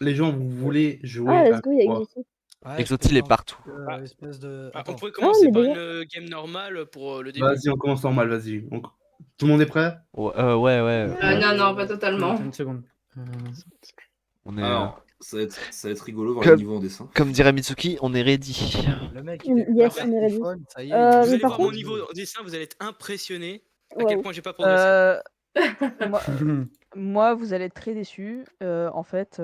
les gens, vous voulez Ah, jouer à let's go, il y a quoi? Exotic. Ouais, Exotil est partout. espèce de. On Attends. pourrait Ah, commencer mais par d'ailleurs. une game normale pour le début. Vas-y, on commence normal, vas-y. Tout le monde est prêt? Ouais. Non, pas totalement. Une seconde. On est. Alors, ça va être rigolo voir les niveaux en dessin. Comme dirait Mitsuki, on est ready. Le mec, Yes, on est ready. ça y Vous est. allez mais par voir mon contre- niveau en dessin, vous allez être impressionné à Waouh. quel point j'ai pas progressé. Moi, vous allez être très déçus. En fait,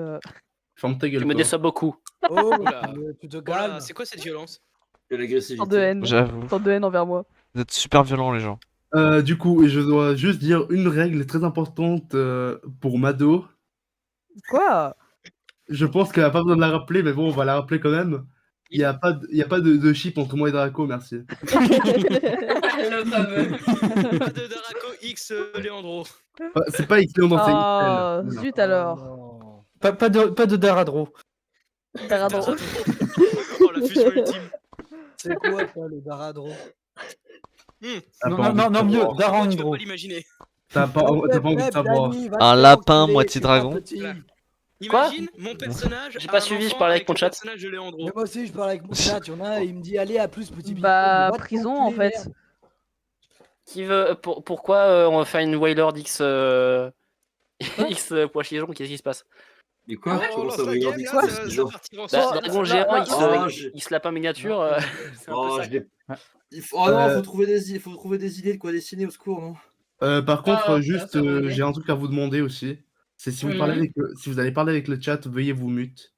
Ferme ta gueule. Tu me toi. déçois beaucoup. Oh, Oula. tu te Voilà, calmes. c'est quoi cette violence? Quelle tant de agressivité. haine. J'avoue. Tant de haine envers moi. Vous êtes super violents, les gens. Du coup, je dois juste dire une règle très importante pour Mado. Quoi? Je pense qu'elle n'a pas besoin de la rappeler, mais bon, on va la rappeler quand même. Il n'y a pas de chip entre moi et Draco, merci. Le fameux. Pas de Daraco X Leandro. C'est pas X-Leandro, c'est Ah, XL. zut alors. Non. Pas de Daradro. Daradro. Oh la fusion ultime. C'est quoi ça, le Daradro? T'as Non, pas envie non, de non, mieux, savoir. Tu peux Darandro. pas l'imaginer. T'as pas envie de savoir. Un lapin, moitié dragon. Voilà. Quoi Imagine mon personnage. J'ai pas a un suivi, je enfant parlais avec mon le chat. personnage de Leandro. Mais moi aussi, je parle avec mon chat. Il y en a un, il me dit allez, à plus, petit Bah, Va te prison enculer, en fait. merde. Qui veut. Pourquoi on va faire une Wailord X. X Poichigeon, qu'est-ce qui se passe? Mais quoi? Oh, Comment lance ça la veut game, dire là, ça, ça ce va genre partir en Bah, sauce. Dragon géant, Ah, X lapin miniature. C'est un peu Oh, ça. je l'ai. Oh non, faut trouver des idées de quoi dessiner au secours, non? Par contre, Ah, juste, ça va m'aider. j'ai un truc à vous demander aussi. C'est si vous parlez si vous allez parler avec le chat, veuillez vous mute.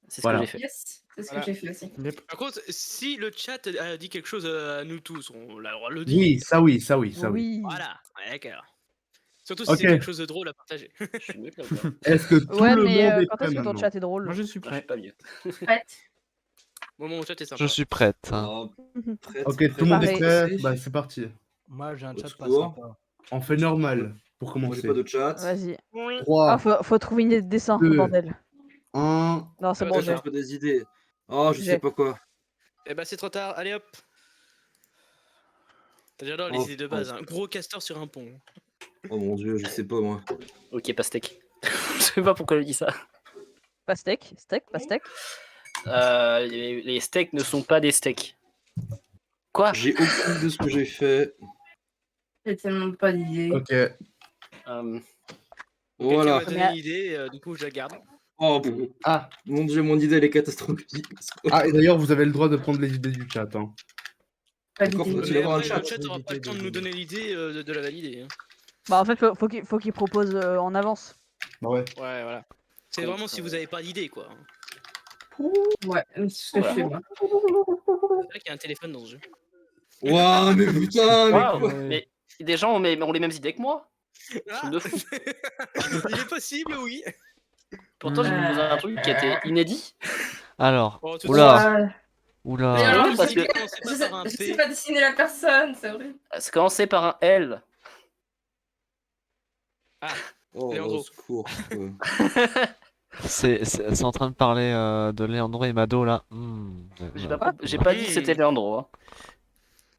C'est ce Voilà. que j'ai fait. Yes, c'est ce que Voilà. j'ai fait aussi. Par contre, si le chat a dit quelque chose à nous tous, on a le droit de le dire. Oui, ça oui. Oui. Voilà, ouais, d'accord. Surtout si Ok. c'est quelque chose de drôle à partager. Je suis mieux que là, ou pas? Est-ce que tout Ouais, le mais monde est quand prêt est-ce que ton maintenant? chat est drôle? Moi, je suis Je suis prêt. pas mieux. Prête. Bon, mon chat est sympa. Je suis prête. hein. Oh, prête, Ok, prête, tout le monde est Pareil. prêt? Bah, c'est parti. Moi, j'ai un Au chat pas secours. sympa. On fait normal pour Moi, commencer. j'ai pas de chat. Vas-y. Ah, 3, faut trouver une idée de dessin, Deux. bordel. 1. Non, c'est Ah, bon, ouais, j'ai. Cherche pas des idées. Oh, je sais J'ai. pas quoi. Eh bah, c'est trop tard, allez hop. J'adore les Oh, idées de base, un gros castor sur un pont. Oh mon dieu, je sais pas moi. Ok, pastèque. Je sais pas pourquoi je dis ça. Pastèque, pastèque. Les steaks ne sont pas des steaks. Quoi? J'ai aucune idée de ce que j'ai fait. J'ai tellement pas d'idée. Ok. Euh, Voilà. Quelqu'un m'a donné une idée, du coup je la garde. Oh Ah. mon dieu, mon idée elle est catastrophique. Ah, et d'ailleurs, vous avez le droit de prendre les idées du chat. Hein. Pas D'accord, d'idée. faut-il Mais avoir un après, chat? le chat aura pas le temps de nous donner l'idée de la valider. hein. Bah, en fait, faut qu'il propose en avance. Bah ouais. Ouais, voilà. C'est vraiment si vous avez pas d'idée, quoi. Ouais, c'est ce que je fais moi. C'est vrai qu'il y a un téléphone dans ce jeu. Waouh, mais putain, mais waouh, quoi? mais des gens ont les mêmes idées que moi. Ah Truc de fou. Il est possible, oui. Pourtant, j'ai proposé un truc qui était inédit. Alors. Bon, tout Oula. Ouais. Oula. Mais alors, parce je que- sais pas- Commencez pas je sais- par un je P. sais pas dessiner la personne, c'est vrai. C'est commencé par un L. Oh, Léandro. au secours. C'est en train de parler de Leandro et Mado là. J'ai pas dit que c'était Leandro. Hein.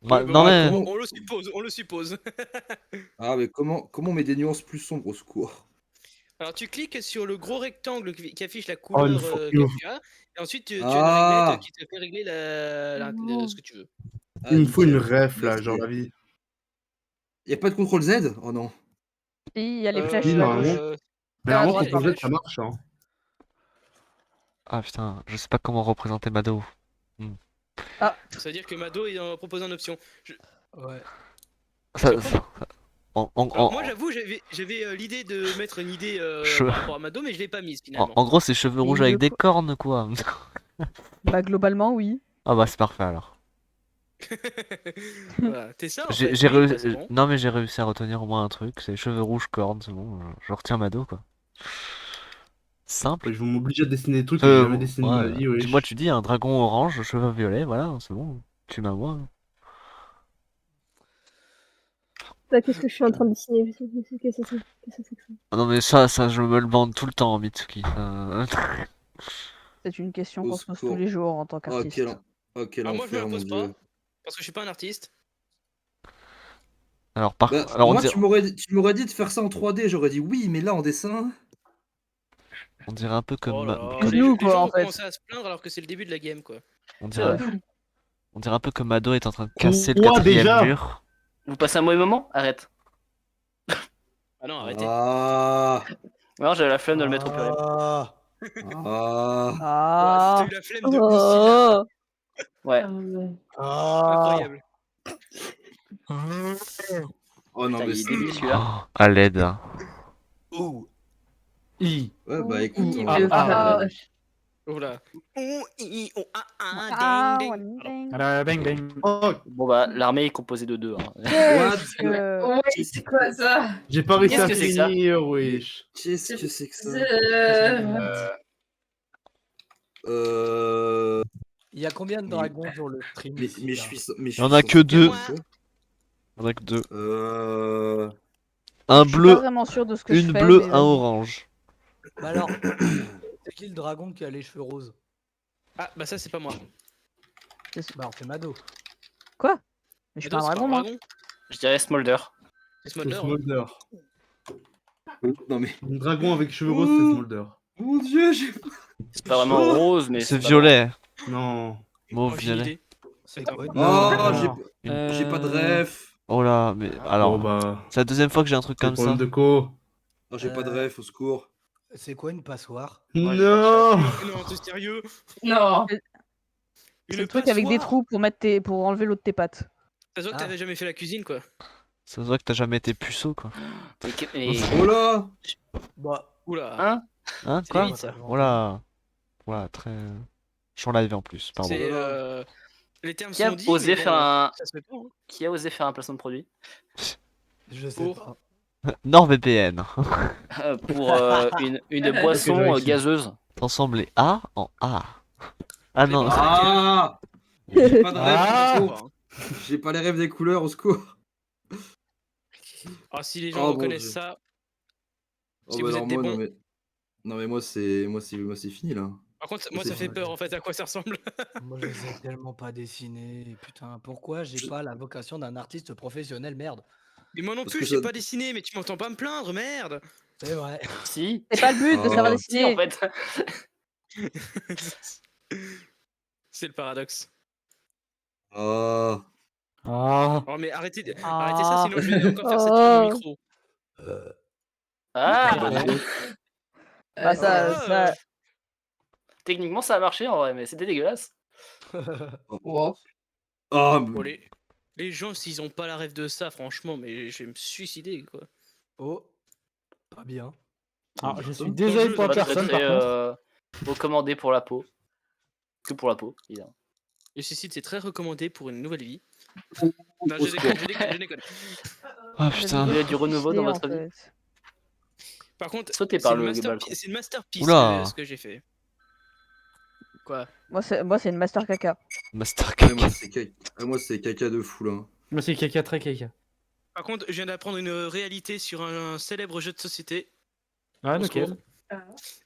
Bah, Oui, non bon, mais. on le suppose. Ah, mais comment on met des nuances plus sombres au secours? Alors tu cliques sur le gros rectangle qui affiche la Oh, couleur une fuck que you. tu as, et ensuite tu as une Ah. réglette qui te fait régler ce que tu veux. Ah, Il me faut une nickel. ref là, genre la vie. Y'a pas de contrôle Z? Oh non. Il y a les Euh, flèches oui, à normalement. gauche. Mais normalement, droite, quand on les jette, ça marche. Hein. Ah putain, je sais pas comment représenter Mado. Ça veut dire que Mado il en propose une option. Ouais. Alors, moi j'avoue j'avais l'idée de mettre une idée Je- par rapport à Mado, mais je l'ai pas mise finalement. En gros, c'est cheveux rouges avec des cornes quoi. Bah, globalement, oui. Ah bah c'est parfait alors. Voilà, t'es ça en J'ai fait. j'ai Oui, réussi. bah, c'est bon. Non mais j'ai réussi à retenir au moins un truc, c'est cheveux rouges cornes, c'est bon, je retiens Mado quoi. Simple. Ils vont m'obliger à dessiner des trucs que j'ai jamais dessiné de ma ouais, vie. wesh. Moi tu dis un dragon orange, cheveux violets, voilà, c'est bon. Tu m'as moi. Bah, qu'est-ce que je suis en train de dessiner? Qu'est-ce que c'est que ça? Qu'est-ce que c'est que ça? Ah non mais ça je me le bande tout le temps Mitsuki. C'est une question Au qu'on se pose secours. tous les jours en tant Oh, qu'artiste. quel Alors moi je me enfer, la mon pose pas, dieu. parce que je suis pas un artiste. Alors Bah, alors on moi, dit- tu m'aurais dit de faire ça en 3D, j'aurais dit oui, mais là en dessin. On dirait un peu comme. Oh là là, Comme les, nous, les quoi, gens en ont fait. commencé à se plaindre alors que c'est le début de la game, quoi. On C'est dirait, vrai. on dirait un peu comme Mado est en train de casser le Quoi, quatrième déjà mur. Vous passez un mauvais moment? Arrête. Ah non, arrêtez. Ah. Non, j'avais la flemme de le mettre au péril. Ah. Ouais, Ah. t'as eu la flemme de aussi, là. Oh. Ouais. Incroyable. Oh non, Putain, mais il est c'est. débile celui-là. Oh, à l'aide. Hein. Ouh. Ouais, bah écoute. Il on veut va- pas- Oh là. Ah, Ding, ding. ding. Alors, bang bang. Oh, Bon bah, l'armée est composée de 2. Hein. Qu'est-ce que- Ouais, c'est quoi ça? j'ai pas réussi Qu'est-ce à que c'est que ça finir, wesh. Qu'est-ce que c'est que ça? Il y a combien de dragons sur le stream Mais, ici, mais là je suis. Mais je Il y en suis a censé- que 2. Moi. Il y en a que 2. Un Je suis pas bleu, vraiment sûr de ce que je une fais. bleue, mais un vas-y. orange. Bah alors, c'est qui le dragon qui a les cheveux roses? Ah, bah ça, c'est pas moi. Bah, on fait Mado. Quoi? Mais je suis pas un Mado, c'est dragon, moi. Je dirais Smolder. C'est C'est Smolder. Smolder. Non mais. Un dragon avec cheveux roses, c'est Smolder. Mon dieu, j'ai. C'est pas vraiment rose, mais C'est pas violet. Non. Mauve Oh, j'ai une violet. idée. C'est Attends. quoi? Oh, Non. j'ai pas de ref. Oh là, mais alors, Bon, bah. c'est la deuxième fois que j'ai un truc C'est le comme ça. problème de Co. Non, j'ai pas de ref, au secours. C'est quoi une passoire? Non. Non, t'es sérieux? Non. C'est le truc avec des trous pour pour enlever l'eau de tes pattes. Ça se voit que Ah. t'avais jamais fait la cuisine, quoi. Ça se voit que t'as jamais été puceau, quoi. Et- Oh là. Bah, Oula. Hein? Hein, C'est quoi limite, ça. Voilà. Voilà, très. Je suis en live en plus, pardon. C'est, les termes Qui a sont dits. osé mais faire bon, un. ça se fait pas, hein. Qui a osé faire un placement de produit? je sais Pour- pas. NordVPN. Pour une boisson réussi. gazeuse. Transforme les A en A. Ah non. Ah. J'ai pas de ref. Ah. au secours. J'ai pas les rêves des couleurs, au secours. Ah, si les gens Oh, bon reconnaissent Dieu. ça. Oh, Si bah, vous non, êtes des moi, bons. non mais moi c'est fini là. Par contre, moi, c'est ça fait vrai. peur, en fait, à quoi ça ressemble. Moi, je sais tellement pas dessiner. Putain, pourquoi j'ai pas la vocation d'un artiste professionnel, merde? Mais moi non Parce plus, que je sais ça- pas dessiner, mais tu m'entends pas me plaindre, merde. C'est vrai. Si. C'est pas le but de savoir Oh. Si, en dessiner. fait. C'est le paradoxe. Ah. Ah. Oh, mais arrêtez, Ah. arrêtez ça, sinon je vais encore faire saturer mon micro. Ah. Bah, ça... Techniquement, ça a marché en vrai, mais c'était dégueulasse. Wow. Ah. Bon, les gens, s'ils ont pas la rêve de ça, franchement, mais je vais me suicider, quoi. Oh, pas bien. Alors, je suis Dans le désolé jeu, pour la ça va personne, Très, par contre. recommandé pour la peau. Que pour la peau, évidemment. Le suicide, c'est très recommandé pour une nouvelle vie. Au Non, je secours. déconne, je déconne, je déconne. Ah putain. Il y a du renouveau dans votre vie. Par contre, Sautez c'est par une, le masterpiece- balcon. c'est une masterpiece Oula. ce que j'ai fait. Quoi? Moi, c'est une master caca. Master Ouais, Cake. moi c'est caca de fou là. Moi, c'est caca, très caca. Par contre, je viens d'apprendre une réalité sur un célèbre jeu de société. Ah, Au lequel? secours.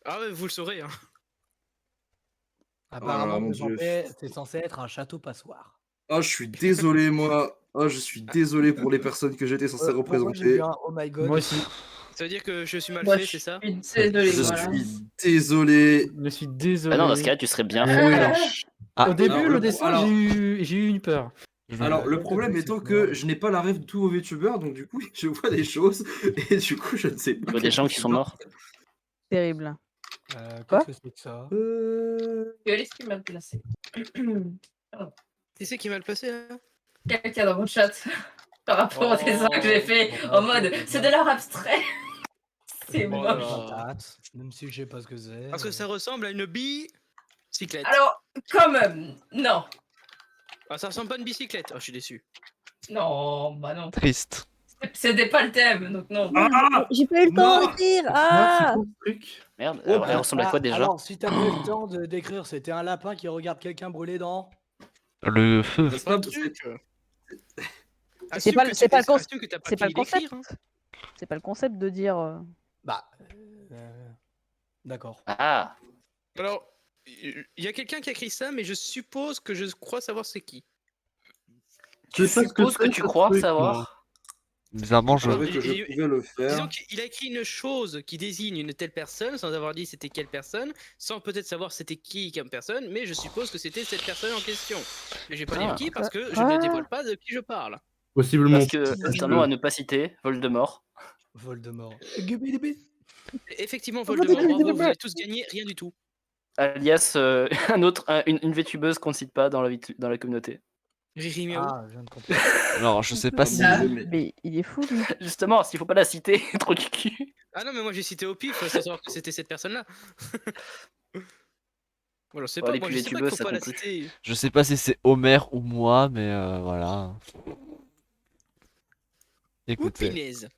Ah ouais, vous le saurez. Hein. Apparemment, mon c'est Dieu. censé être un château passoire. Ah, je suis désolé moi. Ah, je suis désolé pour les personnes que j'étais censé Pourquoi j'ai représenter. eu un oh my god? Moi aussi. Ça veut dire que je suis mal Moi, fait, je c'est ça? suis désolée, Je voilà. suis désolé. Je suis désolé. Ah non, dans ce cas, tu serais bien Oui, fait. alors, Ah. Au début, Alors, le le- dessin, alors- j'ai eu une peur. alors, le problème étant que je n'ai pas la rêve de tous vos VTubers, donc du coup je vois des choses et du coup je ne sais pas. Il y a des gens qui sont morts. Terrible. Qu'est-ce que c'est que ça? Qu'est-ce qui m'a placé? Qui c'est qui va le passer là? Quelqu'un dans mon chat par rapport au dessin que j'ai fait Oh, en mode c'est de l'art abstrait. C'est Oh moche. là là. Patate, même si je sais pas ce que c'est. Parce que ça ressemble à une bicyclette. Alors, quand même, non. Ah, ça ressemble pas à une bicyclette. Oh, je suis déçu. Non, bah non. Triste. C'était pas le thème, donc non. J'ai pas eu le temps Non. d'écrire. Ah, Ah. c'est quoi ce truc? Merde, Oh, elle ressemble à quoi déjà? Alors, si t'as pas eu le temps de décrire, c'était un lapin qui regarde quelqu'un brûler dans. Le feu. C'est pas- C'est pas le- c'est pas le concept- Assume que t'as pas C'est pas le fini d'écrire, concept. hein. C'est pas le concept de dire. Bah. D'accord. Ah, Alors, il y a quelqu'un qui a écrit ça, mais je suppose que je crois savoir c'est qui. tu Je sais pas ce supposes que c'est, tu ce crois truc, savoir? moi. Bizarrement, Je savais que je Et- pouvais le faire. Disons qu'il a écrit une chose qui désigne une telle personne sans avoir dit c'était quelle personne, sans peut-être savoir c'était qui comme personne, mais je suppose que c'était cette personne en question. Mais je vais pas dire qui parce que je ne dévoile pas de qui je parle. Possiblement. Parce que c'est un nom à ne pas citer, Voldemort. Voldemort. Effectivement, Voldemort, bravo, vous avez tous gagné rien du tout. Alias une VTubeuse qu'on ne cite pas dans la communauté. Riri Miaou. Ah, je viens de comprendre. Alors, je sais pas si. Ah. Mais il est fou, lui. Justement, s'il faut pas la citer, trop du cul. Ah non, mais moi j'ai cité au pif sans savoir que c'était cette personne-là. Voilà, je sais Ouais, pas, les moi je plus sais pas qu'il VTubeuses, faut pas ça la compte plus. citer. Je sais pas si c'est Homer ou moi, mais voilà. Ou Écoutez. pinaise.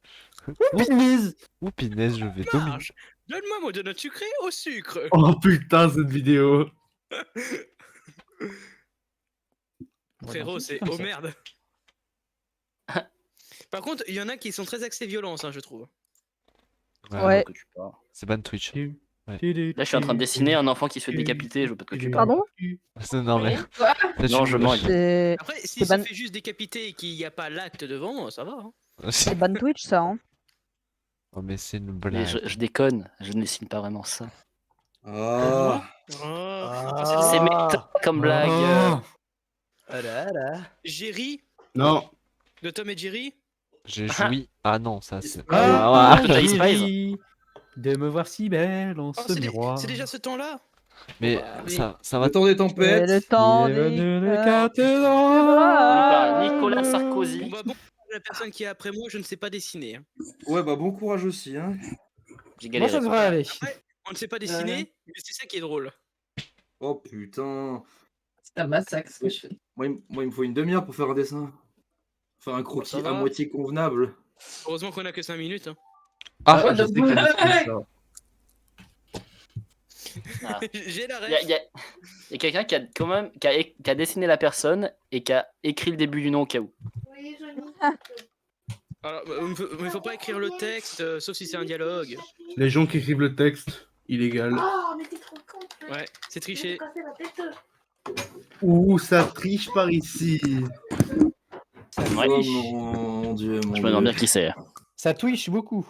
Ou Pinez, je vais dominer. Marge, donne-moi mon donut sucré au sucre. Oh putain, cette vidéo. Frérot, c'est oh merde. Par contre, il y en a qui sont très axés violence, je trouve. Ouais. Que tu parles. C'est ban Twitch. Là, je suis en train de dessiner un enfant qui se fait décapiter, je vois pas de quoi tu parles. Pardon? Non, mais. Quoi Peut-être Non, une je moche. mange. C'est Après, s'il C'est se ban- fait juste décapiter et qu'il n'y a pas l'acte devant, ça va. c'est ban Twitch, ça, hein. Oh, mais c'est une Mais blague. je déconne, je ne dessine pas vraiment ça. Ah. C'est méta comme blague. J'ai ri Non. de Tom et Jerry. J'ai joui. Ah non, ça c'est. Ah, Ah, ouais. j'ai Ice Spice. ri de me voir si belle en Oh, ce miroir. c'est déjà ce temps-là. mais Oui. ça va. Le temps des C'est tempêtes. le temps Il est des venu le cœurs. Par Ah. Nicolas Bon, Sarkozy. bah, bon, la personne qui est après moi, je ne sais pas dessiner. Ouais, bah bon courage aussi. Hein. J'ai Moi, galéré. ça devrait aller. On ne sait pas dessiner, mais c'est ça qui est drôle. Oh putain. C'est un massacre ce que je fais. Moi, il me faut une demi-heure pour faire un dessin. Faire un croquis Ça va. à moitié convenable. Heureusement qu'on a que 5 minutes. Ah, Ouais, je sais que t'as dit ça. Ah. J'ai la Il y a, ref. y a quelqu'un qui a quand même qui a dessiné la personne et qui a écrit le début du nom au cas où. Alors, il faut pas écrire le texte, sauf si c'est un dialogue. Les gens qui écrivent le texte, illégal. Ouais, c'est triché. Ouh, ça triche par ici. Ouais. Oh mon dieu, mon Je dieu. me demande bien qui c'est. Ça twitch beaucoup.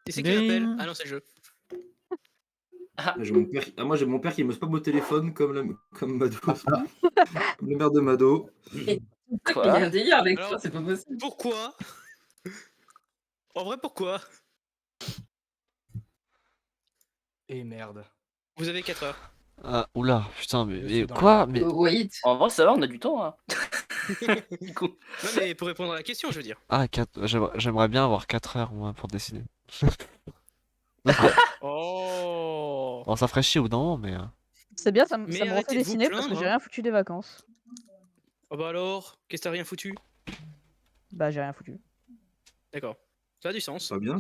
Et c'est qui l'appelle? Ah non, c'est le jeu. J'ai mon père moi j'ai mon père qui me spam au téléphone comme Mado. Comme le maire de Mado. Il Quoi y a un délire avec Alors- toi, c'est pas possible. Pourquoi? En vrai, pourquoi? Et merde. Vous avez 4 heures. Ah, oula, putain, Je mais suis dans quoi? Mais. Wait. En vrai, ça va, on a du temps. Hein. Du coup. Non, mais pour répondre à la question, je veux dire. Ah, j'aimerais bien avoir 4 heures moi pour dessiner. Oh. Bon, ça ferait chier au bout d'un moment, mais. C'est bien, ça Mais me refait arrêtez de vous dessiner parce que plaindre, j'ai hein. rien foutu des vacances. Oh bah alors, qu'est-ce que t'as rien foutu? Bah, j'ai rien foutu. D'accord. Ça a du sens. Pas bien.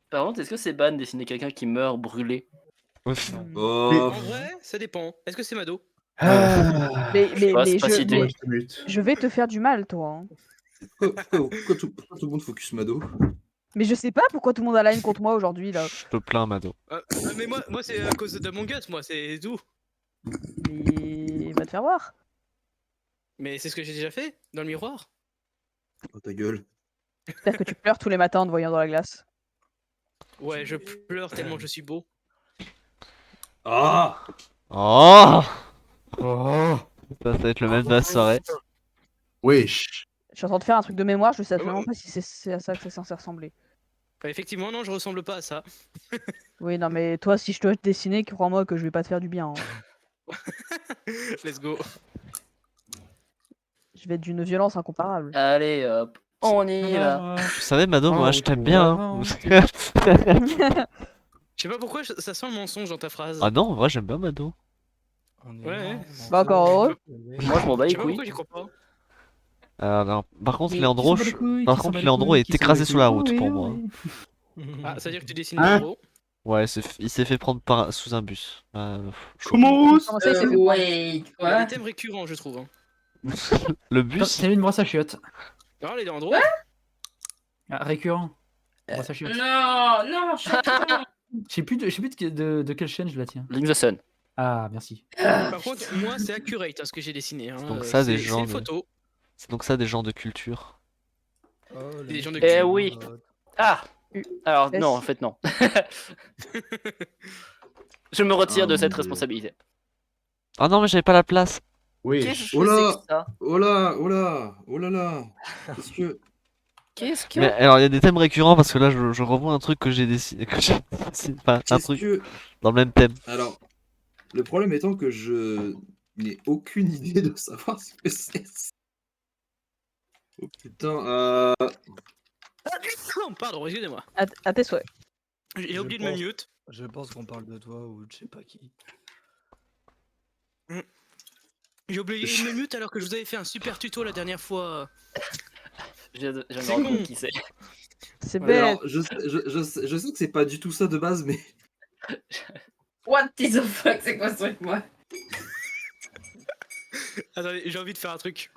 Par contre, est-ce que c'est ban de dessiner quelqu'un qui meurt brûlé? Oh. En vrai, ça dépend. Est-ce que c'est Mado? Ah. Mais, pas, c'est pas si mais Ouais, je te mute. je vais te faire du mal, toi. Hein. Pourquoi tout le monde focus Mado? Mais je sais pas pourquoi tout le monde a la haine contre moi aujourd'hui, là. Je te plains, Mado. Mais moi c'est à cause de mon gut, moi, c'est tout. Mais va te faire voir. Mais c'est ce que j'ai déjà fait, dans le miroir. Oh ta gueule. J'espère que tu pleures tous les matins en te voyant dans la glace. Ouais, je pleure tellement je suis beau. Ah. Oh! Oh. Ça va être le même de la soirée. Wesh. Je suis en train de faire un truc de mémoire, je sais absolument pas si c'est à ça que c'est censé ressembler. Bah, effectivement, non, je ressemble pas à ça. Oui, non, mais toi, si je te dessiner, crois-moi que je vais pas te faire du bien. Hein. Let's go. Je vais être d'une violence incomparable. Allez, hop, on y va. Vous savez, Mado, moi Oh, je t'aime tout bien. va Hein. Je sais pas pourquoi ça sent le mensonge dans ta phrase. Ah non, en vrai, j'aime bien Mado. On est Ouais. mort, on Bah, encore s'en heureux. fout. Moi, je m'en bats Je les sais pas couilles. pourquoi j'y crois pas. Non. Par contre, Et Leandro, qui s'en bat les couilles, par qui s'en contre, bat les Leandro couilles, est qui s'en bat écrasé les sur la couilles. route Oui, pour oui, moi. oui. Ah, ça veut dire que tu dessines Hein en gros. Ouais, il s'est fait prendre sous un bus. Comment Rousse? Comment ça, il s'est fait Wait, Il y a quoi? des thèmes récurrents, je trouve. Hein. Le Attends, bus? C'est une brosse à chiottes. Non, les Léandro. Ah, récurrent. Brosse à chiottes. Non, non, je sais pas. Je sais plus de quelle chaîne je la tiens. Link the Sun. Ah, merci. Par contre, moi, c'est accurate hein, ce que j'ai dessiné. Hein. Donc ça, des C'est gens une de- photo. C'est donc ça des gens de culture. Des gens de Eh oui. Ah. Alors Yes. non, en fait non. Je me retire de cette mon Dieu. responsabilité. Ah non, mais j'avais pas la place. Oui. Qu'est-ce Oh que là. c'est que ça? Oh là, oh là, oh là là. Qu'est-ce que... Qu'est-ce que... Mais alors, il y a des thèmes récurrents parce que là, je revois un truc que j'ai dessiné. Enfin, un Qu'est-ce truc que... dans le même thème. Alors, le problème étant que je n'ai aucune idée de savoir ce que c'est. Oh putain, Pardon, excusez-moi. À tes souhaits. J'ai Je oublié de me pense- mute. Je pense qu'on parle de toi ou de je sais pas qui. J'ai oublié de me mute alors que je vous avais fait un super tuto la dernière fois. Je viens de C'est me rendre con. compte qui c'est. C'est mais bête. alors, je sais que c'est pas du tout ça de base, mais... What the fuck, c'est quoi ce truc, moi? Attendez, j'ai envie de faire un truc.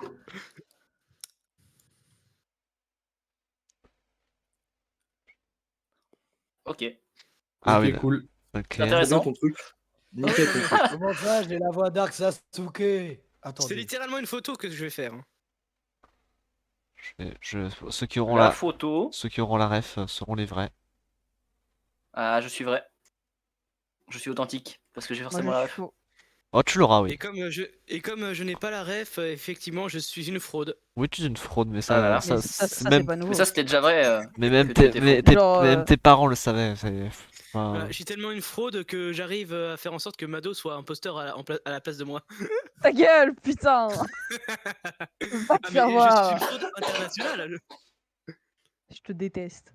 Ok. Ah Ok, oui, cool. ok. Très bien Intéressant. ton truc. Nickel ton truc. Comment ça, j'ai la voix Dark Sasuke? C'est Attendez. littéralement une photo que je vais faire. hein. Ceux qui auront La la... photo. Ceux qui auront la ref seront les vrais. Ah, je suis vrai. Je suis authentique parce que j'ai Moi, forcément je la suis ref. faux. Oh, tu l'auras, oui. Et comme je n'ai pas la ref, effectivement, je suis une fraude. Oui, tu es une fraude, mais Ah, ça, voilà. Mais ça, c'est c'est même, pas nouveau. Mais ça c'était déjà vrai. mais même, que tes, t'étais mais faux. tes- Genre, même tes parents le savaient. Enfin, Voilà, je suis tellement une fraude que j'arrive à faire en sorte que Mado soit imposteur à la place de moi. Ta gueule, putain. Va Ah, te mais faire je suis voir. une fraude internationale. Je te déteste.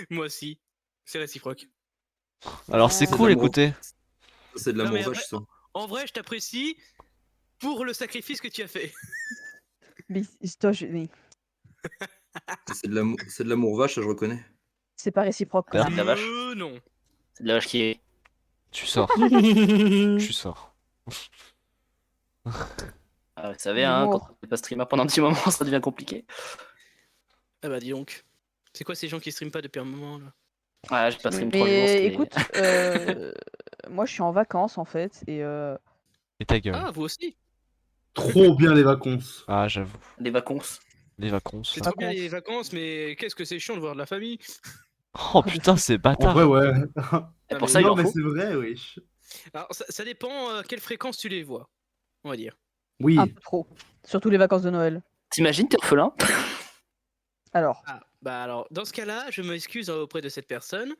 Moi aussi. C'est réciproque. alors c'est Ah. cool, L'amour. écoutez. C'est de Non, l'amour mais vache, ça. En vrai, je t'apprécie pour le sacrifice que tu as fait. Mais toi, mais C'est de l'amour vache, ça je reconnais. c'est pas réciproque quand Merde. même. La vache. Non. C'est de la vache qui est. Tu sors. Tu sors. Ah, vous savez, hein, L'humour. quand on n'est pas streamer pendant un petit moment, ça devient compliqué. Ah bah dis donc. C'est quoi ces gens qui streament pas depuis un moment là? Ah, j'ai pas stream 3 jours. Mais c'était- écoute, moi je suis en vacances en fait et Et ta gueule. Ah, vous aussi. Trop bien les vacances. Ah, j'avoue. Des vacances. Les vacances. C'est trop bien les vacances, mais qu'est-ce que c'est chiant de voir de la famille. Oh putain, c'est En bâtard. vrai, ouais. Et Non, pour mais ça, il non, en mais faut. c'est vrai, wesh. Alors ça dépend à quelle fréquence tu les vois, on va dire. Oui. un peu trop. Surtout les vacances de Noël. T'imagines, t'es orphelin? Alors, Ah, bah alors, dans ce cas-là, je m'excuse auprès de cette personne.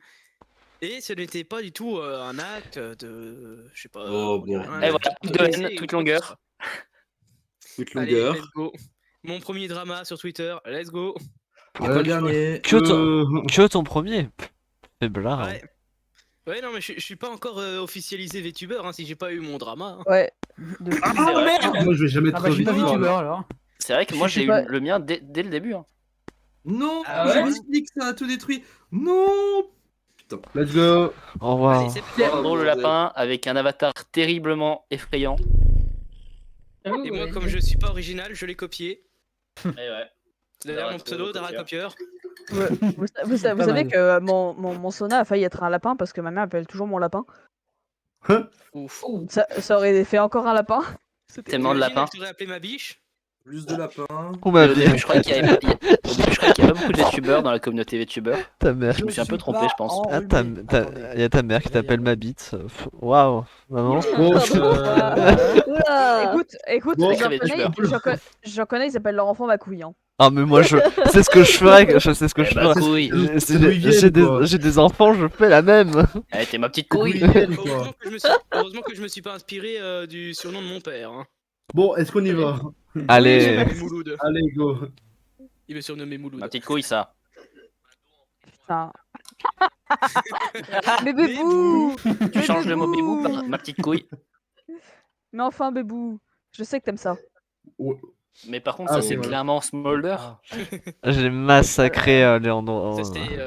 Et ce n'était pas du tout un acte de. Je sais pas. Oh, bon. Et voilà, toute de haine, toute longueur. Toute Allez, longueur. let's go. Mon premier drama sur Twitter, let's go. Le dernier. Que ton premier. Fais blard. Ouais. Ouais, non, mais je suis pas encore officialisé VTuber hein, si j'ai pas eu mon drama. hein. ouais. Ah C'est vrai. merde! Moi, je vais jamais Ah trop bah, je suis pas vite. VTuber alors. C'est vrai que moi Je j'ai sais eu pas. le mien dès le début. Hein. Non! Ah Je ouais? m'explique, ça a tout détruit! Non! Let's go. Au revoir. Allez, c'est parti. Drôle le lapin avec un avatar terriblement effrayant. Et moi, comme je suis pas original, je l'ai copié. Et ouais. C'est d'ailleurs mon Dara pseudo, Copieur. Dara Copieur. Ouais, vous savez mal. que mon Sona a failli être un lapin parce que ma mère appelle toujours mon lapin. Ouf. Ça aurait fait encore un lapin. Tellement de lapins. Je t'aurais appelé ma biche. Plus de lapins. Ou ma Au début, vie. je croyais qu'il y avait pas beaucoup de VTubers dans la communauté VTuber. Ta mère. Je me suis un peu trompé, je pense. Ah, il y a ta mère qui t'appelle ma bite. Waouh. Maman. Bon, Oula. Écoute, Bon. j'en connais, ils s'appellent leur enfant ma couille. Hein. Ah, mais moi, c'est ce que je ferais. Je sais ce que je ferais. couille. c'est d'où ils viennent, quoi. J'ai des enfants, je fais la même. Elle était ma petite Oui, couille. Heureusement que je me suis pas inspiré du surnom de mon père. hein. Bon, est-ce qu'on y va? Allez. Il me Mouloud. Allez, go. Il me surnommait Mouloud. Ma petite couille, ça. Putain. Mais bébou. Tu changes le mot bébou par ma petite couille. Mais enfin bébou. Je sais que t'aimes ça. Mais par contre, Ah, ça bon, c'est voilà. clairement Smolder. J'ai massacré Léandro. Ça c'était.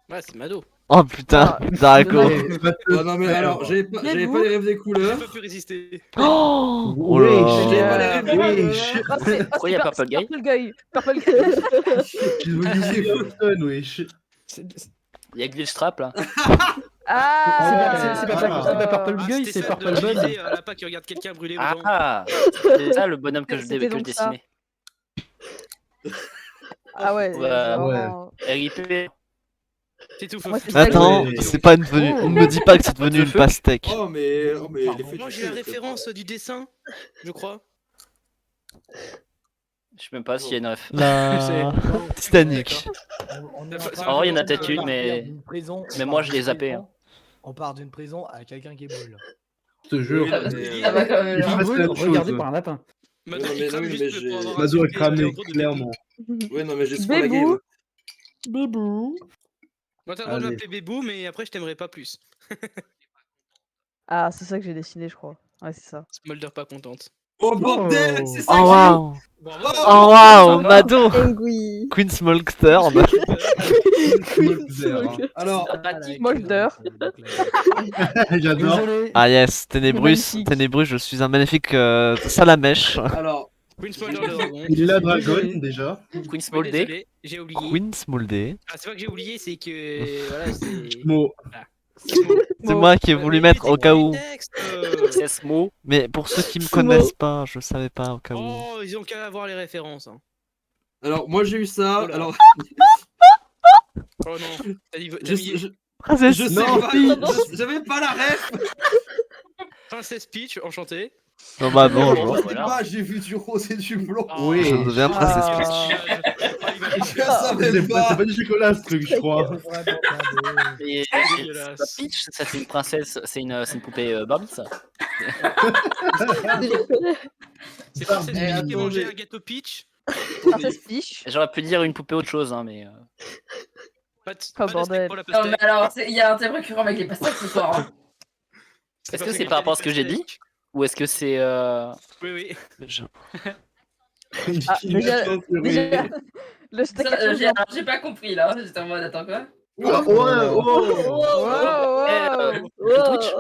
Ouais, c'est Mado. Oh putain, Daraco. Ah non, mais alors, j'avais pas les rêves des J'ai couleurs. pas pu résister. Oh, oh Oui, là. J'avais pas les rêves des Wesh. couleurs. Pourquoi il y a Purple Guy? Purple Guy. Purple Guy. J'ai devenu Fulton, wesh. Il y a Glitchtrap là. Ah, C'est pas Purple Ah, Guy, c'était c'est celle de Purple Bud. la lapin qui regarde quelqu'un brûler dedans. Ah, c'est ça le bonhomme que je C'était donc ça. dessinais. Ah ouais, Bah, vraiment... RIP. C'est tout, Moi, Fofo. c'est ça que Attends, Ouais. c'est pas devenu. Oh. Me dis pas que c'est devenu une pastèque. Oh, mais les faits Moi, j'ai la référence du dessin, je crois. Je sais même pas s'il y a une ref. La Titanic. On est En vrai, il y en a peut-être une, mais moi, je l'ai zappé, hein. On part d'une prison à quelqu'un qui brûle. Je te jure. Oui, mais, Ça va quand même. Il là. fait Brûle, la même chose. regardé par un lapin. Mado, non, il mais crame non, juste mais pour avoir Mado a insulté cramé, Léandro de clairement. Ouais, non, mais juste pour la Bébou. game. Bébou. Moi, t'as le droit de Allez. m'appeler Bébou, mais après, je t'aimerais pas plus. Ah, c'est ça que j'ai dessiné, je crois. Ouais, c'est ça. Smolder pas contente. Oh bordel, c'est ça Oh que waouh! Bravo. Oh waouh! Mado! Engui. Queen Smolkstern. Alors, Molder. J'adore. Désolé. Ah yes, Ténébrus, magnifique. Ténébrus, je suis un magnifique salamèche. alors, Queen Smolder le dragon. Il est là, Dragon, déjà. Queen Oui, Small Day. désolé, j'ai oublié. Queen Smoldé. Ah, c'est pas que j'ai oublié, c'est que. Voilà, c'est. Bon, C'est moi qui ai voulu mettre au cas où. C'est ce mot. Mais pour ceux qui me Smo. connaissent pas, je savais pas au cas où. Oh, ils ont qu'à avoir les références. Hein. alors, moi j'ai eu ça. Oh là. Alors, Oh non, t'as dit. je, je, Princesse je sais Non, pas, si. j'avais pas la ref. Princess Peach, enchanté. Non bah Non, bonjour. je sais pas, j'ai vu du rose et du blanc. Oui. Je deviens Princesse Ah. Peach. Je savais c'est pas. pas du chocolat ce truc, je crois. Et dégueulasse. la Peach, ça c'est une princesse, c'est une poupée Barbie ça. C'est Princess Peach qui a attendez. mangé un gâteau Peach. Princesse Peach. J'aurais pu dire une poupée autre chose, hein, mais. Pas de, Oh, pas de bordel. steak pour la Non, mais pastèque. alors, il y a un thème récurrent avec les pastèques ce soir. Hein. Est-ce que c'est par rapport à ce que j'ai dit ou est-ce que c'est. Oui, oui. Ah, déjà, déjà, le steak Ça, à j'ai pas compris là. J'étais en mode, attends quoi? Ouais, oh, Twitch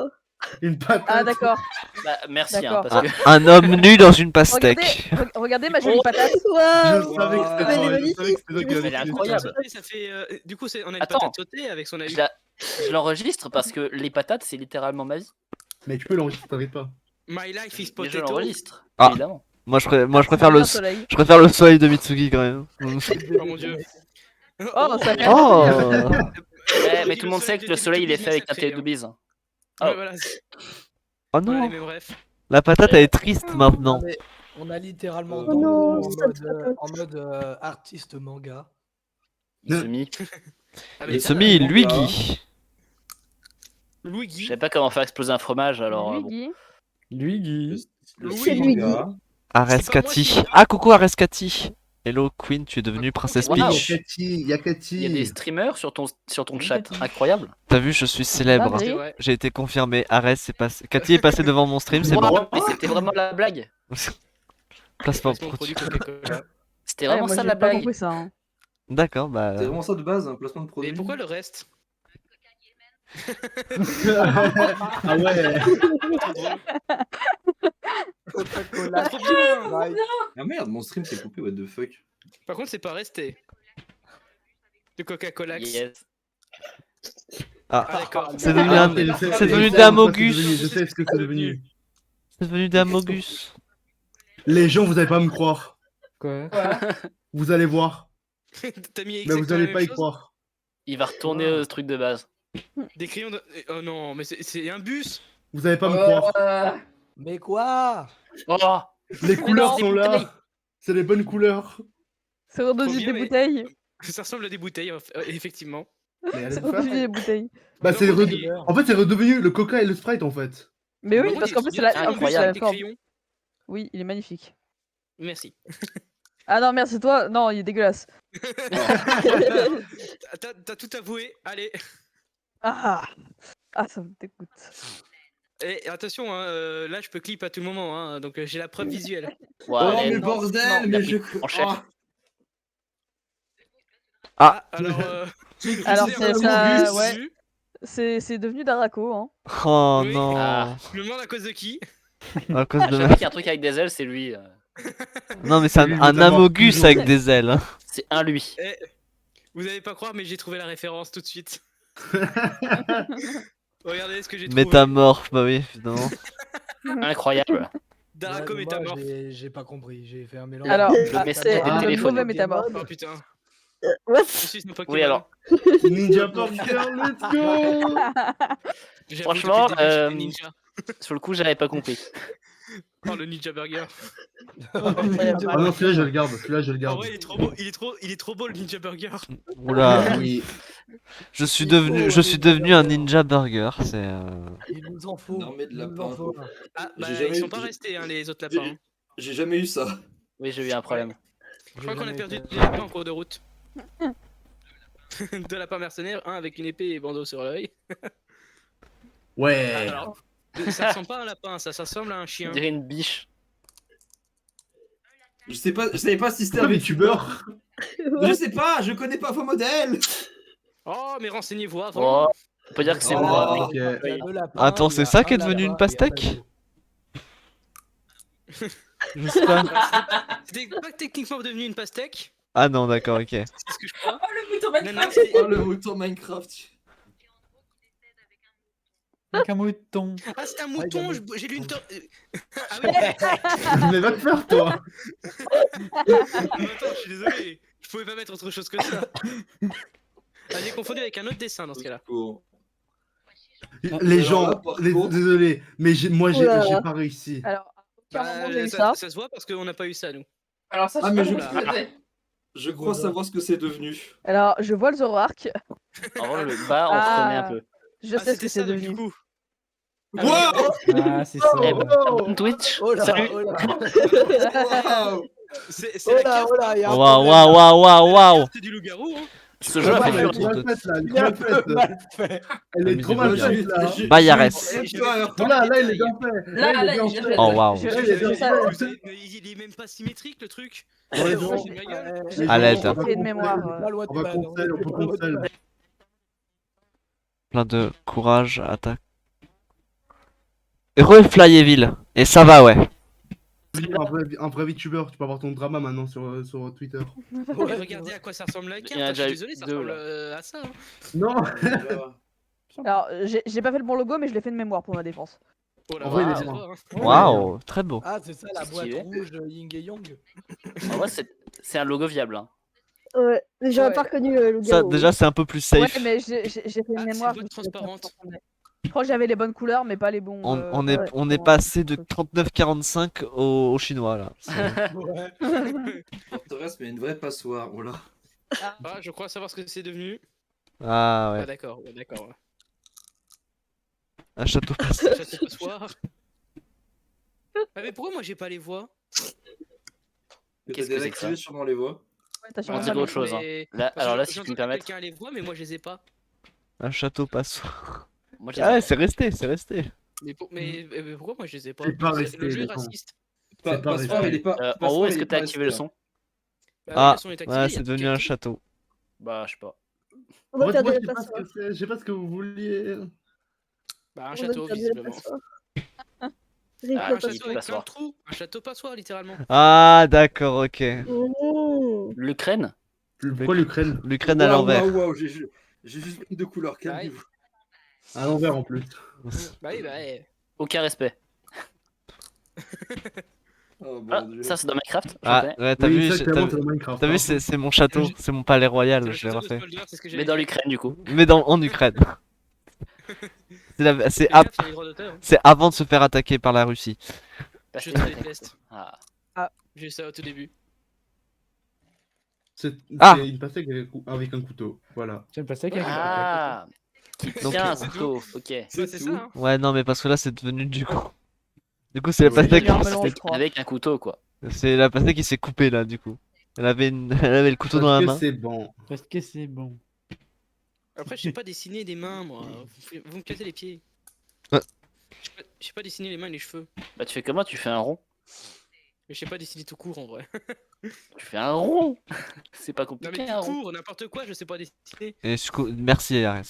une patate. Ah, d'accord. Bah, merci, hein, D'accord. parce que. Un homme nu dans une pastèque. Regardez ma jolie patate. Je Waouh. savais que c'était Elle est toi, je magnifique. savais que c'était toi qui Elle est avais fait incroyable. Ça fait, du coup, on a une Attends. patate sautée avec son avis. Je l'enregistre parce que les patates, c'est littéralement ma vie. Mais tu peux l'enregistrer, t'arrêtes pas. My life is Mais je potato. l'enregistre, Ah. évidemment. Moi je préfère le soleil. soleil de Mitsugi quand même. Oh mon dieu. Oh, ça fait. Oh. Ouais, mais tout le monde sait que le soleil il est fait avec un Teletubbies. Ouais, Oh. voilà. Oh Voilà les non, mêmes refs. la patate elle est triste maintenant. Mais on a littéralement Oh dans non, le ça mode, te raconte. en mode artiste manga. Semi. Ah, mais Et ça, Semi, bon, Luigi. Luigi. Je savais pas comment faire exploser un fromage, alors. bon. Luigi. Luigi. C'est lui. Areskati. Ah coucou Areskati. Hello Queen, tu es devenue Princesse Wow. Il y a Peach. Cathy, il y a Il y a des Cathy. streamers sur ton chat, incroyable. T'as vu, je suis célèbre. Ah, C'est oui. vrai. J'ai été confirmé. Arès est passé. Cathy est passée devant mon stream, c'est bon. Wow, mais c'était vraiment la blague. Placement Placement de produit. produit Coca-Cola. C'était Ouais, vraiment moi, ça j'ai la pas blague. compris ça. Hein. D'accord, bah. C'est vraiment ça de base, un placement de produit. Mais pourquoi le reste? Ah ouais. Coca-Cola. Trop bien. Ah merde, mon stream s'est coupé, what the fuck. Par contre, c'est pas resté. De Coca-Cola. Yes. Ah, Ah, d'accord. c'est devenu Ah, un. je sais, C'est devenu je sais Damogus. Je sais ce que c'est devenu. C'est devenu Damogus. Les gens, vous allez pas me croire. Quoi? Vous allez voir. T'as mis Mais vous exactement allez la pas même y chose. croire. Il va retourner au truc de base. Des crayons de. Oh non, mais c'est un bus. Vous allez pas me croire. Mais quoi? Oh Les couleurs non, sont des là. bouteilles. C'est les bonnes couleurs. C'est redevenu Trop bien, des mais- bouteilles. Ça ressemble à des bouteilles, effectivement. Mais allez C'est me faire. redevenu des bouteilles. Bah, c'est Non, rede- En fait, c'est redevenu le Coca et le Sprite en fait. Mais oui, Par contre, parce il qu'en est plus, trop c'est bien, la... un en plus, bus c'est la avec des forme. crayons. Oui, il est magnifique. Merci. Ah non, merde, c'est toi. Non, il est dégueulasse. T'as tout avoué. Allez. Ah, ah ça me dégoûte. Et attention, hein, là je peux clip à tout moment, hein, donc j'ai la preuve visuelle. Ouais, Oh, allez, mais non, bordel, non, mais il a je. pris en chef. Ah. Ah. Alors, Alors, je sais, c'est on ça, a vu, ouais. C'est devenu Darako, hein. Oh Oui. non. Ah. Je me demande à cause de qui. À cause À de chaque fois qu'il y a un truc avec des ailes, c'est lui. Non, mais c'est Lui, un notamment, Amogus toujours. avec des ailes. hein. C'est un lui. Vous allez pas croire, mais j'ai trouvé la référence tout de suite. Regardez ce que j'ai trouvé. Métamorphe, bah oui, évidemment. Incroyable. Darako Moi, métamorphe. j'ai pas compris, j'ai fait un mélange. Alors, Le message c'est était le téléphoné. mauvais métamorphe. Oh putain. What? Je suis un Pokémon. Oui, alors, Ninja Burger, let's go. J'avoue, franchement, depuis le début, j'étais ninja. sur le coup, j'avais pas compris. Oh, le Ninja Burger. Ah non, celui-là, je le garde. Celui-là, je le En garde. vrai, il est trop beau. Il est trop beau le Ninja Burger. Oula, Oui. je suis devenu un ninja burger, c'est... Il nous en faut. Une armée de il nous lapins, en faut quoi. un. Ah, J'ai bah, jamais ils sont eu- pas j'ai- restés, hein, les autres lapins. J'ai jamais eu ça. Oui, j'ai eu un problème. Je crois qu'on a jamais perdu été- des lapins en cours de route. Deux lapins mercenaires, un avec une épée et bandeau sur l'œil. Ouais. Alors, ça ressemble pas à un lapin, ça ressemble à un On chien. dirait une biche. Je savais pas si c'était Pourquoi un les tubeurs? Je sais pas, je connais pas vos modèles. Oh, mais renseignez-vous avant. Oh, on peut dire que c'est Oh. moi. Ok. Il y a deux lapins, Attends, il y c'est a ça un qui est devenu une lapin et un pastèque? bateau. Je sais pas. C'était pas techniquement devenu une pastèque, Ah non, d'accord, ok. c'est ce que je crois. Oh, le mouton Non, non, Minecraft. c'est- Oh, le mouton Minecraft. Avec un mouton. Ah, c'est un mouton, j'ai lu une Ah oui, Mais va te faire, toi. mais attends, je suis désolé. Je pouvais pas mettre autre chose que ça. Ah, j'ai confondu avec un autre dessin dans ce cas-là. Bon. Les Alors gens, là, par contre- désolé, mais moi, Oula. j'ai pas réussi. Alors, à aucun moment Bah, j'ai eu ça. ça se voit parce qu'on n'a pas eu ça, nous. Alors ça, je Ah, sais mais pas je- comment tu faisais. Je crois savoir ce que c'est devenu. Alors, je vois le Zoroark. En vrai, le bas, on Ah. reconnaît un peu. Je Ah, sais ce c'était que c'est ça, donc, devenu. du coup. Wow. Ah, c'est ça. Eh, ouais. Abonne Twitch. Oh là, Salut. oh là, Wow. C'est oh la là, carte, oh là, il y a un Waouh, problème, waouh, waouh, waouh, waouh. carte du loup-garou, hein. Ce jeu a Ouais, fait elle est peur. trop mal faite, là. Elle est Il est un trop mal peu faite. mal fait. Elle est trop mal faite, là. Bayares. Je vais peur. dans Là, les là, il est détails. bien fait. Là, il est là, bien il est fait. bien Oh waouh. Je- Ouais, je- il est bien je- fait. Mais il est même pas symétrique, le truc. Ouais, Oh, non. c'est de ma gueule. J'ai À l'aide. j'ai fait de mémoire. La loi de On va Pan, cancel, on peut la loi de cancel. Pan. Plein de courage, attaque. Heureux Flyeville. Et ça va, ouais. Un vrai VTuber, tu peux avoir ton drama maintenant sur Twitter. Mais Ouais, regardez à quoi ça ressemble la Il y en carte. a Je déjà suis eu désolé, ça deux, ressemble là. à ça. hein. Non. Alors, j'ai pas fait le bon logo, mais je l'ai fait de mémoire pour ma défense. Oh la En vrai, il vache, est ça se bien. voit, hein. Waouh, très beau. Ah, c'est ça la boîte Stylé. rouge de Ying et Yang. En vrai, c'est un logo viable. Hein. Ouais, mais j'aurais Ouais. pas reconnu le Ça, gars. déjà, c'est un peu plus safe. Ouais, mais j'ai fait de Ah, mémoire. c'est une boîte je me suis dit, transparente. ça ressemblait. Je crois que j'avais les bonnes couleurs, mais pas les bons. On ouais, est comment- passé de 39,45 au chinois, là. Ouais. Forteresse, mais une vraie passoire. Oh là. Ah, je crois savoir ce que c'est devenu. Ah Ah, ouais, d'accord, ouais, d'accord. ouais. un château passé. Château passoire. Ah, mais pourquoi moi j'ai pas les voix? Qu'est-ce que c'est que ça? désactivé sûrement les voix. Ouais, t'as On sûrement dirait pas autre mis. chose. Hein. Mais- Là, Parce alors que là, si tu j'entends peux me que permettre. quelqu'un a les voix, mais moi je les ai pas. Un château passé. Moi, j'ai Ah ouais, c'est resté, c'est resté. Mais pourquoi moi je les ai pas? C'est pas Le resté, jeu est les gens. raciste. C'est pas Passoire, resté. il est pas. en Passoire, haut, est-ce il que est t'as pas activé resté, le son? Bah, Ah, le son est activé, ouais, il y a c'est tout devenu qui est un actif. château. Bah, je sais pas. On va Moi, perdre je le sais pas ce passeport. que c'est. Je sais pas ce que vous vouliez. Bah, un On a château, perdu le visiblement. passeport. Ah, Un qui château avec passoire. plein de trous. Un château passoire, littéralement. Ah, d'accord, ok. Mmh. L'Ukraine? Pourquoi l'Ukraine? L'Ukraine à Waouh, l'envers. waouh, waouh, j'ai juste pris deux couleurs, calmez-vous. À l'envers en plus. Bah oui, bah ouais. Aucun respect. Oh, Ah, bon Dieu. ça, c'est dans Minecraft? Je Ah, reconnais. ouais, t'as Oui, vu, ça, j'ai- clairement, t'as c'est dans Minecraft. t'as vu, hein. c'est mon château, c'est mon palais royal, C'est le je l'ai château de refait. Smolder, c'est ce que Mais j'allais dans dire. l'Ukraine, du coup. Mais en Ukraine. C'est Fais gaffe, il y a les droits d'auteur, hein. c'est avant de se faire attaquer par la Russie. Je te déteste. Ah. J'ai eu ça au tout début. C'est Ah. une pastèque avec un couteau. Voilà. J'ai une pastèque avec Ah. Donc, Tiens, c'est couteau. Ok. Bah, C'est c'est tout. ça, hein. Ouais, non, mais parce que là, c'est devenu du coup. Du coup, c'est la Oui. pastèque Il y a un qui... melon, je crois. Avec un couteau, quoi. C'est la pastèque qui s'est coupée, là, du coup. Elle avait le couteau dans la Parce main. que c'est bon. Parce que c'est bon. Après, je sais pas dessiner des mains, moi. Vous me cassez les pieds. Ouais. Je sais pas dessiner les mains et les cheveux. Bah, tu fais comment? Tu fais un rond? Mais je sais pas dessiner tout court en vrai. Tu fais un rond. C'est pas Non compliqué, mais un tout rond. court, n'importe quoi, je sais pas dessiner. Et merci, Ares.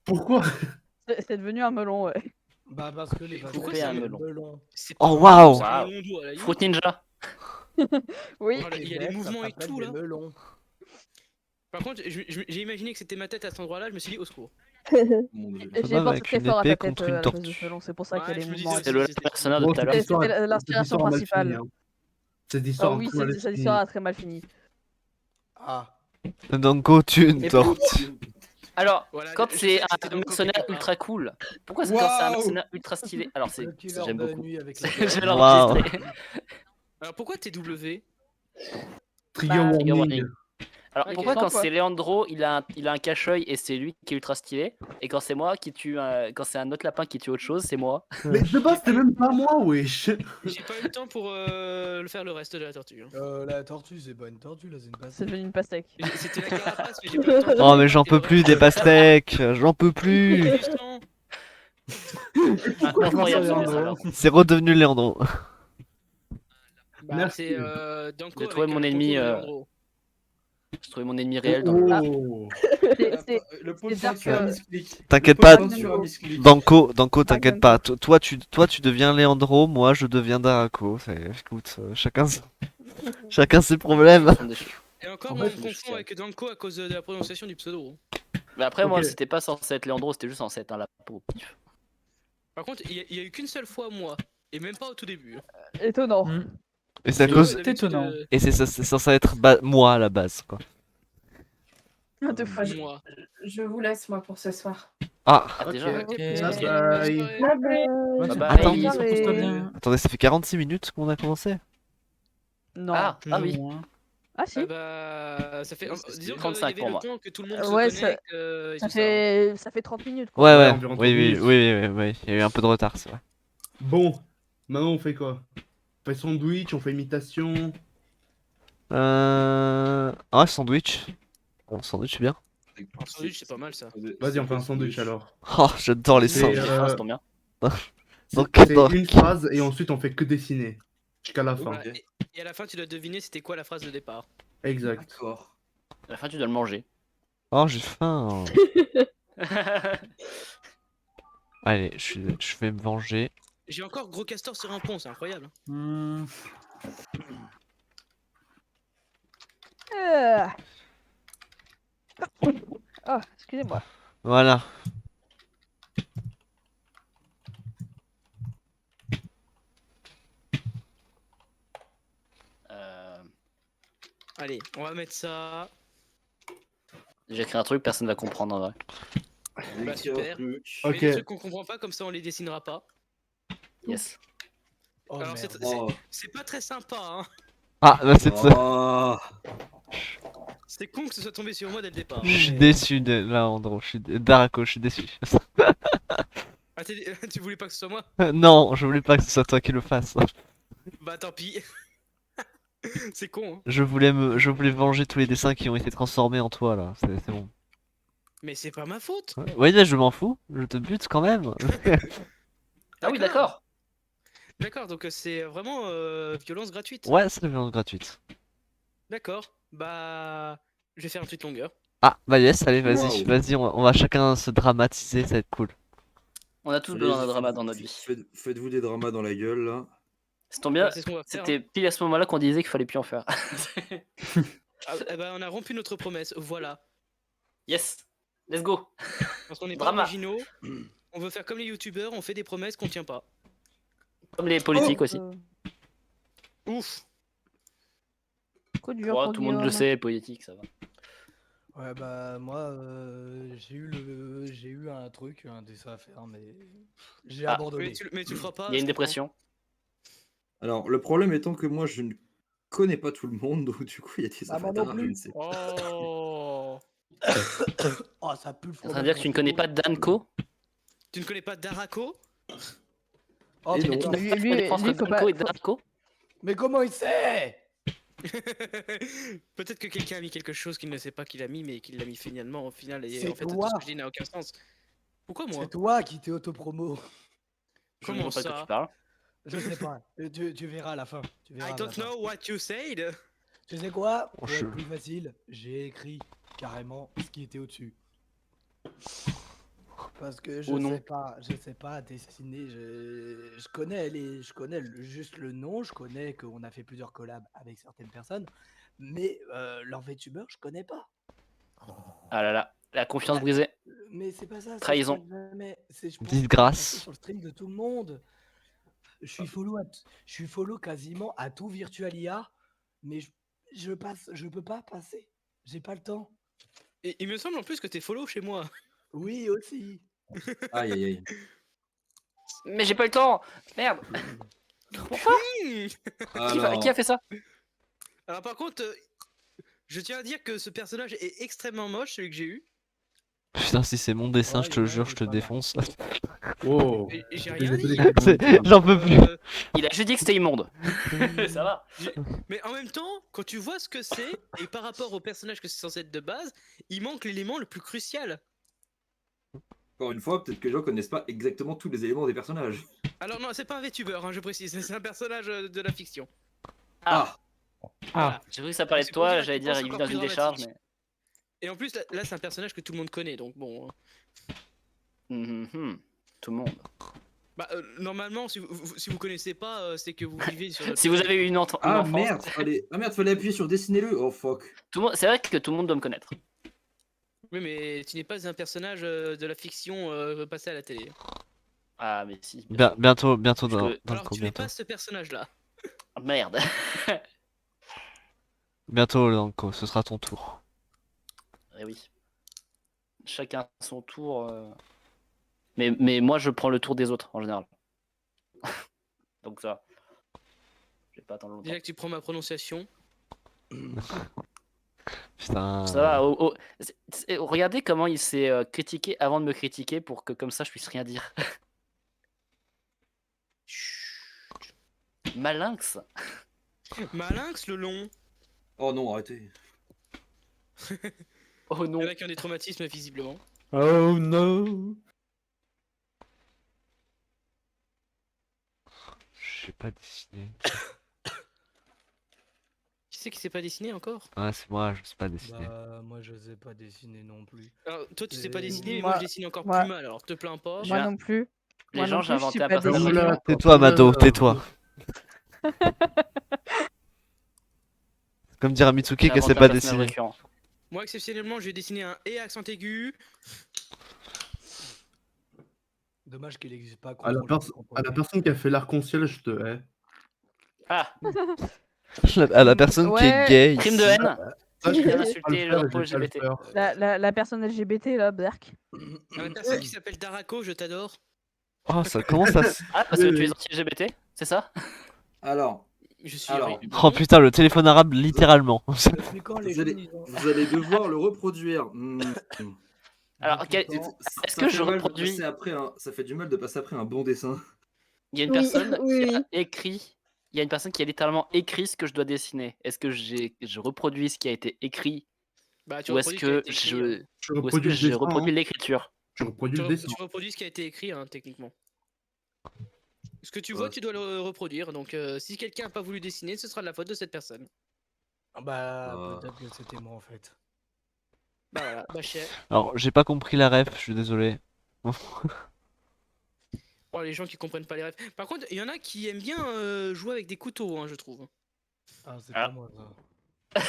Pourquoi? C'est devenu un melon, ouais. Bah, parce que les Pourquoi pastèques, c'est un c'est melon C'est Oh, pas waouh. c'est un Waouh. melon doux, à la limite. Fruit Ninja. Oui. Voilà, il y a Québec, les ça mouvements et s'appelle tout des là. melons. Par contre, j'ai imaginé que c'était ma tête à cet endroit-là, je me suis dit au secours. Mon Dieu. J'ai Même pensé avec très une fort à ta épée tête contre une à la place de tortue. Selon, c'est pour ça qu'il y a Ouais, les je me mouvements. disais C'est le aussi, c'était- personnage de Bon, tout à l'heure. C'était cette l'inspiration histoire a mal principale. fini, hein. Cette Ah histoire oui, a mal cette fini. histoire a très mal fini. Ah. Danko tue une Mais tortue. Alors, Voilà, quand je c'est sais que c'était un dans le mercenaire quelque part. ultra cool, pourquoi c'est quand c'est un Waouh. mercenaire ultra stylé? Alors, c'est Le killer j'aime de beaucoup. nuit avec Je la vais torche. l'enregistrer. Alors pourquoi TW? Trigger Bah, Trigger warning. warning. Alors, Ok. pourquoi Pourtant, quand quoi. c'est Leandro, il a un cache-œil et c'est lui qui est ultra stylé, et quand c'est moi qui tue, quand c'est un autre lapin qui tue autre chose, c'est moi. Mais de base, c'était même pas moi, wesh. J'ai pas eu le temps pour le faire le reste de la tortue. La tortue, c'est pas une tortue, là, c'est une C'est pastèque. devenu une pastèque. C'était la carapace, mais j'ai pas eu le temps. Oh, mais j'en peux plus des pastèques. J'en peux plus. Maintenant, il y a Leandro plus alors. C'est redevenu Leandro. Bah, Merci. c'est Danko J'ai trouvé avec mon le ennemi, concours de Leandro. J'ai trouvé mon ennemi réel dans le jeu. Oh. Le pot de c'est-à-dire peinture à que- misclic. T'inquiète Le pot de pas, peinture à misclic. Danko, t'inquiète pas. Toi, tu deviens Leandro, moi, je deviens Darako. Écoute, chacun ses problèmes. Et encore, En moi, fait, on me confond avec Danko à cause de la prononciation du pseudo. Mais après, moi, Ok. c'était pas censé être Leandro, c'était juste censé être un lapin. Par contre, il y a eu qu'une seule fois moi, et même pas au tout début. Étonnant. Et c'est à Sinon, cause. d'habitude, étonnant. Et c'est censé être moi à la base, quoi. De fou. Moi. Je vous laisse, moi, pour ce soir. Ah, Ah, déjà? Ok. Bye Bonne bye. soirée. Bye bye. Bah, bah, Attends. il- Repose-toi bien. attendez, ça fait 46 minutes qu'on a commencé. Non. Ah, Plus ah ou oui. moins. Ah si. Ah bah, ça fait. Disons qu'il y 35 avait pour le moi. point que tout le monde se Ouais, connecte et Ça tout ça. hein. fait 30 minutes quoi. Ouais, Ouais, ouais, environ oui, 30 oui. Il y a eu un peu de retard, c'est vrai. Bon, maintenant on fait quoi? On fait sandwich, on fait imitation. Ah, sandwich. Bon, sandwich, c'est bien. Un sandwich, c'est pas mal ça. Vas-y, on fait un sandwich alors. Oh, j'adore les C'est, sandwichs. J'ai faim, ça tombe bien. Donc, C'est donc. une phrase et ensuite on fait que dessiner. Jusqu'à la fin. Voilà, et à la fin, tu dois deviner c'était quoi la phrase de départ. Exact. D'accord. À la fin, tu dois le manger. Oh, j'ai faim. Allez, je vais me venger. J'ai encore Gros Castor sur un pont, c'est incroyable. Hmm. Oh, excusez-moi. Voilà. Allez, on va mettre ça. J'ai écrit un truc, personne va comprendre en vrai. Bah, super. Ok. Mais les trucs qu'on comprend pas, comme ça on les dessinera pas. Yes. Oh, Alors merde. c'est pas très sympa, hein. Ah, bah c'est ça. Oh. C'est con que ce soit tombé sur moi dès le départ. Je suis déçu de là, Andro. Darako, je suis déçu. Ah, tu voulais pas que ce soit moi? Non, je voulais pas que ce soit toi qui le fasse. Bah tant pis. C'est con, hein. Je voulais venger tous les dessins qui ont été transformés en toi là. C'est bon. Mais c'est pas ma faute. Ouais, là, je m'en fous. Je te bute quand même. Ah oui, d'accord. D'accord, donc c'est vraiment violence gratuite. Ouais, c'est la violence gratuite. D'accord. Bah, je vais faire un tweet longueur. Ah, bah yes, allez, vas-y, Waouh. vas-y, on va chacun se dramatiser, ça va être cool. On a tous besoin d'un drama dans notre vie. Faites-vous des dramas dans la gueule là. Ça tombe bien, Ouais, c'est ce qu'on va faire. c'était pile à ce moment-là qu'on disait qu'il fallait plus en faire. Ah, eh ben, on a rompu notre promesse. Voilà. Yes, let's go. Parce qu'on n'est pas Drama. originaux. On veut faire comme les youtubeurs, on fait des promesses qu'on tient pas. Comme les politiques aussi. Ouf. Trop dur Ouais, pour tout le monde le Guillaume. sait, politique, ça va. Ouais, bah, moi, j'ai eu un truc, un dessin à faire, mais j'ai Ah. abandonné. Mais tu le feras pas. Il y a je une comprends. dépression. Alors, le problème étant que moi, je ne connais pas tout le monde, donc du coup, il y a des Ah, moi avatars, non je plus. ne sais pas. Oh. Oh, ça pue le T'es en train de dire que tu ne connais pas Danko? Tu ne connais pas Darako? Oh, Et putain. donc, Tu n'as pas lui, fait la différence lui, entre faut Danko pas- et Danko? Mais comment il sait? Peut-être que quelqu'un a mis quelque chose qu'il ne sait pas qu'il a mis, mais qu'il l'a mis finalement au final. Et C'est en fait, tout toi. ce que je dis n'a aucun sens. Pourquoi moi? C'est toi qui t'es autopromo. Je ne Comment vois pas de quoi ça? tu parles. Je sais pas. Tu verras à la fin. Tu verras I à la don't fin. know what you said. Tu sais quoi? Oh, Pour je- être plus facile, j'ai écrit carrément ce qui était au-dessus. Parce que Oh non. je sais pas dessiner. Je connais juste le nom. Je connais qu'on a fait plusieurs collabs avec certaines personnes, mais leur VTuber, je connais pas. Ah là là, la confiance brisée. Mais c'est pas ça. Trahison. Je pense Disgrâce. sur le stream de tout le monde. Je suis follow quasiment à tout Virtualia, mais je peux pas passer. J'ai pas le temps. Et il me semble en plus que t'es follow chez moi. Oui, aussi. Aïe aïe aïe. Mais j'ai pas le temps. Merde. Pourquoi Hmm. Qui a fait ça? Alors par contre, je tiens à dire que ce personnage est extrêmement moche, celui que j'ai eu. Putain, si c'est mon dessin, Ouais, je te il y en a, jure, il je est te pas mal. défonce. Oh. Mais j'ai Je rien vais dit. te J'en peux plus. Il a juste dit que c'était immonde. Ça va. Mais en même temps, quand tu vois ce que c'est, et par rapport au personnage que c'est censé être de base, il manque l'élément le plus crucial. Encore une fois, peut-être que les gens connaissent pas exactement tous les éléments des personnages. Alors non, c'est pas un VTuber, hein, je précise, c'est un personnage de la fiction. Ah, Voilà. J'ai cru que ça parlait de C'est pour toi, dire j'allais qu'il dire pense il vit encore dans plus une décharge, dramatique. mais. Et en plus, là c'est un personnage que tout le monde connaît, donc bon. Tout le monde. Bah, normalement, si vous connaissez pas, c'est que vous vivez sur notre Si vous planète. avez eu une ah enfance. merde, fallait appuyer sur dessiner-le. Oh fuck. C'est vrai que tout le monde doit me connaître. Oui, mais tu n'es pas un personnage de la fiction passé à la télé. Ah, mais si. Bientôt Je dans peux- dans le Alors coup, tu n'es bientôt. pas ce personnage-là. Ah, merde. Bientôt, Lanko, ce sera ton tour. Eh oui. Chacun son tour. Mais moi, je prends le tour des autres, en général. Donc ça. Je vais pas attendre longtemps. Déjà que tu prends ma prononciation. Putain. Ça va. Regardez comment il s'est critiqué avant de me critiquer pour que comme ça, je puisse rien dire. Malinx. Malinx le long. Oh non, arrêtez. Oh Il non. y en a qui ont des traumatismes visiblement. Oh no. Je sais pas dessiner. Qui c'est qui s'est pas dessiné encore? Ah, c'est moi, je sais pas dessiner. Bah, moi, je sais pas dessiner non plus. Alors, toi tu sais pas dessiner, mais Moi- moi je dessine encore moi- plus mal, alors te plains pas. Moi non plus. Les Moi gens, non j'ai plus, je inventé sais un pas personnage dessiner. récurrent. Tais-toi, Mado, tais-toi. Comme dire Mitsuki J'ai qu'elle inventé sait un pas personnage dessiner. récurrent. Moi exceptionnellement j'ai dessiné un et accent aigu. Dommage qu'il n'existe pas. À la, à la personne qui a fait l'arc-en-ciel, je te hais. Ah, À la personne qui est Ouais. gay. crime de ici. haine. Ça, Qui je vient vais d'insulter pas le le faire, drapeau je vais pas le LGBT. faire. La personne LGBT là, Berk. À la personne qui s'appelle Darako, je t'adore. Oh, ça commence à. Ah, parce que tu es anti-LGBT, c'est ça? Alors, Je suis Alors. Oh putain, le téléphone arabe, littéralement. Depuis quand les vous jeunes, allez, ils ont- vous allez devoir le reproduire. Alors, Depuis quel- quand est-ce Ça que fait je mal de reproduis? passer après ça fait du mal de passer après un bon dessin. Il y a une Oui, personne oui, qui a oui. écrit. Il y a une personne qui a littéralement écrit ce que je dois dessiner. Est-ce que je reproduis ce qui a été écrit Bah tu ou est-ce reproduis ce qui a que été écrit, je, hein. Tu ou est-ce reproduis que le je dessin. reproduis Hein. l'écriture? Tu reproduis Tu, le re- dessin. tu reproduis ce qui a été écrit, hein, techniquement. Ce que tu vois, tu dois le reproduire. Donc, si quelqu'un n'a pas voulu dessiner, ce sera de la faute de cette personne. Ah bah, peut-être que c'était moi en fait. Bah voilà, bah cher. Alors, j'ai pas compris la ref, je suis désolé. Oh, les gens qui comprennent pas les rêves. Par contre, il y en a qui aiment bien jouer avec des couteaux, hein, je trouve. Ah, c'est Ah. pas moi ça.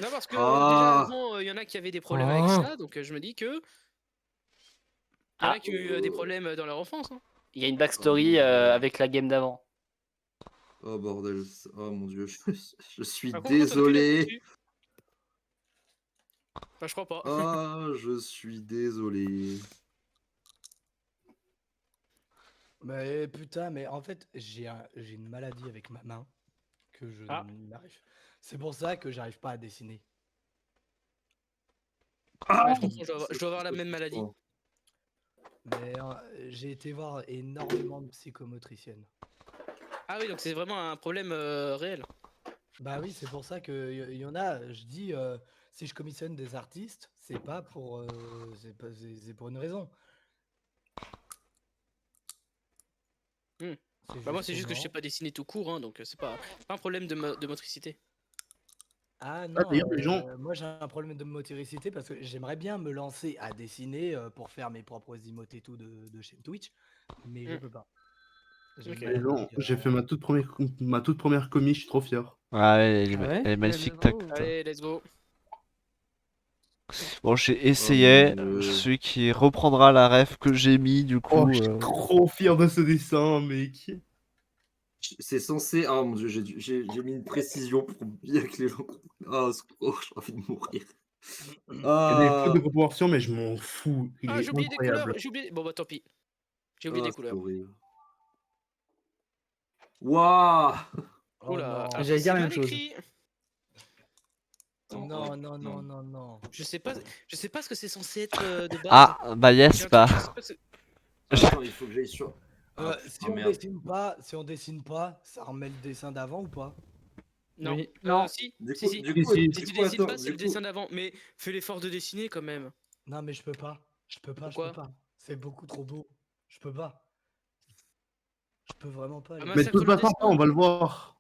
Non, parce que Ah. déjà avant, il y en a qui avaient des problèmes avec ça, donc je me dis que. Il y en a qui ont eu des problèmes dans leur enfance. Hein. Il y a une backstory avec la game d'avant. Oh bordel, oh mon dieu, je suis Par contre, toi, t'as plus désolé. là-dessus. Enfin, je crois pas. Ah, je suis désolé. Mais putain, mais en fait, j'ai une maladie avec ma main que je Ah. n'arrive. C'est pour ça que j'arrive pas à dessiner. Ouais, je comprends, je dois avoir la même maladie. Oh. Mais j'ai été voir énormément de psychomotriciennes. Ah oui, donc c'est vraiment un problème réel. Bah oui, c'est pour ça que y en a. Je dis, si je commissionne des artistes, c'est pas pour, c'est pour une raison. Hmm. Bah moi, c'est juste que je sais justement- pas dessiner tout court, hein, donc c'est pas un problème de motricité. Ah non, d'ailleurs, les gens- moi j'ai un problème de motricité parce que j'aimerais bien me lancer à dessiner pour faire mes propres emotes et tout de chaîne Twitch, mais je Mm. peux pas. J'ai Ok. une Mais bon, maladie, j'ai fait ma toute première commis, je suis trop fier. Ouais, elle est, Ah ouais elle est magnifique ta. Allez, let's go. Bon, j'ai essayé. Je suis qui reprendra la ref que j'ai mis du coup. Oh, je suis trop fier de ce dessin, mec. C'est censé. Ah mon dieu, j'ai mis une précision pour bien que les gens. Ah, oh, j'ai envie de mourir. Il y a des fautes de proportion, mais je m'en fous. Il Ah, est j'ai oublié des couleurs. incroyable. J'ai oublié. Bon, bah tant pis. J'ai oublié des couleurs. Waouh. Oh Oula, non. J'allais dire la même mal chose. écrit. Non, non, non, non, non. Je sais pas ce que c'est censé être de base. Ah, bah yes, J'ai un bah. truc, je sais pas ce- Attends, il faut que j'aille sur. Ah, Si on dessine pas, ça remet le dessin d'avant ou pas? Non. Oui. Non. Si, Du si, coup- si. du coup- Si du tu coup, dessines attends, pas, c'est du le coup- dessin d'avant. Mais fais l'effort de dessiner quand même. Non, mais je peux pas. Je peux pas, je Pourquoi peux pas. C'est beaucoup trop beau. Je peux pas. Je peux vraiment pas. Ah, les mince, gars. Mais de toute Massacre le façon, dessin. on va le voir.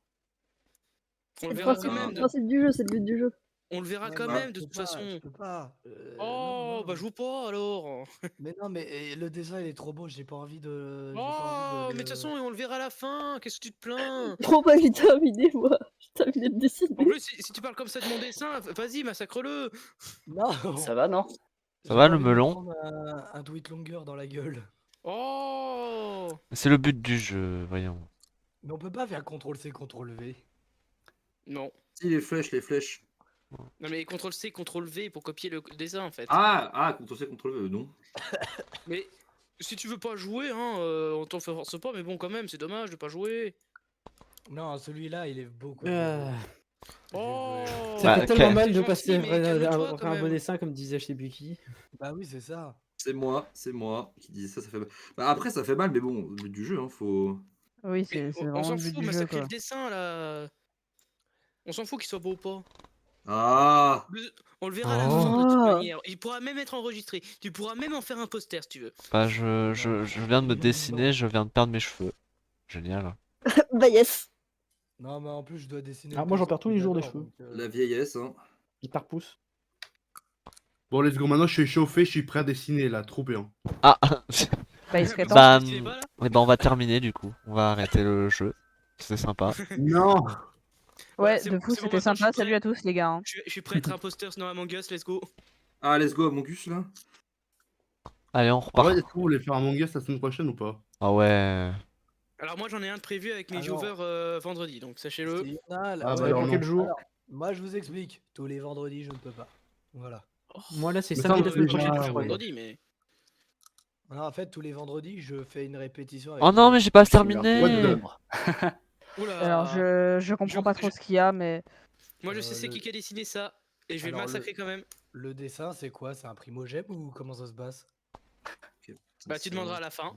On le C'est le verra principe, quand le même. principe du jeu, c'est le but du jeu. On le verra Ouais, quand mais même je de peux toute pas, façon. Je peux pas. Oh, bah joue pas alors. Mais non, mais le dessin il est trop beau, j'ai pas envie de. j'ai pas Oh, envie mais de toute façon, on le verra à la fin. Qu'est-ce que tu te plains? Trop pas, j'ai terminé, moi. J'ai terminé de dessiner. En plus, si tu parles comme ça de mon dessin, vas-y, massacre-le. Non. Ça va, non? Ça va, J'ai le envie de me melon? prendre un tweet longer dans la gueule. Oh. C'est le but du jeu, voyons. Mais on peut pas faire CTRL-C, CTRL-V. Non. Si, les flèches, les flèches. Non mais CTRL-C, CTRL-V pour copier le dessin en fait. Ah, CTRL-C, CTRL-V, non. Mais si tu veux pas jouer, hein, on t'en force pas, mais bon quand même, c'est dommage de pas jouer. Non, celui-là il est beaucoup. Oh. Ça Bah, fait tellement ok. mal C'est de gentil, passer mais calme-toi, quand un beau même. dessin comme disait je sais plus qui. Bah oui, c'est ça. C'est moi qui dis ça, ça fait mal. Bah, après, ça fait mal, mais bon, le but du jeu, hein, faut. Oui, Mais c'est on vraiment s'en le but fout, du jeu, massacrer quoi. le dessin là. On s'en fout qu'il soit beau ou pas. Ah. On le verra à la fin de toute Oh. manière. Il pourra même être enregistré. Tu pourras même en faire un poster si tu veux. Bah, je viens de me dessiner, je viens de perdre mes cheveux. Génial. Bah yes. Non, mais en plus, je dois dessiner. Ah, le moi, j'en perso perds tous que les jours des j'adore, cheveux. donc, La vieillesse, hein. Il part pouce. Bon, let's go. Maintenant, je suis chauffé, je suis prêt à dessiner là. Trop bien. Ah. Bah, il serait temps. Bah, Tu sais pas, là et ben on va terminer du coup. On va arrêter le jeu. C'était sympa. Non. Ouais, c'est de bon, fou, c'est bon, c'était maintenant, je suis sympa. prêt. Salut à tous, les gars. hein. Je suis prêt à être imposteur dans Among Us, let's go. Ah, let's go, Among Us, là. Allez, on En repart. vrai, est-ce que vous voulez faire Among Us la semaine prochaine ou pas? Ah ouais. Alors moi j'en ai un de prévu avec mes Alors, viewers vendredi, donc sachez-le. C'est Yonal. Ah, bah, Ouais, alors, Pour non. quel jour? alors, moi, je vous explique. Tous les vendredis, je ne peux pas. Voilà. Moi là c'est Mais ça, samedi on la peut semaine déjà- prochaine. J'ai je fait crois. vendredi, mais. Alors, en fait, tous les vendredis, je fais une répétition. Avec Oh non, mais j'ai pas terminé. What Oula. Alors, je comprends pas trop ce qu'il y a, mais. Moi je sais c'est le- qui a dessiné ça, et je vais Alors, le massacrer quand même. Le dessin, c'est quoi? C'est un primogème ou comment ça se passe? Bah tu demanderas à la fin.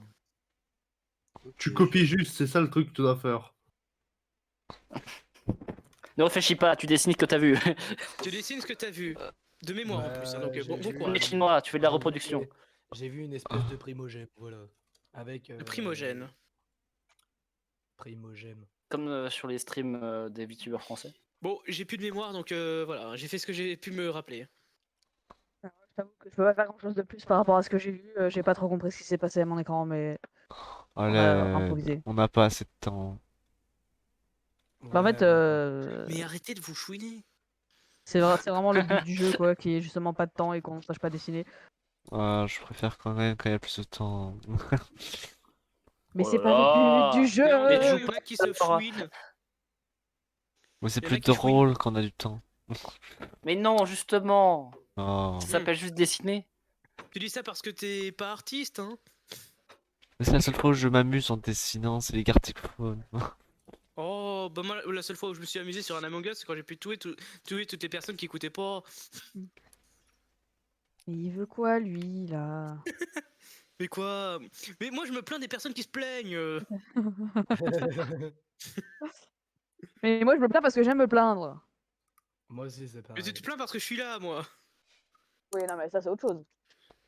Tu copies juste, c'est ça le truc que tu dois faire. Ne réfléchis pas, tu dessines ce que t'as vu. Tu dessines ce que t'as vu. De mémoire en plus, hein, donc j'ai bon vu- courage. Chinois, tu fais de la j'ai vu- reproduction. J'ai vu une espèce de primogème, voilà. Avec. Le primogène. Primogème. Comme sur les streams des VTubers français. Bon, j'ai plus de mémoire donc voilà, j'ai fait ce que j'ai pu me rappeler. Je t'avoue que je peux pas faire grand chose de plus par rapport à ce que j'ai vu. J'ai pas trop compris ce qui s'est passé à mon écran, mais. On va Allez, improviser. on n'a pas assez de temps. Bah, en fait, Mais arrêtez de vous chouiner. c'est vraiment le but du jeu, quoi, qui est justement pas de temps et qu'on sache pas dessiner. Ah, je préfère quand même quand il y a plus de temps. Mais Oh c'est là pas le là. but du jeu. Mais en Mais gros, joue il y en a qui pas, se Sarah. fouinent. Mais c'est Y en a plus qui fouinent. drôle quand on a du temps. Mais non, justement. Oh. Ça s'appelle juste dessiner. Tu dis ça parce que t'es pas artiste, hein. Mais c'est la seule fois où je m'amuse en dessinant, c'est les garticophones. Oh, bah moi la seule fois où je me suis amusé sur un Among Us, c'est quand j'ai pu tuer toutes les personnes qui écoutaient pas. Il veut quoi, lui, là? Mais quoi? Mais moi je me plains des personnes qui se plaignent. Mais moi, je me plains parce que j'aime me plaindre. Moi aussi, c'est Mais pareil. tu te plains parce que je suis là, moi. Oui, non, mais ça, c'est autre chose.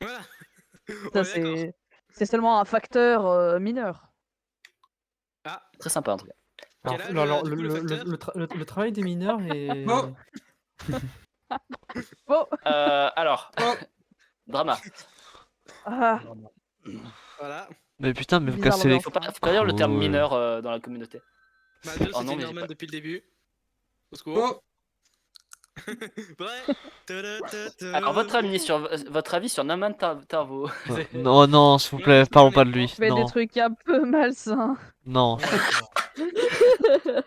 Voilà. On Ça, est d'accord. c'est seulement un facteur mineur. Ah, Très sympa en tout cas. Alors, Quel âge, alors, du coup, le facteur le travail des mineurs est. Oh. Bon. Alors, drama. Ah, voilà. Mais putain, mais vous Bizarre, cassez les. Faut pas dire le terme Cool. mineur dans la communauté. Maldo, Oh non, c'était mais Norman j'ai pas- depuis le début. Au secours. Oh. Ouais. Alors, votre avis sur Naman Tarvo. Non, non, s'il vous plaît, parlons pas de lui. Fais des Non, trucs un peu malsains. non.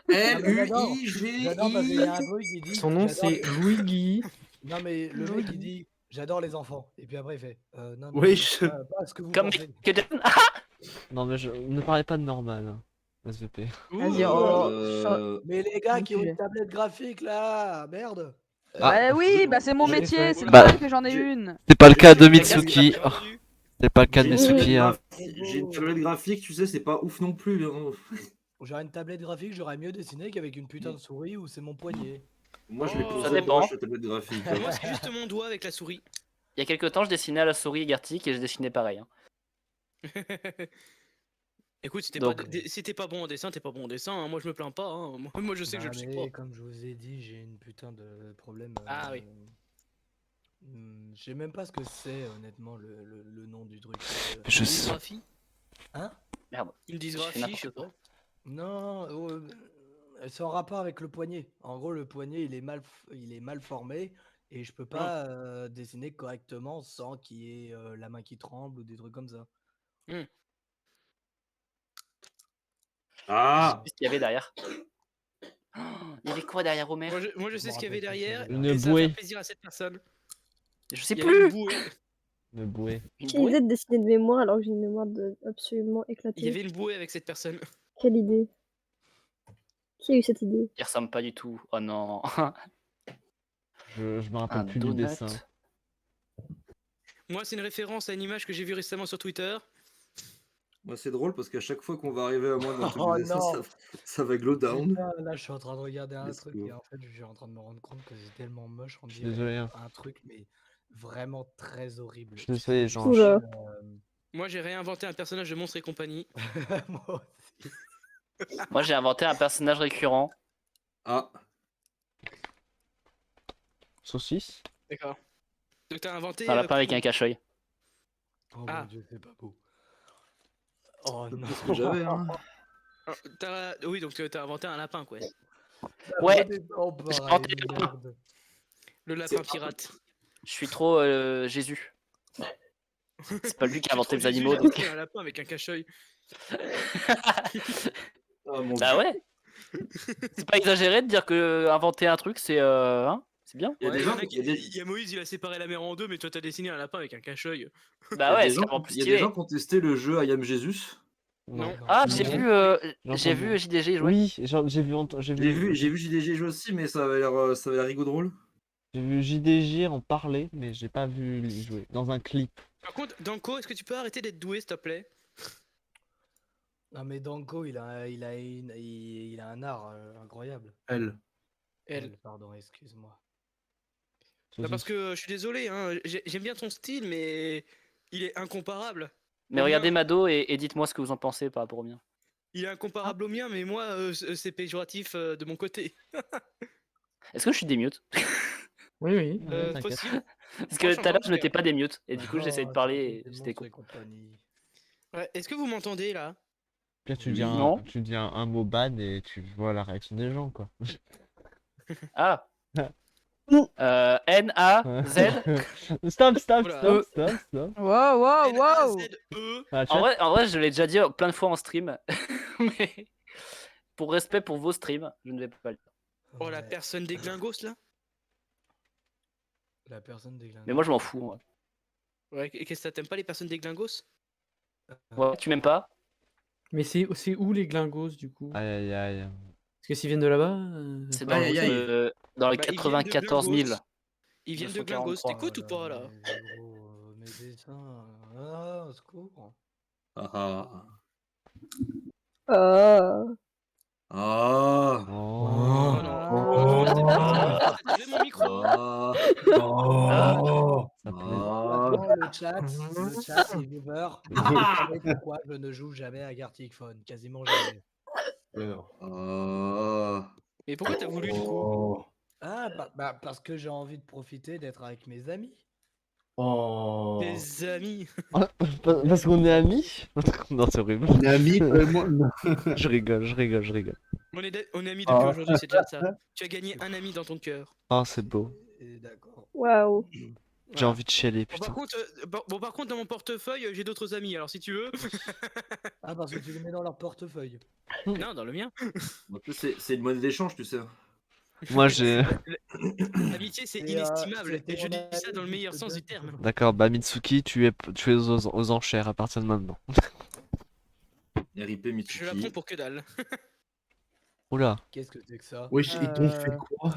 L-U-I-G-I. J'adore parce qu'il y a un truc, il dit. Son nom, j'adore c'est les- Louis Guy. Non, mais le mec, il dit j'adore les enfants. Et puis après, il fait non, mais Oui, pas ce que vous Comme pensez. Non, mais ne parlez pas de Norman. hein, SVP. Vas-y, oh, Mais les gars Un qui ont sujet. une tablette graphique là, merde. Bah oui, bah c'est mon je l'ai métier, fait. c'est Bah, normal que j'en ai j'ai- une. C'est pas le cas de J'ai- Mitsuki. Oh, c'est pas le cas de J'ai une Mitsuki. hein. J'ai une tablette graphique, tu sais, c'est pas ouf non plus. hein. J'aurais une tablette graphique, j'aurais mieux dessiné qu'avec une putain de souris où c'est mon poignet. Moi, je l'ai Oh, posé ça à dépend. droite, la tablette graphique. Moi, c'est juste mon doigt avec la souris. Il y a quelques temps, je dessinais à la souris Gartic et je dessinais pareil. hein. Écoute, si t'es Donc- pas bon en dessin, t'es pas bon en dessin. hein. Moi, je me plains pas. hein. Moi, je sais que je Ah, le suis mais pas. comme je vous ai dit, j'ai une putain de problème. Ah oui. Je sais même pas ce que c'est, honnêtement, le nom du truc. Je Une sais. dysgraphie Merde. Une Je dysgraphie, fais je sais pas. Non, c'est en rapport avec le poignet. En gros, le poignet, il est mal formé et je peux pas dessiner correctement sans qu'il y ait la main qui tremble ou des trucs comme ça. Ah, Je sais ce qu'il y avait derrière. Oh, il y avait quoi derrière Homer? Moi, je sais ce qu'il y avait derrière. Une et ça va bouée. faire plaisir à cette personne. Je sais Il y avait une plus. bouée. Le bouée. Une Quelle bouée idée de dessiner de mémoire alors que j'ai une mémoire absolument Il y éclatée. avait une bouée avec cette personne. Quelle idée? Qui a eu cette idée? Il ressemble pas du tout. Oh non. Je me rappelle Un plus du donut. dessin. Moi, c'est une référence à une image que j'ai vue récemment sur Twitter. moi, c'est drôle parce qu'à chaque fois qu'on va arriver à moi dans le truc Oh de dessin, non. ça va glow down. Putain, là, je suis en train de regarder un Let's truc go. et en fait, je suis en train de me rendre compte que c'est tellement moche. On Je suis dirait désolé. hein. un truc, mais vraiment très horrible. Je suis désolé, Jean. Oula. Moi, j'ai réinventé un personnage de Monstres et compagnie. Moi aussi. Moi, j'ai inventé un personnage récurrent. Ah, Saucisse. D'accord. Donc, t'as inventé. Un lapin avec un cache-œil. Oh Ah. mon dieu, c'est pas beau. Oh c'est non. pas ce que j'avais. Hein. Oui, donc t'as inventé un lapin, quoi. Ouais. Oh, J'ai pareil, inventé le merde. Le lapin pirate. Je suis trop Jésus. C'est pas lui qui a inventé les animaux. J'ai Donc... inventé un lapin avec un cache-œil. Ah, mon Bah ouais. C'est pas exagéré de dire que inventer un truc, c'est hein, c'est bien. Il y a des gens qui- Il y a Moïse, il a séparé la mer en deux, mais toi, t'as dessiné un lapin avec un cache-œil. Bah ouais, il y a des c'est gens, vraiment plus il y a stylé. des gens qui ont testé le jeu I Am Jesus. Non. Ah, Non. j'ai Non. vu, J'ai j'ai entendu. vu JDG jouer. Oui, j'ai vu, J'ai vu JDG jouer aussi, mais ça avait l'air rigolo drôle. j'ai vu JDG en parler, mais j'ai pas vu lui jouer. Dans un clip. Par contre, Danko, est-ce que tu peux arrêter d'être doué, s'il te plaît? Non mais Danko, il a un art incroyable. Elle. Elle. Pardon, excuse-moi. Bah, parce que je suis désolé, hein, j'aime bien ton style, mais il est incomparable. Mais Au regardez mien. Mado et dites-moi ce que vous en pensez par rapport au mien. Il est incomparable au mien, mais moi, c'est péjoratif de mon côté. Est-ce que je suis démute? Oui, oui. t'inquiète. Possible. Parce que tout à l'heure, je n'étais pas démute. Et du coup, j'essayais de Oh, parler c'est et c'était Monstres con. et compagnie. Ouais, est-ce que vous m'entendez là? Là, tu Oui. dis Non. tu dis un mot bad et tu vois la réaction des gens, quoi. Ah. N-A-Z. Stop, stop, Oula. stop, stop, stop. Wow, wow, wow. N-A-Z-E. Ah, tu En vois, vrai, je l'ai déjà dit plein de fois en stream. Mais pour respect pour vos streams, je ne vais pas le dire. Oh, la Ouais, personne des glingos là? la personne déglingue. Mais moi, je m'en fous. Moi. Ouais, qu'est-ce que t'aimes pas les personnes des glingos? Ouais, tu m'aimes pas? Mais c'est où les glingos du coup? Aïe, aïe, aïe. Parce que s'ils viennent de là-bas. C'est pas- dans, Aïe, aïe, aïe. dans les Bah, ils viennent de 94 000. Glingos. Ils viennent de glingos, 243, t'écoutes ou pas là? Mais gros, mes dessins. Ah, au secours. Ah ah. Ah. Ah. Oh. Oh non. Oh, t'as tiré mon micro. Ah. Ça plaît. Ah. Maintenant, le chat, les viewers, vous savez pourquoi je ne joue jamais à Gartic Phone, quasiment jamais. Ah. Mais pourquoi t'as voulu du coup? Ah, parce que j'ai envie de profiter d'être avec mes amis. Des amis. Parce qu'on est amis? Non, c'est horrible. On est amis, toi et moi. Je rigole. On est amis depuis aujourd'hui, c'est déjà ça. Tu as gagné un ami dans ton cœur. Oh, c'est beau. D'accord. Waouh. J'ai envie de chialer, Bon, putain. par contre, dans mon portefeuille, j'ai d'autres amis, alors si tu veux. Ah, parce que tu les mets dans leur portefeuille. Non, dans le mien. En plus, c'est une monnaie d'échange, tu sais. Moi, j'ai... L'amitié, c'est Et, inestimable, c'était et je mon dis ami, ça dans le meilleur je te sens du donne. terme. D'accord, bah Mitsuki, tu es aux enchères à partir de maintenant. RIP Mitsuki. Je la prends pour que dalle. Oula. Qu'est-ce que c'est que ça? Wesh, ils t'ont fait quoi?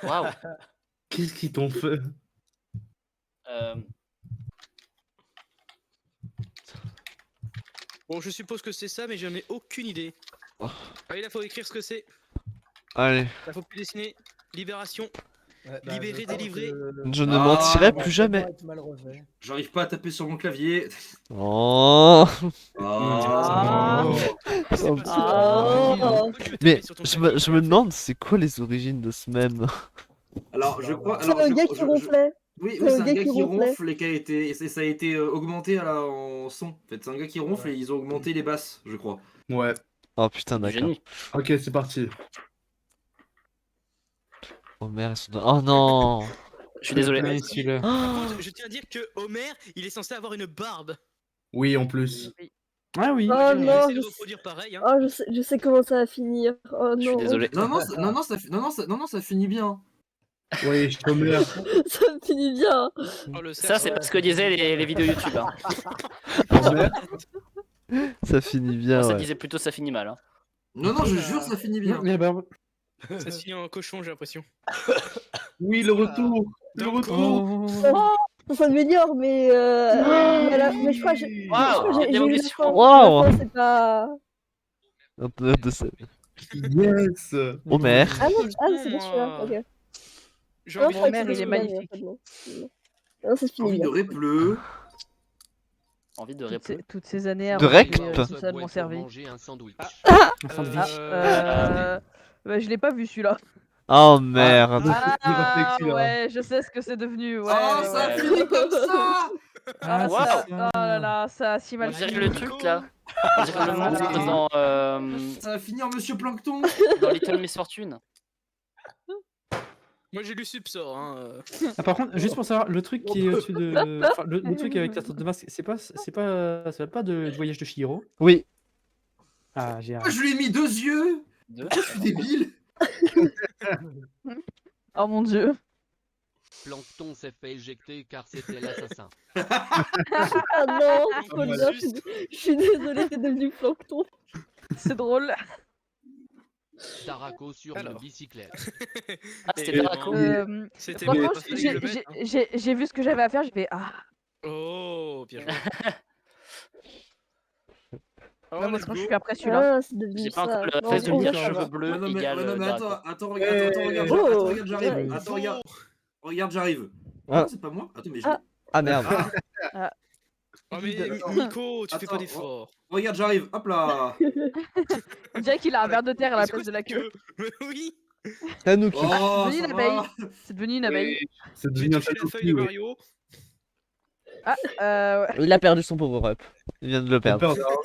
Waouh. Qu'est-ce qu'ils t'ont fait? Bon, je suppose que c'est ça, mais j'en ai aucune idée. Oh. Allez, là, faut écrire ce que c'est. Allez. Là, faut plus dessiner. Libération. Ouais, bah, Libéré, je pense délivré. que- Je ne mentirai plus Ça jamais. doit être mal refait. J'arrive pas à taper sur mon clavier. Oh. Ah. Oh. Mais je me demande, c'est quoi les origines de ce mème? Alors, je crois. C'est Alors, le gars qui ronflait. Oui, C'est oui, le c'est un gars gars qui qui ronflait. ronfle et qui a été. Et ça a été augmenté en son. En fait, c'est un gars qui ronfle et ils ont augmenté les basses, je crois. Ouais. Oh putain, d'accord. Génie. Ok, c'est parti. Oh merde, ils sont... Oh non. Je suis désolé. Ouais, celui-là. Par contre, je tiens à dire que Homer, il est censé avoir une barbe. Oui, en plus. Ah oui. Oh J'ai non, essayé de je reproduire pareil. Hein. Oh, je sais comment ça va finir. Oh non. Je suis désolé. Non, ça finit bien. Oui, je te merde. Ça finit bien. Oh, le Ça, c'est pas ce que disaient les vidéos YouTube. Hein. Ça finit bien, Moi, ça ouais. disait plutôt ça finit mal. Hein. Non, je jure, ça finit bien. Non, la barbe. Ça se finit en cochon, j'ai l'impression. Oui, le retour. Le retour. Oh. Ça s'améliore, mais mais je crois que j'ai Waouh, j'ai eu la évolution. fin. Waouh. La fin, c'est pas. Un peu de ça. Yes. Homer. Ah non, c'est pas celui-là. Ok. J'ai Non, envie je de crois que Homer, c'était il est celui-là, mais magnifique. en fait, non. Non, ça se finit Envie bien. de répleu. Envie de répondre. Toutes ces années à De rentrer, rep. totalement servi. Un sandwich. Bah, je l'ai pas vu celui-là. Oh merde. Ah ouais, je sais ce que c'est devenu. Ouais, Oh, ouais, ça ouais. finit comme ça. Ah, Waouh. ça- oh là là, ça a si On mal dirait fini. le truc là. On dirait le Ah, monstre voilà. Ça va finir Monsieur Plankton. dans Little Miss Fortune. Moi, j'ai lu Subsort. Hein. Ah, par contre, juste pour savoir, le truc qui est au-dessus de. Enfin, le truc avec la sorte de masque, ça va pas de voyage de Chihiro. Oui. Ah, j'ai Moi, je lui ai mis 2 yeux. Deux. Je suis débile. Oh mon dieu. Plankton s'est fait éjecter car c'était l'assassin. Ah non, faut le dire, je suis désolée, c'est devenu plancton. C'est drôle. Darako sur une bicyclette. Ah, c'était Draco. C'était Franchement, pas fallait que je le mette, hein. j'ai vu ce que j'avais à faire, j'ai fait ah. Oh, bien joué. Oh, Ouais, moi, let's quand je go. suis après celui-là. Ah, c'est devenu J'ai ça. pas encore le Non, fait de bon, dire ça va. cheveux bleus non, mais, égale ouais, non, mais Draco. attends, Ouais. regarde, j'arrive. Ouais. Attends, regarde, j'arrive. Ah. Non, c'est pas moi. Attends, mais je... Ah merde. Oh, mais Nico, tu fais pas Attends, d'effort. Regarde, j'arrive. Hop là. On dirait qu'il a un verre de terre à la Mais c'est place de quoi la cette queue. Mais oui. Tanuki. Oh, devenu ça une abeille. va. C'est devenu une abeille. C'est J'ai devenu un touché la feuille tatou, de ouais. Mario. Ah, ouais. Il a perdu son pauvre rep. Il vient de le J'ai perdre. peur d'avoir-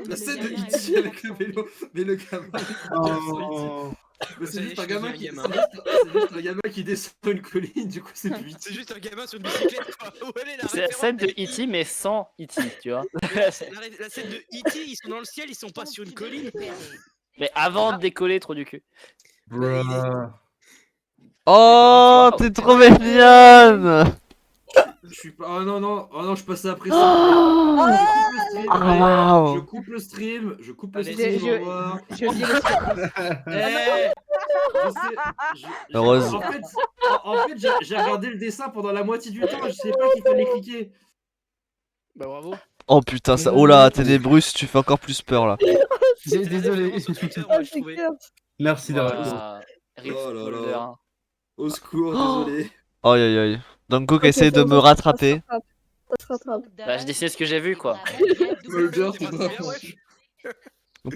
La scène de E.T. avec le vélo. Mais le gamin. Oh. Mais c'est Ça y est, juste je un suis gamin devenu qui. un C'est juste un gamin qui descend une colline, du coup, c'est plus vite. C'est juste un gamin sur une bicyclette, quoi. Où elle est la C'est la référence scène de des- E.T. mais sans E.T. tu vois. La scène de E.T., ils sont dans le ciel, ils sont pas sur une colline. Mais avant de décoller, trop du cul. Bruh. Oh, t'es trop mignonne. Je suis pas. Oh non, je passais après Oh. ça. Ah, Je wow. coupe le stream. Je coupe le Allez, stream. je- Au revoir. Je dis les Heureuse. En fait, j'ai regardé le dessin pendant la moitié du temps. Je sais pas qu'il fallait cliquer. Bah bravo. Oh putain, ça. Oh là, Ténébrus, tu fais encore plus peur là. Désolé. Moi, je c'est trouvais. clair. Merci d'avoir. Voilà. Rip Oh là Smolder, là. hein. Au secours, désolé. Aïe aïe aïe. Danko qui Ok, essaie de ça me se rattraper. rattrape. Ça se rattrape. Bah, je dessine ce que j'ai vu quoi. Smolder, T'es pas bien, wesh.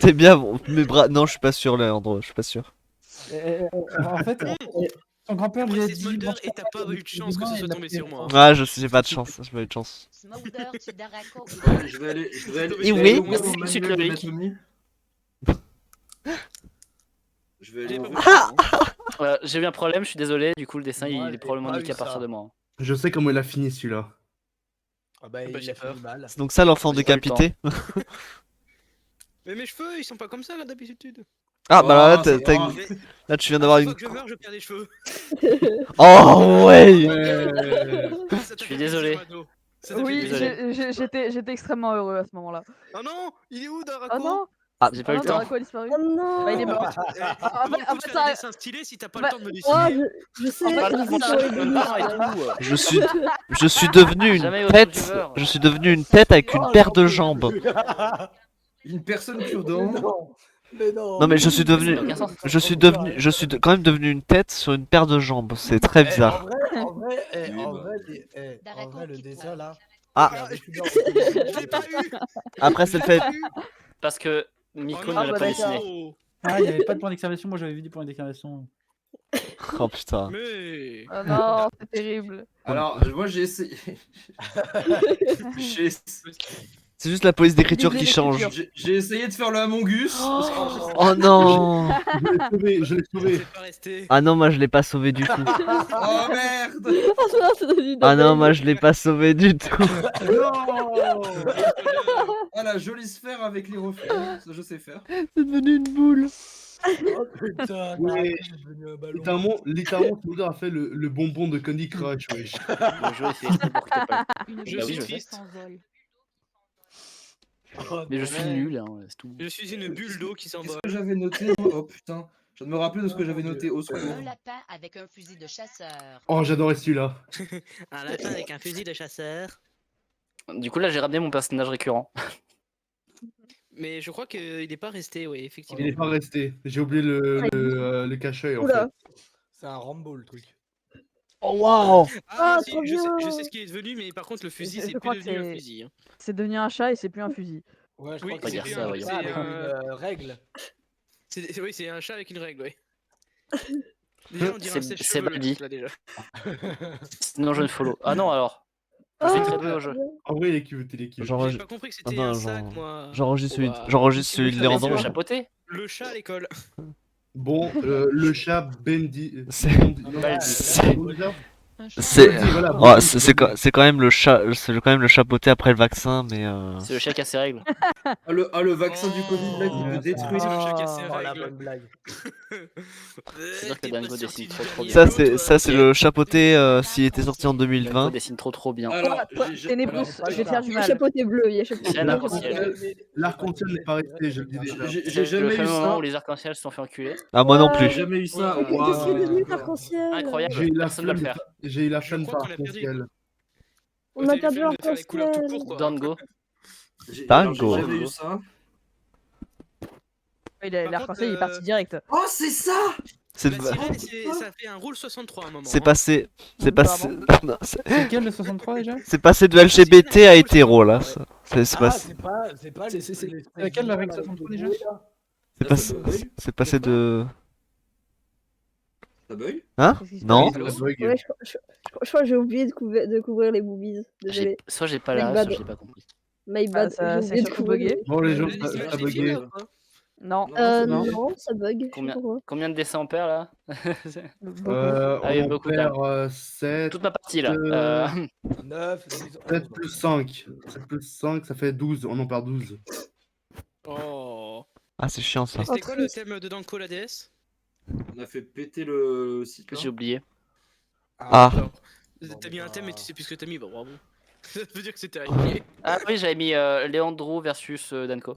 T'es bien, mes bras. Non, je suis pas sûr, Léandre, je suis pas sûr. En fait, ton grand-père lui a Après, c'est dit. Smolder et t'as pas eu de chance que ce soit tombé sur moi. Ah, je sais, j'ai pas de chance, j'ai pas eu de chance. Je vais aller Et au oui. moment Merci, manuel Monsieur de Clovic. l'anatomie. Je vais aller J'ai voir. pas compris. J'ai eu un problème, je suis désolé, du coup le dessin Moi, il est j'ai probablement pas niqué à eu partir ça. de moi. Je sais comment il a fini celui-là. Ah bah, il j'ai a peur. fini mal. C'est donc ça l'enfant J'ai pas eu le décapité. Mais mes cheveux, ils sont pas comme ça d'habitude. Ah bah là, c'est- là tu viens d'avoir Chaque une. fois que je meurs, je perds les cheveux. Oh ouais. Ça t'a Je suis fait désolé. plaisir, Mado. Ça t'a fait Oui, plaisir. j'étais extrêmement heureux à ce moment-là. Oh non, il est où Darako? Oh non Ah, j'ai pas Oh eu non, le temps. Darako a disparu. Oh non. Bah, il est mort. Avant en de fait, faire ça- des dessins stylés, si t'as pas bah, le temps de me Ah, dessiner. je sais, En fait, j'ai vu sur les bonus. Je suis devenu Jamais une autant tête. de joueurs. Je suis devenu une tête avec une paire de jambes. Une personne cure-dent. Mais non. Non mais je suis devenu. Ça n'a aucun sens. Je suis quand même devenu une tête sur une paire de jambes. C'est très bizarre. En vrai, Oui, en bah. vrai, en vrai, le dessin là. Ah. il a vécu dans- Je l'ai pas eu. Après c'est le fait. Parce que Oh Miko non, ne l'a bah, pas d'accord. dessiné. Ah, il n'y avait pas de point d'exclamation, moi j'avais vu des points d'exclamation. Oh putain. Mais. Oh non, c'est terrible. Alors, moi j'ai essayé. J'ai C'est juste la police d'écriture qui Lisez change. l'écriture. j'ai essayé de faire le Among Us. Oh non. Je l'ai sauvé. C'est pas resté. Ah non, moi je l'ai pas sauvé du tout. Oh merde. Oh non, c'est devenu Ah non, dommage. moi je l'ai pas sauvé du tout. Non. Ah la jolie sphère avec les reflets, ça je sais faire. C'est devenu une boule. Oh putain, Ouais. c'est devenu un ballon. Littéralement, Twitter a fait le bonbon de Candy Crush, wesh. Le jeu est fait exprès pour que t'aies pas eu. Je Bah suis oui, je sais. triste. Oh, Mais je suis ouais. nul, hein, c'est tout. Je suis une bulle d'eau qui Qu'est-ce s'envole. que j'avais noté moi Oh putain, je viens de me rappeler de ce que j'avais noté au secours. Un lapin avec un fusil de chasseur. Oh, j'adorais celui-là. Un lapin avec un fusil de chasseur. Du coup là j'ai ramené mon personnage récurrent. Mais je crois qu'il n'est pas resté, oui, effectivement. Il est pas resté. J'ai oublié le cache-œil en Oula. fait. C'est un Rambo le truc. Oh waouh. Ah, Ah, si, trop je bien. sais ce qui est devenu, mais par contre, le fusil, Je c'est crois plus que devenu un c'est- fusil. Hein. C'est devenu un chat et c'est plus un fusil. Ouais, je Oui, crois que c'est c'est plus ça, un- voyons. c'est Avec un- une règle. Oui, c'est un chat avec une règle, oui. Déjà, on dirait un C'est sèche-cheveux, Baldi. là, déjà. Sinon je ne follow. Ah non alors. Je suis très doué au jeu. En vrai, il est cute, il est cute. J'ai pas compris que c'était un sac, moi. J'enregistre Oh, celui, bah, j'enregistre celui de Bien sûr, Léandro. le chapeauté. Le chat à l'école. Bon, le chat Bendy. C'est- C'est. Ouais, c'est quand même le chat, c'est quand même le chapeauté après le vaccin, mais C'est le chat qui a ses règles. Ah le vaccin du Covid là qui me détruit. C'est le chat qui a ses Oh, la règles. bonne blague. C'est dire que Dango dessine trop bien. ça c'est le chapeauté s'il était sorti en Dango 2020. dessine trop bien. Alors, Ténébrus, je vais te faire du Il y a mal. chapeauté bleu, il y a chapeauté C'est un bleu. arc-en-ciel. L'arc-en-ciel n'est pas resté, je le dis déjà. J'ai C'est jamais le eu fameux moment ça. où les arcs-en-ciel se sont fait enculer. Ah moi non J'ai plus. jamais eu ça. Qu'est-ce qui est Waouh. devenu l'arc-en-ciel? Incroyable. J'ai eu la Personne ne va le flemme. faire. J'ai eu la Je flemme crois par qu'on a perdu. arc-en-ciel. On a perdu de faire les couleurs tout l'arc-en-ciel. court, quoi. Dango. Alors, Tango. J'ai jamais eu ça. Par L'arc-en-ciel il est contre, parti direct. Oh c'est ça. C'est La sirène, ça fait un rôle 63 à un moment. c'est hein. passé, c'est passé, non, C'est quel le 63 déjà? c'est passé de LGBT à hétéro là. C'est Ah, passé, c'est pas les. C'est laquelle la règle 63 déjà? c'est passé, c'est passé de. Ça bug? Hein? Qu'est-ce qui se Non. Ça bug. Ouais, je crois que j'ai oublié de couvrir les boobies. Désolé. Soit j'ai pas My la ref, bad. soit j'ai pas compris. My Ah, bad. ça j'ai c'est oublié de surtout couvrir bugué. Bon, les gens, Les images, ça a c'est bugué. filmé ou pas Non. Non. Non, ça bug. je sais Combien pas pourquoi. Combien de dessins on perd là? Ah oui, On beaucoup, perd 7. Toute ma partie là. 9, 10, 7 plus 5. 7 plus 5, ça fait 12. On en perd 12. Oh. Ah c'est chiant ça. Et c'était quoi le thème de Danko la DS? On a fait péter le site là. J'ai oublié. Ah. Alors, t'as mis un thème et tu sais plus ce que t'as mis, bah bravo. Ça veut dire que c'était arrivé. Ah oui, j'avais mis Leandro versus Danko.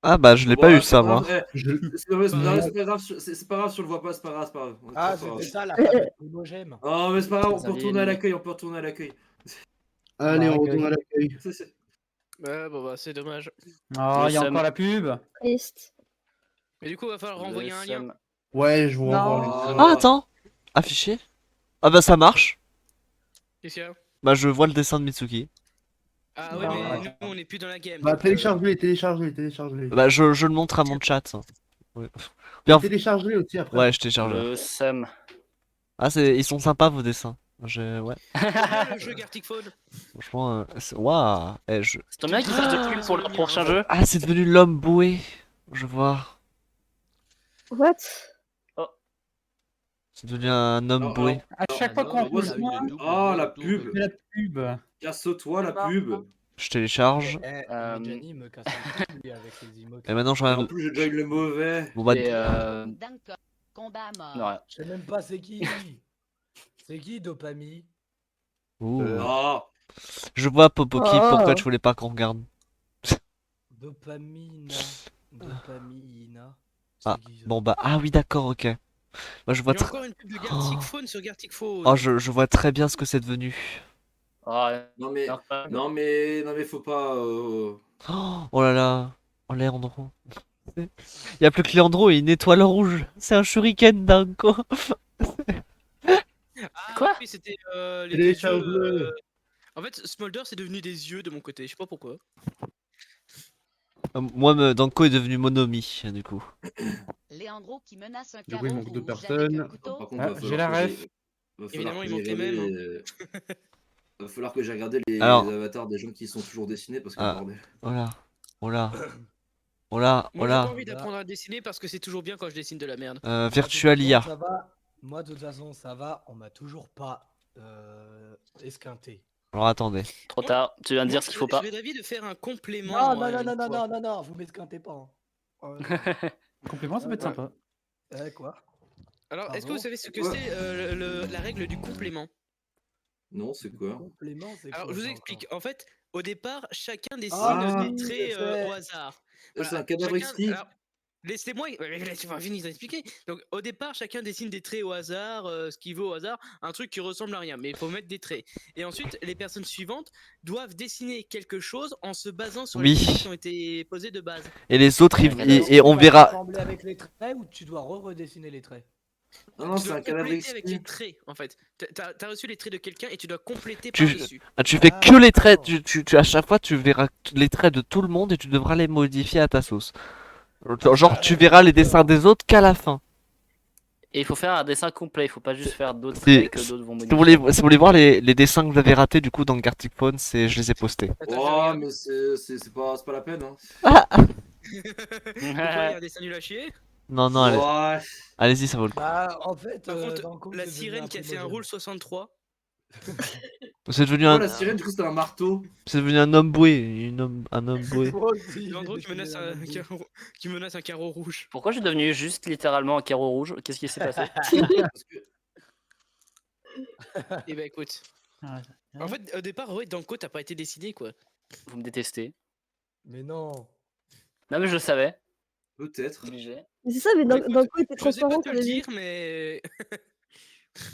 Ah bah je l'ai pas Ouais, eu ça moi. C'est pas grave, c'est pas grave, je le vois pas, c'est pas grave, c'est pas grave. Ah, C'est pas grave. c'était ça la femme primogène. Oh mais c'est pas grave, on Ça peut vient retourner à de- l'accueil, on peut retourner à l'accueil. Allez, Bah, on retourne à l'accueil. Ouais, bah c'est dommage. Oh, il y a Le encore la pub. Triste. Mais du coup, il va falloir renvoyer un lien. Ouais, je vous Non. renvoie. Ah attends, affiché. Ah bah ça marche. Qu'est-ce qu'il y a? Bah je vois le dessin de Mitsuki. Ah ouais, mais nous, on est plus dans la game. Bah, donc, télécharge-les, télécharge-les. Bah je le montre à mon chat. Ouais. Bien. Télécharge-les aussi après. Ouais, je télécharge. Le Sam. Ah ils sont sympas vos dessins. Ouais. le jeu Gartic Phone. Franchement, waouh. C'est bien qu'ils fassent de pub pour leur prochain jeu. Ah c'est devenu l'homme boué. Je vois. What? C'est devenu un homme boué. À chaque fois qu'on moi, roule ça- loin, Ah, la on pub. fait la pub. Casse-toi la pub. Je télécharge. Mais Gianni me casse les couilles lui, avec les emotes. Et maintenant je Et en regarde. plus, j'ai déjà eu le mauvais. Bon bah. Et D'accord. Combat à mort. non, Je sais même pas c'est qui. C'est qui Dopami? Ouh. Ah, Je vois Popoki, Oh. pourquoi tu voulais pas qu'on regarde? Dopamina. Dopamina. Ah, C'est qui, ça? bon bah. Ah oui, d'accord, ok. Moi je vois Il y a très. encore une pub de Gartic Phone sur Gartic Phone. Oh, je vois très bien ce que c'est devenu. non mais, faut pas. Oh là là. Oh, Léandro. Il y a plus que Léandro et une étoile rouge. C'est un shuriken d'un coup. Ah, Quoi? oui, c'était Les deux chats yeux, bleus. En fait, Smolder c'est devenu des yeux de mon côté, je sais pas pourquoi. Moi, Danko est devenu Monomi, du coup. Léandro qui menace un Du coup, il carreau manque deux rouge avec personnes. un couteau. Par contre, Ah, va falloir j'ai la que ref. j'aille- va falloir Évidemment, que il j'aille manque les regarder mêmes, Va falloir que j'ai regardé les Alors. avatars des gens qui sont toujours dessinés parce que Ah. bordel. Oh là. Oh là. Oh là. Oh Moi j'ai pas là. envie d'apprendre à dessiner parce que c'est toujours bien quand je dessine de la merde. Virtualia. Ça va. Moi, de toute façon, ça va. On m'a toujours pas esquinté. Alors attendez. Trop tard. Tu viens de dire ce qu'il faut pas. Je vais d'avis de faire un complément. Non, moi, non, une non, non, fois. non, non, non, vous m'esquintez pas. Hein. Complément, ça peut être sympa. Quoi? Alors, est-ce que Pardon? vous savez ce que Ouais. c'est la règle du complément? Non, c'est quoi? Complément, c'est Alors, quoi, je vous ça, explique. En fait, au départ, chacun dessine Ah, des traits je sais. au hasard. C'est un cadavre exquis. Alors, laissez-moi finir d'expliquer. Donc, au départ, chacun dessine des traits au hasard, ce qu'il veut au hasard, un truc qui ressemble à rien, mais il faut mettre des traits. Et ensuite, les personnes suivantes doivent dessiner quelque chose en se basant sur Oui. les traits qui ont été posés de base. Et les autres, et on Tu vas verra. ressembler avec les traits ou tu dois redessiner les traits? Non, Tu c'est dois un cadavre compléter avec les exquis. traits, en fait. T'as reçu les traits de quelqu'un et tu dois compléter Tu, par-dessus. tu fais que les traits. À chaque fois, tu verras les traits de tout le monde et tu devras les modifier à ta sauce. Genre, tu verras les dessins des autres qu'à la fin. Et il faut faire un dessin complet, il faut pas juste faire d'autres Si traits que d'autres vont si modifier. vous voulez voir les dessins que vous avez ratés du coup dans Gartic Phone, je les ai postés. Oh, mais c'est pas la peine. Hein. Pourquoi il y a un dessin nul à chier? Non, non, allez. Ouais. Allez-y, ça vaut le coup. Bah, en fait, Par contre, Danko, la c'est devenu sirène un qui a fait un primogène. rôle 63. C'est devenu Oh, un. la sirène, du coup, c'était un marteau. C'est devenu un homme boué. Un homme boué. Moi aussi, j'ai Landreau qui dessiné menace un un homme carreau, qui menace un carreau rouge. Pourquoi je suis devenu juste littéralement un carreau rouge? Qu'est-ce qui s'est passé? Parce que... Eh ben écoute. En fait, au départ, ouais, Danko, t'as pas été décidé quoi. Vous me détestez. Mais non. Non mais je le savais. Peut-être. Obligé. Mais c'est ça, mais Écoute, dans quoi était je sais pas transparent te au le début? dire, mais.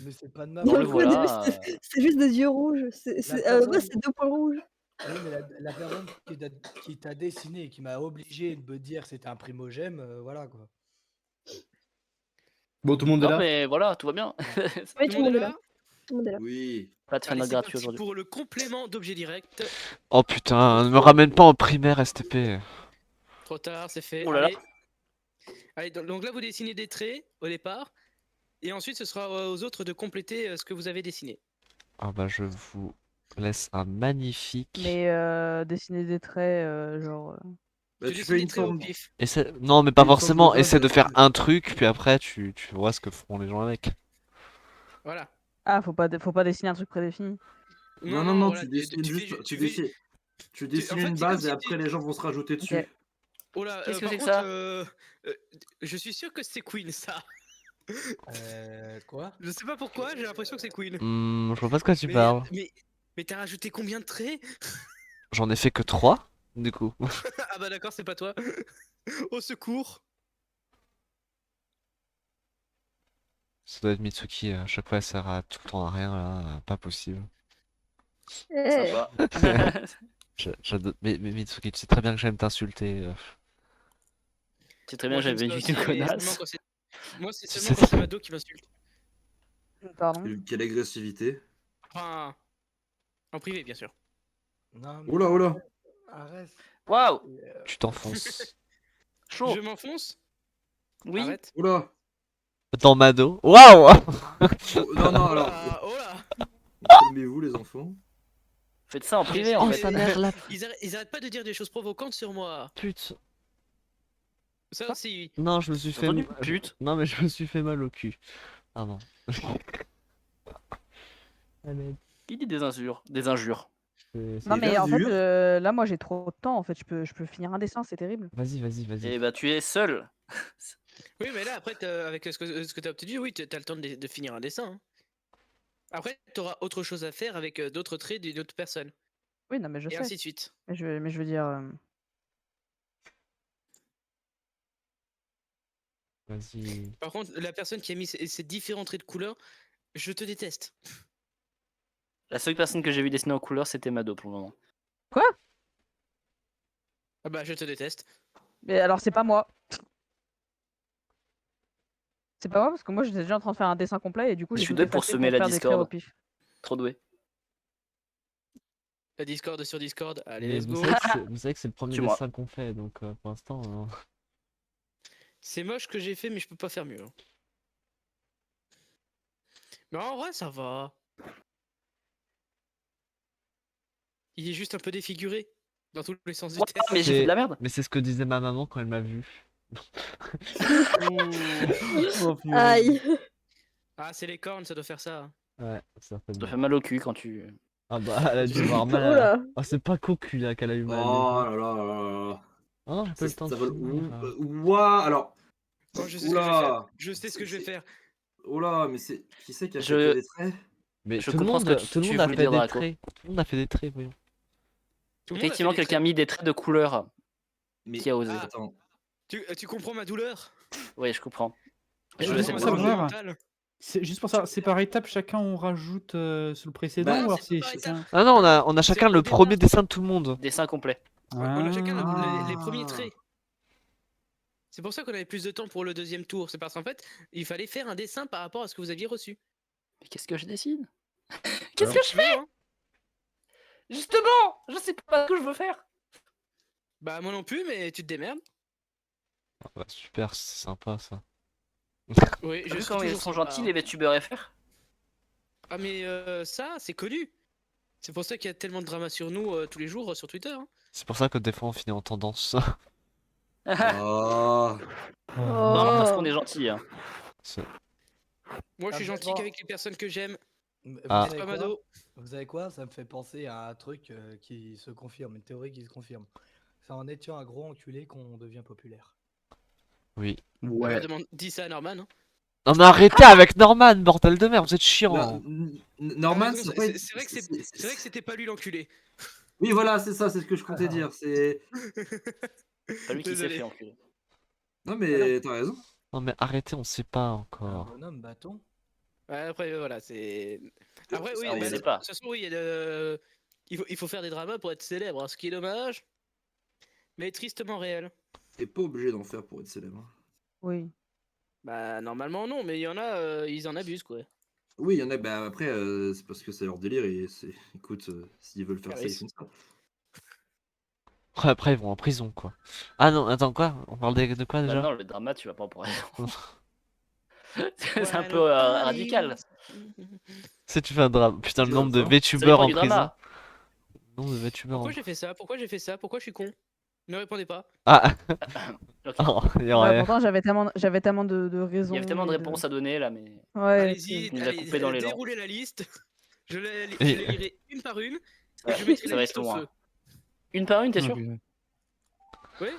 Mais c'est pas de ma Dans Bon, faute. le quoi, au début, voilà. c'était juste des yeux rouges. personne- Ouais, c'est 2 points rouges. Oui, mais la personne qui t'a dessiné et qui m'a obligé de me dire que c'était un primogène, voilà quoi. Bon, tout le monde est Non là. mais voilà, tout va bien. Oui, tout le monde est là. Tout le monde est là. Oui. Pas de Allez, fan c'est gratuit parti aujourd'hui. pour le complément d'objet direct. Oh putain, ne me ramène pas en primaire STP. Trop tard, c'est fait. Oh là là. Allez, donc là, vous dessinez des traits au départ. Et ensuite, ce sera aux autres de compléter ce que vous avez dessiné. Ah bah je vous laisse un magnifique. Mais dessiner des traits, genre. Bah, tu dessines fais des une traits au forme. pif. Non, mais pas Une forme forcément. de Essaie de base, faire un truc, puis après tu vois ce que feront les gens avec. Voilà. Ah, faut pas dessiner un truc prédéfini. Non, voilà, tu dessines fais juste. tu fais- Tu dessines en fait, une c'est comme base et si après les gens vont se rajouter dessus. Ok. Oh là, Qu'est-ce que par c'est que contre, ça je suis sûr que c'est Queen, ça. Quoi? Je sais pas pourquoi, j'ai l'impression que c'est Queen. Je vois pas de quoi tu parles. Mais t'as rajouté combien de traits? J'en ai fait que 3, du coup. Ah bah d'accord, c'est pas toi. Au secours. Ça doit être Mitsuki, à chaque fois elle sert à tout le temps à rien, là, pas possible. Eh. Sympa. Mais Mitsuki, tu sais très bien que j'aime t'insulter. C'est très bien, Moi, j'aime j'avais ça une aussi, vie de mais connasse. seulement quand c'est- Moi, c'est C'est- seulement quand c'est Mado qui m'insulte. Pardon. Quelle agressivité. Enfin, en privé, bien sûr. Non, mais Oula, oula. arrête. Waouh! Tu t'enfonces. Chaud! Je m'enfonce? Oui! Arrête. Oula. Dans Mado. Waouh! Oh, non, alors. Oh là. Calmez-vous, les enfants. Faites ça en privé en Oh fait. sa mère là. Ils arrêtent pas de dire des choses provocantes sur moi. Putain. Ça aussi. Non, je me suis fait. entendu pute Non, mais je me suis fait mal au cul. Ah non. Il dit des injures. Des injures. Non, mais en fait, là, moi, j'ai trop de temps. En fait, je peux finir un dessin, c'est terrible. Vas-y. Et bah, tu es seul. Oui, mais là, après, avec ce que tu as obtenu, oui, tu as le temps de finir un dessin. Hein. Après, tu auras autre chose à faire avec d'autres traits d'une autre personne. Oui, non, mais je Et sais. ainsi de suite. Mais je veux dire. Vas-y. Par contre, la personne qui a mis ces différents traits de couleur, je te déteste. La seule personne que j'ai vu dessiner en couleur, c'était Mado pour le moment. Quoi? Ah bah, je te déteste. Mais alors, c'est pas moi. C'est pas moi parce que moi, j'étais déjà en train de faire un dessin complet et du coup, Je j'ai suis tout doué pour effacé semer la faire des traits au Discord. pif. Trop doué. La Discord sur Discord, allez, Mais let's go. vous savez que c'est le premier Tue-moi. dessin qu'on fait, donc pour l'instant. C'est moche que j'ai fait, mais je peux pas faire mieux. Hein. Mais en vrai, ça va. Il est juste un peu défiguré. Dans tous les sens du terme. mais j'ai fait de la merde. Mais c'est ce que disait ma maman quand elle m'a vu. Aïe. Ah, c'est les cornes, ça doit faire ça. Ouais, Ça certainement. fait mal au cul quand tu. Ah bah, elle a dû avoir mal. Oula. Ah, c'est pas cocu là qu'elle a eu mal. Oh là là là là là. Ah non, j'ai pas eu le temps de finir. Ouah, alors. Bon, je sais ce que je vais faire. Oula. Je sais ce que je vais faire. Oh là, mais c'est. Qui c'est qui a Je- fait des traits? Mais Je tout le comprends ce monde, que tout le tu monde a voulais fait dire, des Draco. traits. Tout le monde a fait des traits, voyons. Tout le monde a Effectivement, fait des quelqu'un a mis des traits de couleur. Mais Qui a osé? Ah. attends. Tu comprends ma douleur? Oui, je comprends. Et Je juste sais pour pas. savoir, mentale. c'est juste pour savoir, c'est par étapes, chacun on rajoute sur le précédent Bah, ou alors c'est c'est pas par chacun. Ah non, on a chacun C'est le au premier départ. dessin de tout le monde. Dessin complet. On a chacun Ah. les premiers traits. C'est pour ça qu'on avait plus de temps pour le deuxième tour. C'est parce qu'en fait, il fallait faire un dessin par rapport à ce que vous aviez reçu. Mais qu'est-ce que je dessine? Alors, Qu'est-ce que je tu veux, fais? hein. Justement, je sais pas ce que je veux faire. Bah, moi non plus, mais tu te démerdes. Ah bah, super, c'est sympa ça. Oui, T'as je vu suis comment ils toujours sont sympa, gentils, hein. les VTubers FR? Ah, mais ça, c'est connu. C'est pour ça qu'il y a tellement de drama sur nous tous les jours sur Twitter. Hein. C'est pour ça que des fois on finit en tendance. Oh. Vraiment parce Oh. qu'on est gentils. Hein. Moi, je suis Ah, gentil bon. qu'avec les personnes que j'aime. Vous Ah. savez Pas quoi Mado. Vous savez quoi? Ça me fait penser à un truc qui se confirme, une théorie qui se confirme. C'est en étant un gros enculé qu'on devient populaire. Oui. Ouais. Dis ça à Norman. Hein. Non mais arrêtez avec Norman, bordel de merde, vous êtes chiant. Bah, Norman, T'as raison, c'est pas. c'est vrai que c'est vrai que c'était pas lui l'enculé. Oui, voilà, c'est ça, c'est ce que je comptais dire. C'est. Pas lui qui s'est Désolé. fait enculer. Non, mais t'as raison. Non mais arrêtez, on sait pas Un encore. bonhomme bâton. Ouais, après, voilà, c'est. Après, oui, Ça, on bah, sait de pas. toute façon, oui, il faut faire des dramas pour être célèbre, hein, ce qui est dommage, mais tristement réel. T'es pas obligé d'en faire pour être célèbre. Oui. Bah, normalement, non, mais il y en a, ils en abusent, quoi. Oui, il y en a, bah après, c'est parce que c'est leur délire et c'est. Écoute, s'ils veulent faire ça, ils Caris. font ça. Ouais, après ils vont en prison quoi. Ah non, attends quoi? On parle de quoi Bah déjà? non, le drama, tu vas pas en parler. Non. C'est un peu radical. Si tu fais un drame. Putain, le Tu nombre de vois, ça VTubers dépend en du prison. drama. Le nombre de VTubers en Pourquoi j'ai fait ça? Pourquoi j'ai fait ça? Pourquoi je suis con? Ne répondez pas. Ah Ok. oh, il y Ouais, aurait... pourtant, j'avais tellement de raisons. Il y avait tellement de et réponses à donner là, mais. Ouais. Allez-y, Tu nous as coupé dans l'élan. déroulez la liste. Je les Et- lirai une par une. Ça, Et je mettrai ça la va liste être au long. feu. Hein. Une par une, t'es sûr? Oui?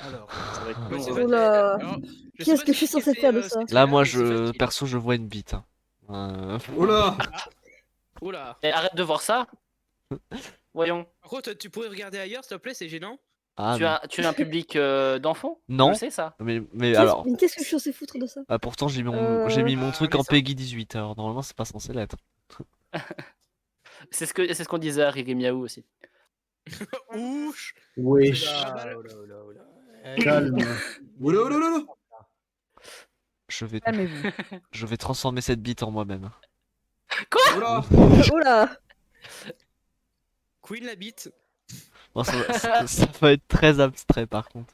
Alors, Ça va être Bah, long. c'est hein. pas- Oula. alors, je sais Qu'est-ce pas que si je suis qui censé fait, faire de cet ça? expert, Là, moi, mais c'est facile. perso, je vois une bite. Hein. Oh là. Oula. Eh, arrête de voir ça. Voyons. Par contre, tu pourrais regarder ailleurs, s'il te plaît, c'est gênant. Ah, Tu as un public d'enfants? non. Je le sais ça. Mais alors... Mais qu'est-ce que je suis censé foutre de ça? Ah, pourtant, j'ai mis mon truc mais en ça- Peggy 18, alors normalement, c'est pas censé l'être. C'est ce qu'on disait à Riri Miaou aussi. Ouch. Wesh. Calme. Oula, oula, oula. Calmez-vous. Je vais transformer cette bite en moi-même. Oula. Oula. Queen la bite. Bon, ça va être très abstrait par contre.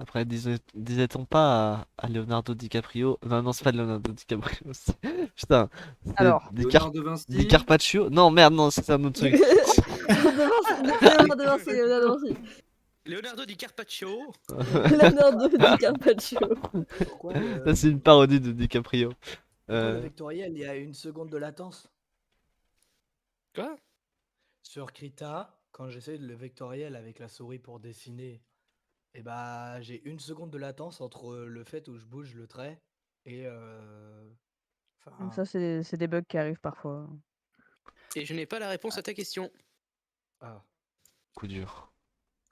Après, disait-on pas à Leonardo DiCaprio... Non, c'est pas Leonardo DiCaprio. Putain. c'est Alors. Léonard de Vinci. Di Carpaccio? Non, merde, non, c'est un autre truc. De Vinci. Leonardo Di Carpaccio. Leonardo DiCaprio. Pourquoi Ça, c'est une parodie de DiCaprio. pourquoi le vectoriel, il y a 1 seconde de latence? Quoi? Sur Krita, quand j'essaie le vectoriel avec la souris pour dessiner, et bah j'ai 1 seconde de latence entre le fait où je bouge le trait et Donc ça, c'est des bugs qui arrivent parfois. Et je n'ai pas la réponse à ta question. Ah. Coup dur.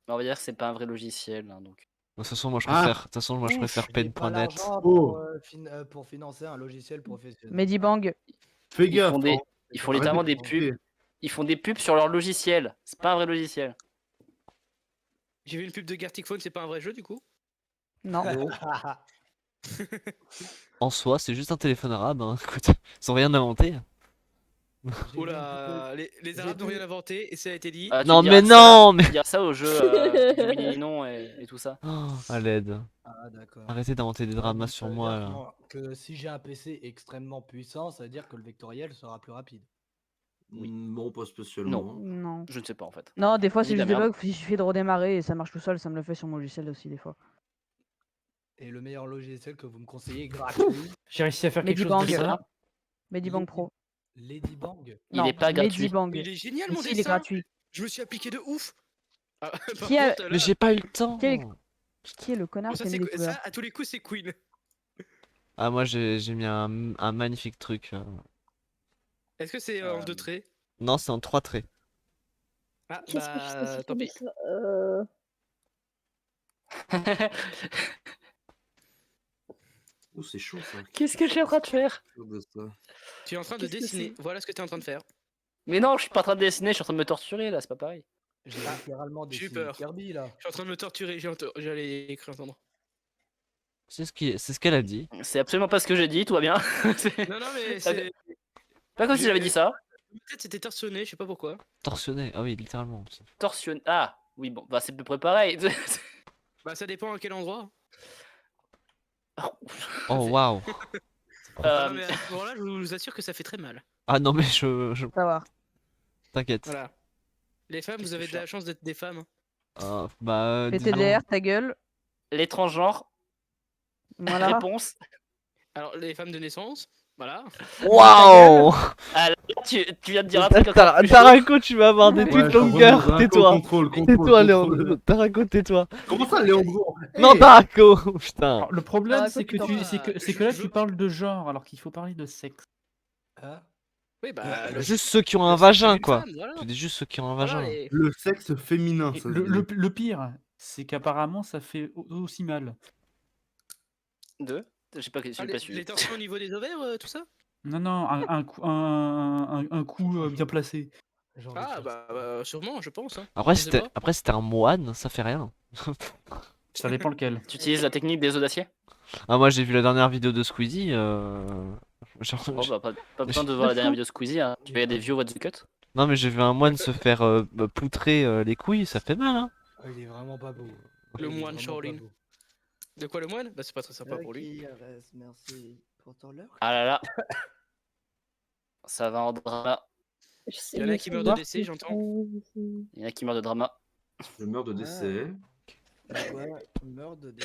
On va dire que c'est pas un vrai logiciel, hein, donc. De toute façon, moi, je Ah. préfère, de toute façon, moi, je Ouf, préfère j'ai pas pen.net. l'argent Oh. pour financer un logiciel professionnel. Medibang. Fais Ils gaffe. font des, hein. ils font Arrête littéralement de des critiquer. pubs. Ils font des pubs sur leur logiciel. C'est pas un vrai logiciel. J'ai vu une pub de Gartic Phone, c'est pas un vrai jeu du coup? Non. En soi, c'est juste un téléphone arabe, hein. Écoute, ils ont rien inventé. Oula, les Arabes n'ont rien inventé et ça a été dit. Ah, tu Non, diras mais ça- non, mais- Tu diras ça au jeu du oui non et tout ça. Oh, à l'aide. Ah d'accord. Arrêtez d'inventer des dramas Donc, ça sur veut moi, dire là. que si j'ai un PC extrêmement puissant, ça veut dire que le vectoriel sera plus rapide. Bon, pas spécialement. Non. Je ne sais pas en fait. Non, des fois, Dis c'est de la juste des merde. bugs. Il suffit de redémarrer et ça marche tout seul. Ça me le fait sur mon logiciel aussi, des fois. Et le meilleur logiciel que vous me conseillez gratuit, J'ai réussi à faire quelque chose de Medibang. ça. Medibang Pro. Ladybang. Il Non, est pas gratuit. Medibang. Il est génial Mais mon si, il est dessin. gratuit. Je me suis appliqué de ouf. Ah, par Qui a- contre, là, Mais j'ai pas eu le temps. Qui est le connard ça, qui a mis c'est des couleurs? ça, à tous les coups, c'est Queen. Ah, moi, j'ai mis un magnifique truc. Est-ce que c'est en 2 traits? Non, c'est en 3 traits. Ah, Qu'est-ce que je sais bah, si tant je pis. fais ça Oh, c'est chaud ça. Qu'est-ce que j'ai en train de faire? De ça. Tu es en train de Qu'est-ce que dessiner. c'est Voilà ce que tu es en train de faire. Mais non, je suis pas en train de dessiner, je suis en train de me torturer là, c'est pas pareil. J'ai littéralement J'ai eu dessiné peur. Kirby là. Je suis en train de me torturer. J'allais écrire entendre. C'est ce qu'elle a dit. C'est absolument pas ce que j'ai dit, tout va bien. Non, non, mais c'est. Pas comme si j'avais dit ça. Peut-être c'était torsionné, je sais pas pourquoi. Torsionné. Ah oui, littéralement. Torsionné. Ah, oui, bon, bah c'est à peu près pareil. Bah, ça dépend à quel endroit. Oh, waouh. Ah, non, mais à ce moment-là, je vous assure que ça fait très mal. Ah non, mais je... Ça va. T'inquiète. Voilà. Les femmes, vous avez de la chance d'être des femmes. Bah... disons- PTDR, ta gueule. Les transgenres. Voilà. Réponse. Alors, les femmes de naissance, voilà. Waouh. Ah, là, tu viens de dire un truc encore plus chaud. Taraco, tu vas avoir des Ouais, tweets je longueurs. comprends, Tais-toi. contrôle, Tais-toi, contrôle. Léandro. Taraco, tais-toi. Comment ça, Léandro? Non, Taraco. Putain. Alors, le problème, Ah, c'est que, putain. c'est que là, tu parles de genre, alors qu'il faut parler de sexe. Hein? Oui, bah. Juste ceux qui ont un le sexe vagin, d'une quoi. femme, voilà. Tu dis juste ceux qui ont un Voilà, vagin. et- Le sexe féminin, Et ça se le dit. pire, c'est qu'apparemment, ça fait aussi mal. Deux. J'ai pas, Ah, j'ai pas suivi. les tensions au niveau des ovaires, tout ça? Non, non, un coup bien placé. J'ai envie de Ah, faire bah, sûrement, je pense. Hein. Après, Je sais pas. si t'es un moine, ça fait rien. Ça dépend lequel. Tu utilises la technique des œufs d'acier? Ah, moi, j'ai vu la dernière vidéo de Squeezie. Genre, Oh, bah, pas besoin de voir la dernière vidéo Squeezie. Hein. Tu regardes des vieux What the Cut? Non, mais j'ai vu un moine se faire poutrer les couilles, ça fait mal, hein. Ah, il est vraiment pas beau. Le Il est moine vraiment Shaolin. pas beau. De quoi le moine? Bah, c'est pas très sympa pour lui. Merci pour ton leurre. Ah là là. Ça va en drama. Il y en a qui meurent de décès, j'entends. Il y en a qui meurent de drama. Je meurs de décès. Ouais, meurt de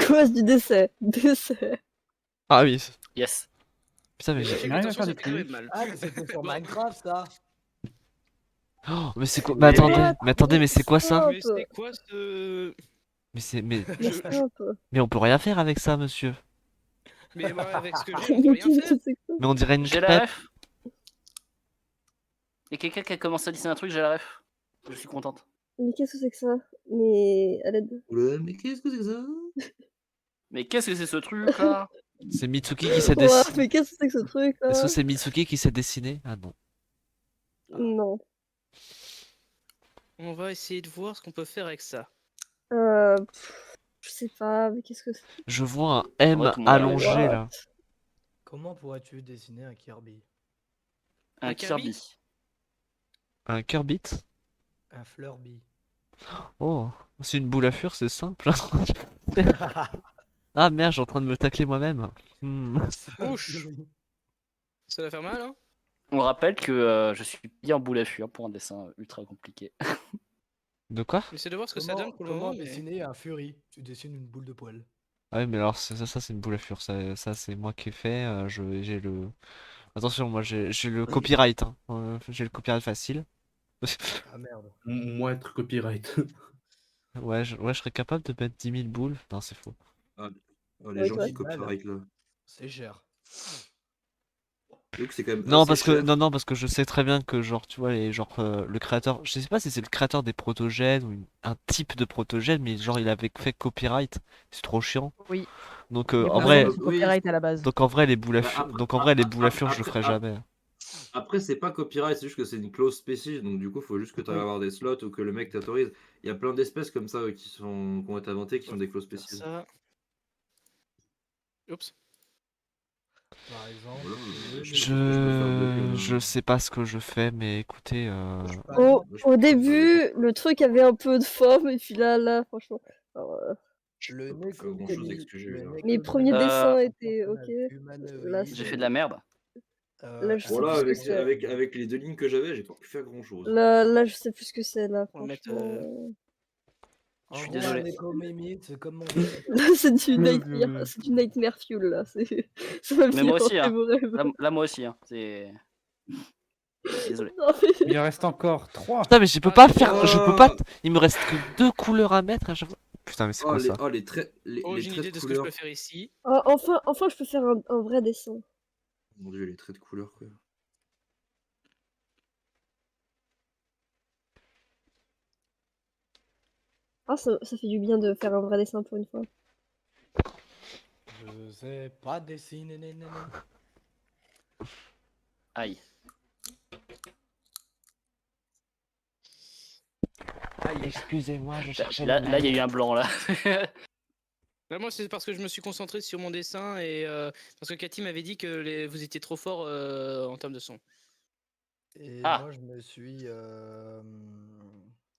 Cause du décès. Décès. Ah oui. Yes. Putain, mais Sachez j'ai... que arrive à attention, faire c'est des très trucs. mal. Ah, mais c'était sur Minecraft ça. Oh, mais c'est quoi? Mais attendez, mais c'est quoi ça? Mais c'est quoi ce. Mais c'est... Mais... Mais stop. mais on peut rien faire avec ça, monsieur. Mais moi, avec ce que j'ai, on peut rien faire. Mais on dirait une J'ai la crêpe. ref. Il y a quelqu'un qui a commencé à dessiner un truc, j'ai la ref. Je suis contente. Mais qu'est-ce que c'est que ça? Mais à l'aide. Ouais, mais qu'est-ce que c'est que ça? Mais qu'est-ce que c'est ce truc là? C'est Mitsuki qui s'est Ouais, dessiné. mais qu'est-ce que c'est que ce truc là? Est-ce que c'est Mitsuki qui s'est dessiné? Ah non. Non. On va essayer de voir ce qu'on peut faire avec ça. Je sais pas, mais qu'est-ce que c'est? Je vois un M Ouais, tout le monde allongé a- là. Comment pourrais-tu dessiner un Kirby? Un Kirby Kirby. Un Kirby? Un Flurby. Oh, c'est une boule à fur, c'est simple. Ah merde, je suis en train de me tacler moi-même. Ouch. Ça va faire mal, hein? On rappelle que je suis bien boule à fuir pour un dessin ultra compliqué. De quoi? J'essaie de voir ce que ça Comment, donne pour le comment moment. Mais... dessiner un Fury? Tu dessines une boule de poil. Ah oui, mais alors ça c'est une boule à fur. Ça c'est moi qui ai fait. J'ai le. Attention, moi j'ai le copyright. Hein. J'ai le copyright facile. Ah merde. Moi, être copyright. Ouais, je serais capable de mettre 10 000 boules. Non, c'est faux. Ah, les Ouais, gens toi. qui copyright là. C'est cher. Donc c'est quand même Non, assez parce que cher. non, parce que je sais très bien que genre tu vois le créateur, je sais pas si c'est le créateur des protogènes ou un type de protogène, mais genre il avait fait copyright. C'est trop chiant. Oui. Donc Il y a en plein de vrai, gens qui copyright à la base. donc en vrai les boules à Bah, fur, donc en vrai les boules à fur je le ferai jamais. Après, c'est pas copyright, c'est juste que c'est une clause spécifique, donc du coup, il faut juste que tu ailles Oui. avoir des slots ou que le mec t'autorise. Il y a plein d'espèces comme ça qui ont été inventées, qui sont des clauses Faire spécifiques. ça. Oups. Par exemple. Voilà, je sais pas ce que je peux faire de mieux. Je sais pas ce que je fais, mais écoutez, Au début, le truc avait un peu de forme, et puis là, franchement. Alors, Le peux pas faire grand chose avec ce que j'ai vu là. mes premiers dessins étaient ok. Là, J'ai fait de la merde. Là, je sais Voilà, plus ce que c'est. avec les 2 lignes que j'avais, j'ai pas pu faire grand chose. Là, je sais plus ce que c'est, là, On va mettre, franchement. Je suis En gros, désolé. un éco-mimite, c'est comme mon Là, c'est du Nightmare Fuel, là. Ça va Mais moi aussi, hein. vos rêves. Là, moi aussi, hein. C'est. Désolé. Non, mais- Il en reste encore 3. Putain, mais je peux pas faire, je peux pas. Il me reste que 2 couleurs à mettre à chaque fois. Putain, mais c'est quoi ça? Les traits, Oh, les j'ai une traits idée de de ce que je couleur. peux faire ici. Ah, enfin, je peux faire un vrai dessin. Mon dieu, les traits de couleur quoi. Ah, ça fait du bien de faire un vrai dessin pour une fois. Je sais pas dessiner. Nénéné. Aïe. Excusez-moi, je cherchais. Là, il y a eu un blanc là. Là, moi, c'est parce que je me suis concentré sur mon dessin et parce que Cathy m'avait dit que vous étiez trop fort en termes de son. Et Ah. moi, je me suis.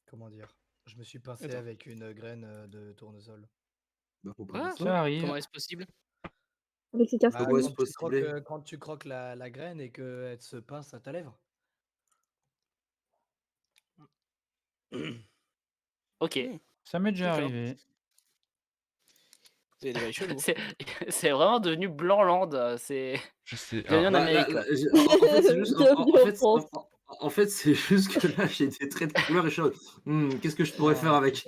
Comment dire? Je me suis pincé Attends. avec une graine de tournesol. Bah, faut pas Ah, dire ça. Ça arrive. comment est-ce possible? Avec les Bah, cascades. Comment est-ce quand, tu croques, possible? quand tu croques la graine et qu'elle se pince à ta lèvre. Ok. Ça m'est déjà D'accord. arrivé. Vous avez des bails chelous. C'est vraiment devenu blanc-land. C'est. Je sais. Bienvenue en Bah, Amérique. quoi. en fait, c'est juste. Bienvenue en France. En fait, c'est juste que là, j'ai des traits de couleur et je suis en mode, qu'est-ce que je pourrais faire Non, avec? C'est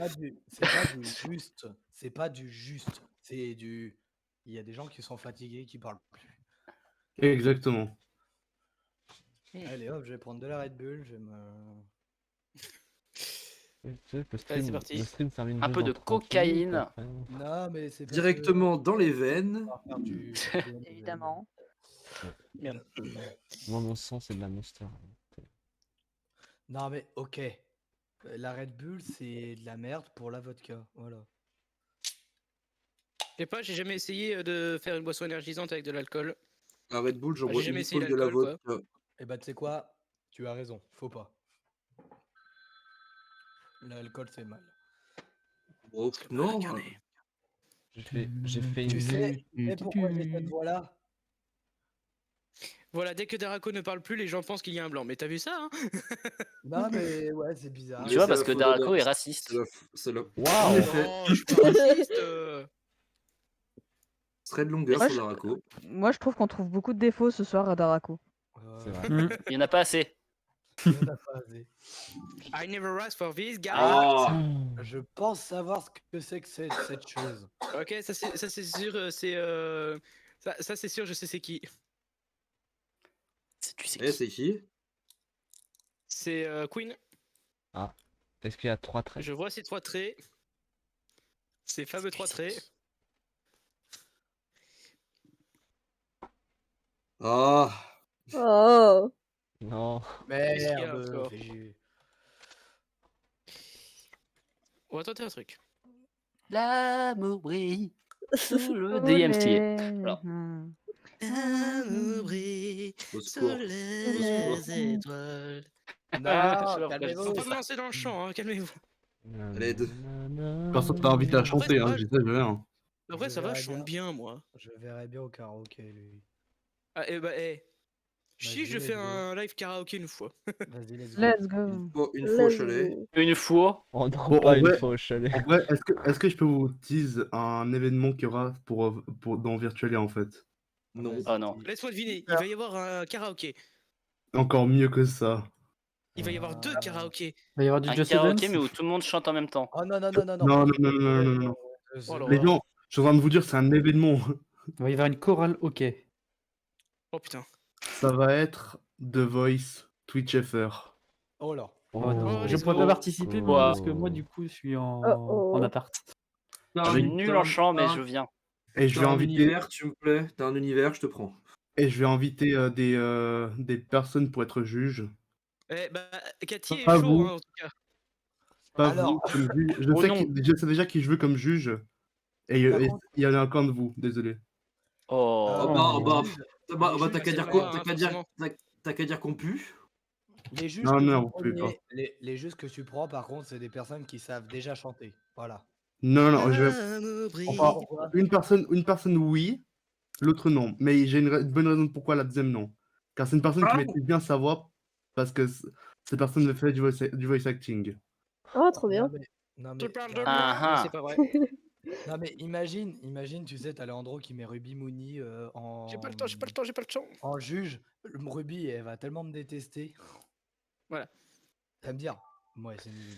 pas du juste. C'est pas du juste. C'est du. Il y a des gens qui sont fatigués, qui parlent plus. Exactement. Allez hop, je vais prendre de la Red Bull, je vais me. Allez, c'est parti. Le stream se termine Un juste peu dans de 30 cocaïne. minutes, après. Non, mais c'est parce Directement dans les veines. on va faire du. Évidemment. Merde. Moi, mon sang, c'est de la monster. Non, mais ok. La Red Bull, c'est de la merde pour la vodka. Voilà. Je sais pas, j'ai jamais essayé de faire une boisson énergisante avec de l'alcool. La Red Bull, j'en J'ai bois jamais uniquement essayé de la l'alcool, vodka. Et bah, tu sais quoi? Tu as raison, faut pas. L'alcool, c'est mal. Oh, non. J'ai fait Tu une. sais pourquoi j'ai cette voix-là? Voilà, dès que Darako ne parle plus, les gens pensent qu'il y a un blanc. Mais t'as vu ça, hein? Non, mais ouais, c'est bizarre. Tu vois, parce que Darako est raciste. C'est là. Waouh. En effet. Non, je suis pas raciste. Serait de longueur Moi, sur Darako. Moi, je trouve qu'on trouve beaucoup de défauts ce soir à Darako. C'est vrai. Il n'y en a pas assez. Il y en a pas assez. I never asked for this, guys. Ah. Je pense savoir ce que c'est que cette chose. Ok, ça c'est sûr, ça c'est sûr, je sais c'est qui. Tu sais Eh, qui. c'est qui? C'est Queen. Ah. Est-ce qu'il y a 3 traits? Je vois ces 3 traits. Ces fameux 3 traits. Ah. Oh. Non. Qu'est-ce qu'il y a Merde. encore fais chier. On va tenter un truc. L'amour brille sous le Soleil. DMT. Alors. L'amour brille Au sous secours. les étoiles. Non, calmez-vous. Faut pas me lancer dans le champ, hein, calmez-vous. L'aide. Personne t'a invité à chanter, hein, je dis ça, je viens. Après, Je ça va, verrai je chante bien, moi. Je verrai bien au karaoké, lui. Ah, je Si, je fais un live karaoké une fois. Vas-y, let's go. Let's go. Une fois au Let's chalet. go. Une fois. Oh non, Bon, pas en une vrai, fois au chalet. en vrai, est-ce que je peux vous tease un événement qu'il y aura dans Virtualia en fait? Non. Ah non. Laisse-moi deviner, il va y avoir un karaoké. Encore mieux que ça. Il va y avoir 2 karaokés. Il va y avoir du Un Just karaoké, Dance. mais où tout le monde chante en même temps. Oh non, non, non, non, non. Non, non, non, non, non, non. Oh là Les là. gens, je suis en train de vous dire, c'est un événement. Il va y avoir une chorale hockey. Oh putain. Ça va être The Voice Twitch FR. Oh là. Oh non. Oh, Je let's pourrais go. pas participer Oh. parce que moi du coup je suis en appart. Je suis nul en chant, mais je viens. Et je vais T'as un inviter, univers, tu me plais. T'as un univers, je te prends. des personnes pour être juges. Eh bah, Cathy est Pas chaud, vous. hein, en tout cas. Pas Alors. vous, comme juge. Oh non. Je sais déjà qui je veux comme juge. Et Par et contre- il y en a qu'un de vous, désolé. Oh. T'as qu'à dire quoi, t'as qu'à dire qu'on pue. Les juges Non, que non, tu on prends, peut pas. les juges que tu prends, par contre, c'est des personnes qui savent déjà chanter. Voilà. Non, non, je vais. L'amour brille. Enfin, Pourquoi une personne oui, l'autre non. Mais j'ai une bonne raison de pourquoi la deuxième non. Car c'est une personne qui maîtrise bien sa voix parce que cette personne me fait du voice acting. Oh, trop bien. Non, Tu mais, parles de non, moi, Ah, mais c'est pas vrai. non, mais imagine, tu sais, t'as Leandro qui met Ruby Mooney en. J'ai pas le temps, j'ai pas le temps, j'ai pas le temps. En juge. Ruby, elle va tellement me détester. Voilà. Elle va me dire, ouais, c'est nul.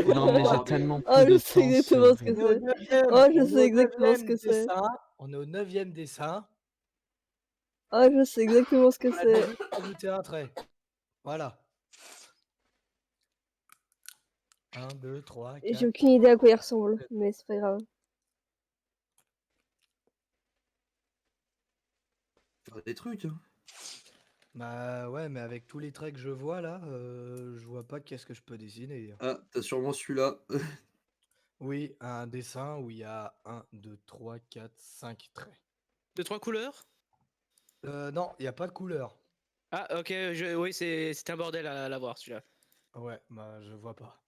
Non, mais j'ai tellement Oh, plus de je sais temps. exactement ce que On est au c'est. 9e, Oh, je on est sais au exactement ce 9e que c'est. dessin, on est au 9e dessin. Oh, je sais exactement ce que On a c'est. juste ajouté un trait. Voilà. 1, 2, 3, Et 4. j'ai aucune idée à quoi il ressemble, mais c'est pas grave. Faire des trucs. Hein. Bah ouais, mais avec tous les traits que je vois là, je vois pas qu'est-ce que je peux dessiner. Ah, t'as sûrement celui-là. Oui, un dessin où il y a 1, 2, 3, 4, 5 traits. 2-3 couleurs? Non, il n'y a pas de couleur. Ah, ok, oui, c'est un bordel à voir celui-là. Ouais, bah je vois pas.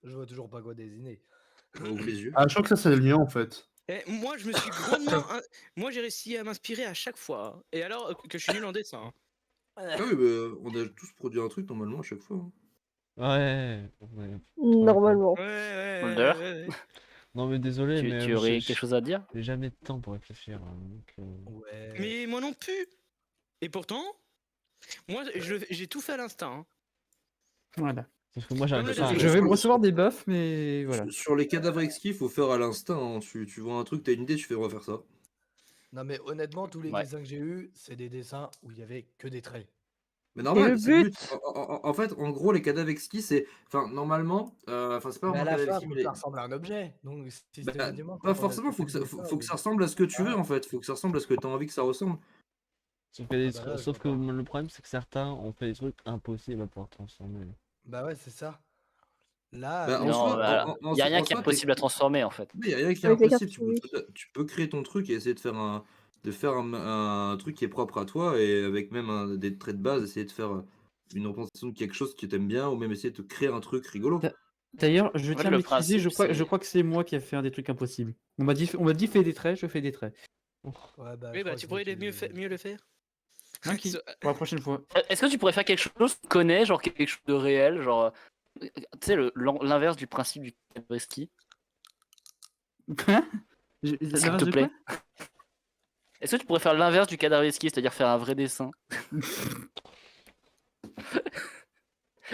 Je vois toujours pas quoi dessiner. Ouvre les yeux. Ah, je crois que ça, c'est le mien en fait. Eh, moi, je me suis grandement. Moi, j'ai réussi à m'inspirer à chaque fois. Hein. Et alors que je suis nul en dessin. Hein. Ah oui, bah, on a tous produit un truc normalement à chaque fois. Hein. Ouais. Normalement. Mulder, Non, mais désolé, mais tu aurais quelque chose à dire? j'ai jamais de temps pour réfléchir. Hein, donc, Ouais. Mais moi non plus. Et pourtant, moi, j'ai tout fait à l'instinct. Hein. Voilà. Parce que moi, j'arrive Comme pas à le Je vais me recevoir des buffs, mais voilà. Sur les cadavres exquis, faut faire à l'instinct. Hein. Tu vois un truc, t'as une idée, tu fais on va faire ça. Non mais honnêtement, tous les Ouais. dessins que j'ai eus, c'est des dessins où il y avait que des traits. Mais normal, le c'est le but. but En fait, en gros, les cadavres exquis, c'est. Enfin, normalement. Enfin, c'est pas Mais à vraiment la cadavres fin, exquis, faut mais que les. ça ressemble à un objet. Donc Bah, systématiquement, pas forcément, faut que ça ressemble à ce que tu veux en fait. Faut que ça ressemble à ce que t'as envie que ça ressemble. Sauf que, bah là, je sauf que vois le problème, c'est que certains ont fait des trucs impossibles à pouvoir transformer. Bah ouais, c'est ça. Là, Bah, en Non, soi, voilà. en Il y a rien en qui est soi, impossible à transformer en fait. Oui, y a rien qui est Avec les cartes impossible. Tu peux créer ton truc et essayer de faire un truc qui est propre à toi et avec même des traits de base, essayer de faire une représentation de quelque chose que tu aimes bien ou même essayer de te créer un truc rigolo. D'ailleurs, je En fait, tiens à le maîtriser, je principe, crois que c'est moi qui ai fait un des trucs impossibles. On m'a dit fais des traits, je fais des traits. ouais, bah, Oui, je bah, crois tu que pourrais tu- mieux le faire. Ok, pour la prochaine fois. Est-ce que tu pourrais faire quelque chose que tu connais, genre quelque chose de réel, genre, tu sais, l'inverse du principe du Kadriski, Quoi s'il L'inverse te de plaît? quoi Est-ce que tu pourrais faire l'inverse du Kadriski, c'est-à-dire faire un vrai dessin?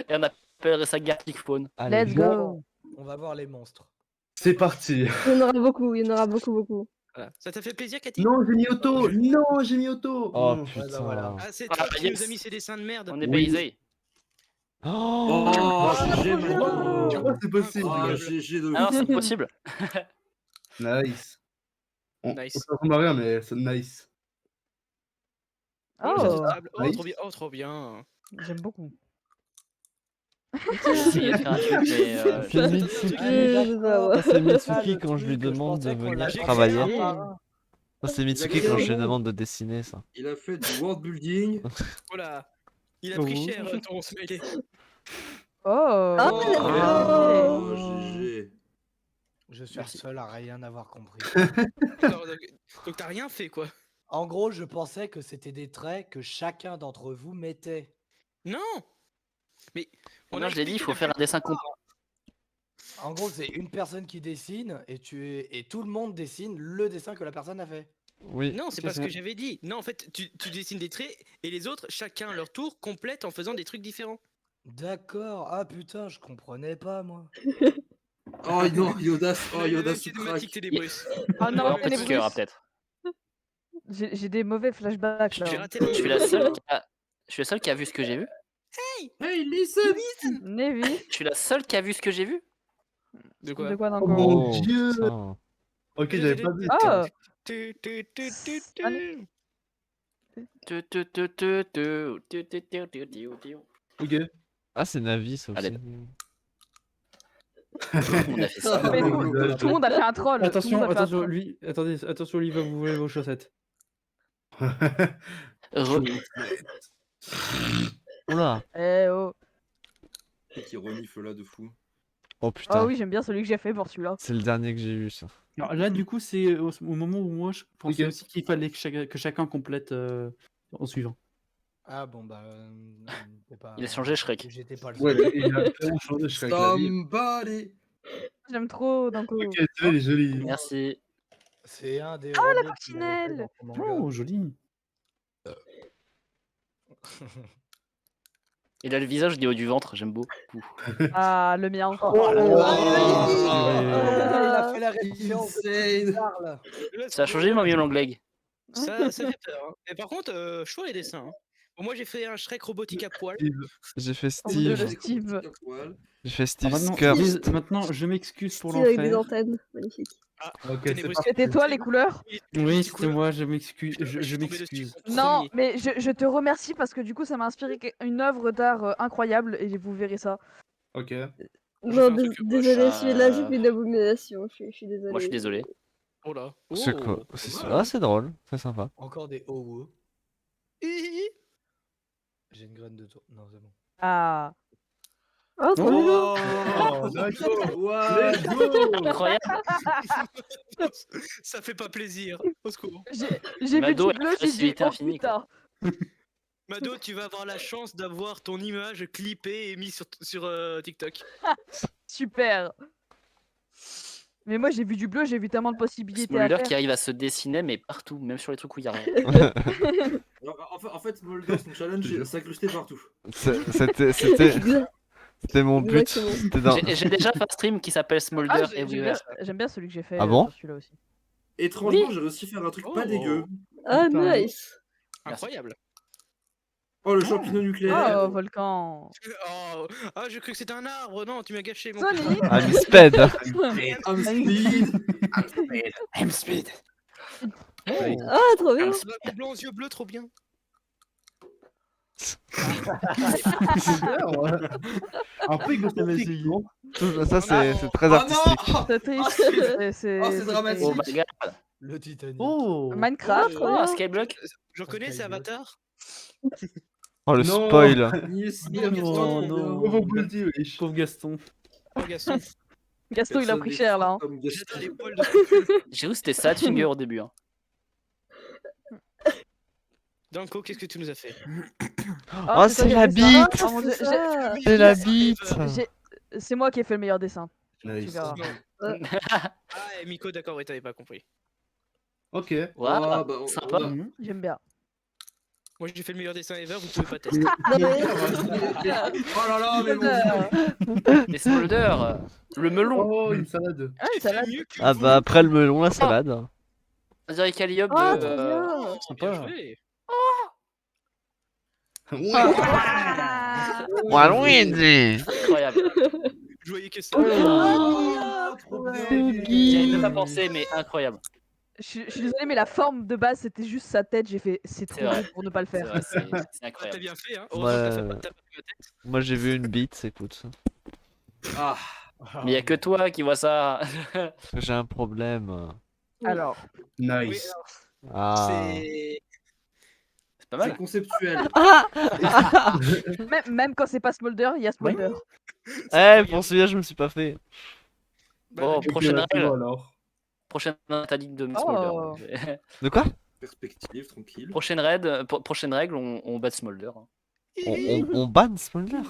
Et on appellerait ça Gartic Faune. Allez. Let's go. On va voir les monstres. C'est parti. Il y en aura beaucoup, il y en aura beaucoup, beaucoup. Voilà. Ça t'a fait plaisir, Cathy? Non, j'ai mis auto. Non, j'ai mis auto. Oh Non. putain. bah voilà. Ah, c'est Ah, toi qui yes. nous a mis ces dessins de merde. On est Oui. baisé. Oh, GG, Tu vois, c'est possible. Ah, gars. GG de Ah non, c'est possible. Nice. Nice. Ça ressemble à rien, mais c'est nice. Oh, Oh, c'est stable. Oh, nice. trop bien. Oh, trop bien. j'aime beaucoup. J'ai essayé de faire un truc, mais C'est Mitsuki. Ça, c'est Mitsuki quand je lui demande de venir travailler. Ça, c'est Mitsuki quand je lui demande de dessiner ça. Il a fait du world building. Oh là. Il a pris Oh. cher, ton smiley. Oh, Oh, GG. Je suis le seul à rien avoir compris. Donc t'as rien fait, quoi. En gros, je pensais que c'était des traits que chacun d'entre vous mettait. Non. Mais Non, je l'ai dit, il faut faire un dessin complet. En gros, c'est une personne qui dessine et tout le monde dessine le dessin que la personne a fait. Oui. Non, c'est pas ce que j'avais dit. Non, en fait, tu dessines des traits et les autres, chacun à leur tour, complètent en faisant des trucs différents. D'accord. Ah putain, je comprenais pas moi. Oh non, Yodas, oh Yodas, C'est il des craque. t'es des Bruce. Ah non, Ouais, en c'est les petit cœur, Bruce. peut-être. J'ai des mauvais flashbacks J'ai là. raté la Je suis la seule qui a vu ce que j'ai vu. Hey, listen! Nevi. Je suis la seule qui a vu ce que j'ai vu. De quoi? De quoi Oh encore? mon Oh, dieu! putain. Ok, j'avais pas vu. Ah Ok. Ah, c'est Navi, ça aussi. Allez. On a fait ça. Mais tout le monde a fait un troll. tout le monde Attention, a fait un attention, troll. lui, attendez, attention, lui va vous voler vos chaussettes. Oula. Eh oh. Qui renifle là de fou. Oh Ah putain. oui, j'aime bien celui que j'ai fait pour celui-là. C'est le dernier que j'ai vu, ça. Alors là, du coup, c'est au moment où moi je pensais Ok. aussi qu'il fallait que chacun complète en suivant. Ah bon bah. c'est pas- Il a changé Shrek. J'étais pas le Ouais, seul. il a vraiment changé Shrek. La vie. Somebody! J'aime trop Danko. Ok, celui-là, il est joli. Merci. C'est un des. Ah, la robots qu'il avait fait coccinelle. dans son manga. Oh, joli. Il a le visage du haut du ventre, j'aime beaucoup. Ah, le mien. Oh, Oh, là là. il a fait la référence. Insane. Parle. Ça a changé mon long leg. Ça fait peur. Hein. Et par contre, chaud les dessins. Hein. Bon, moi j'ai fait un Shrek robotique à poil. J'ai fait Oh mon dieu, Steve. le Steve. J'ai fait Steve Alors Skirst. maintenant, je m'excuse pour Steve avec des l'enfer. antennes, magnifique. Ah, Ok, tenez, c'est Bruce. parti. C'était toi les couleurs? Oui, c'était moi, je m'excuse. Je suis tombé dessus m'excuse. au Non, premier. mais je te remercie parce que du coup ça m'a inspiré une œuvre d'art incroyable et vous verrez ça. Ok. Non, un truc moche. désolé, celui-là, j'ai fait une abomination. Je suis désolé. Moi, je suis désolé. Oh là. C'est Oh. quoi? Ah, c'est drôle. C'est sympa. Encore des oh. Hi. J'ai une graine de tour. Non, c'est bon. Ah. Oh, trop bien. Oh, d'accord. Ouais. Let's go! Incroyable. Ça fait pas plaisir. Au secours. J'ai vu Mado du a bleu, la j'ai dit facilité oh infinie, putain. Mado, tu vas avoir la chance d'avoir ton image clippée et mise sur TikTok. Super. Mais moi j'ai vu du bleu, j'ai vu tellement de possibilités à Smolder faire. qui arrive à se dessiner, mais partout, même sur les trucs où il y a rien. En fait, Smolder, son challenge, c'est s'incruster partout. C'était mon but. Exactement. C'était dans... J'ai déjà fait un stream qui s'appelle Ah, Smolder j'aime bien celui que j'ai fait Ah bon sur celui-là aussi. Étrangement, j'ai réussi à faire un truc pas Oh. dégueu. Ah, nice. Incroyable. Oh, le champignon nucléaire. Oh, volcan. Oh, ah, j'ai cru que c'était un arbre. Non, tu m'as gâché mon Sonic. Ah, Miss Ped. I'm speed. I'm speed. Ah, trop bien. Un blanc aux yeux bleus, trop bien. Un peu égocentrique, non? Ça, c'est très Oh artistique. non! C'est triste. Oh, c'est dramatique. Oh my god. Le Titanic. Oh! Minecraft. Oh, un Skyblock. J'en connais, c'est Avatar. Oh, le Non. spoil. Yes, Oh non. Pauvre Boldy, wesh. Pauvre Gaston. Oh, Gaston. Gaston il a pris cher là. Hein. J'adore les poils de. J'ai vu c'était Sadfinger au début. Hein. Danko, qu'est-ce que tu nous as fait? Oh, c'est toi c'est qui la as fait ça bite. Oh mon Dieu, C'est la bite. C'est moi qui ai fait le meilleur dessin. Nice. Tu verras. Ah, et Miko, d'accord, oui, t'avais pas compris. Ok. Ouais, Ah, bah, sympa. J'aime bien. Moi, j'ai fait le meilleur dessin ever, vous pouvez pas tester. Oh là là, mais bon. Les Smolder. Le melon. Oh, une salade. Ah, une salade. Ah bah après le melon, la salade. On dirait Calliope Ah, de. trop bien. Bien Sympa. joué. Waluigi. Incroyable. Je voyais que ça. Oh, trop bien. J'y avais même pas pensé, mais incroyable. Je suis désolée, mais la forme de base c'était juste sa tête. J'ai fait c'est trop vrai. beau pour ne pas le C'est faire. vrai, c'est Ah, t'as incroyable. bien fait, hein. Ouais. Heureusement que t'as pas fait ma tête. Moi j'ai vu une bite, écoute. Ah. Mais y a que toi qui vois ça. J'ai un problème. Alors, Nice. Ah. C'est. C'est pas C'est mal. conceptuel. même quand c'est pas Smolder, il y a Smolder. Eh, pour celui-là, je me suis pas fait. Bon, Ok, prochaine bah, c'est règle. bon, alors. Prochaine interdict de Oh. Smolder. De quoi? Perspective, tranquille. Prochaine règle, on bat Smolder. Hein. On banne Smolder?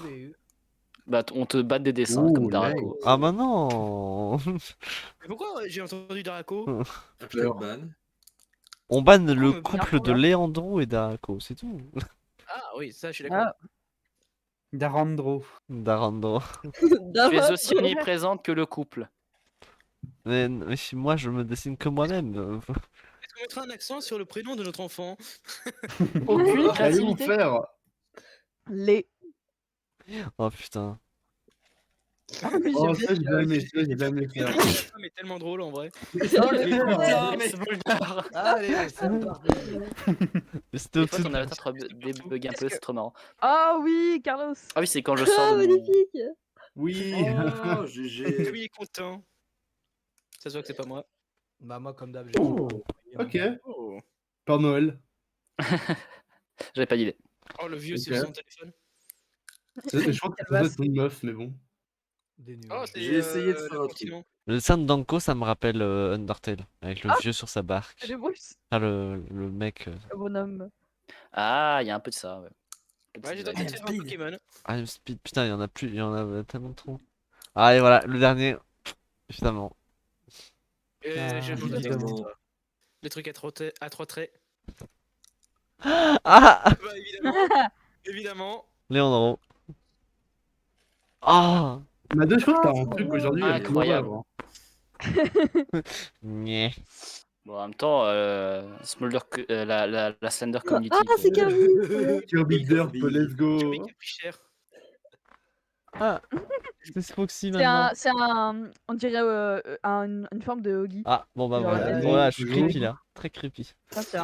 Bah, on te bat des dessins comme Darako. Ah bah non. Mais pourquoi j'ai entendu Darako? On banne le me couple de Leandro et Darako, c'est tout. Ah oui, ça, je suis d'accord. Darandro. Darandro. Tu es aussi omniprésente que le couple. Mais moi, je me dessine que moi-même. Est-ce qu'on mettra un accent sur le prénom de notre enfant? Aucune Allez vous créativité. faire. Les. Oh putain. Oh, ça, j'ai bien aimé, ça, j'ai bien aimé faire. Mais tellement drôle en vrai. Allez, c'est parti. C'était Des fois, ton avatar débug un peu, c'est trop marrant. Ah oui, Carlos. Ah oui, c'est quand je sors de mon... magnifique. Oui. Oh, GG. Comme il est content. Ça se voit que c'est pas moi. Bah moi comme d'hab. Ok. Père Noël. J'avais pas d'idée. Oh le vieux Ok. sur son téléphone. Je crois que ça doit être une meuf, mais bon. Oh, c'est J'ai essayé de faire le un continent. Le dessin de Danko, ça me rappelle Undertale, avec le vieux sur sa barque. Le Bruce. Ah, le mec. Le bonhomme. Ah, il y a un peu de ça, ouais. Ouais, j'ai tenté de faire un Pokémon. Ah, le Speed, putain, il y en a plus, il y en a tellement trop. Ah, et voilà, le dernier. Évidemment. J'ai le évidemment. Les trucs à trois traits. Ah Bah évidemment. Évidemment. Léandro. Ah Mado, je crois que t'as un truc aujourd'hui. avec Incroyable. l'horreur. Nyeh. Bon, en même temps, Smolder, la Slender Community. Ah, c'est Kirby. Kirby Derp, let's go. Qui a pris cher. Ah, c'est Foxy C'est maintenant. on dirait une forme de Huggy. Ah, bon bah Genre la voilà, tête. voilà, je suis Toujours. creepy là, très creepy. Ah, tiens.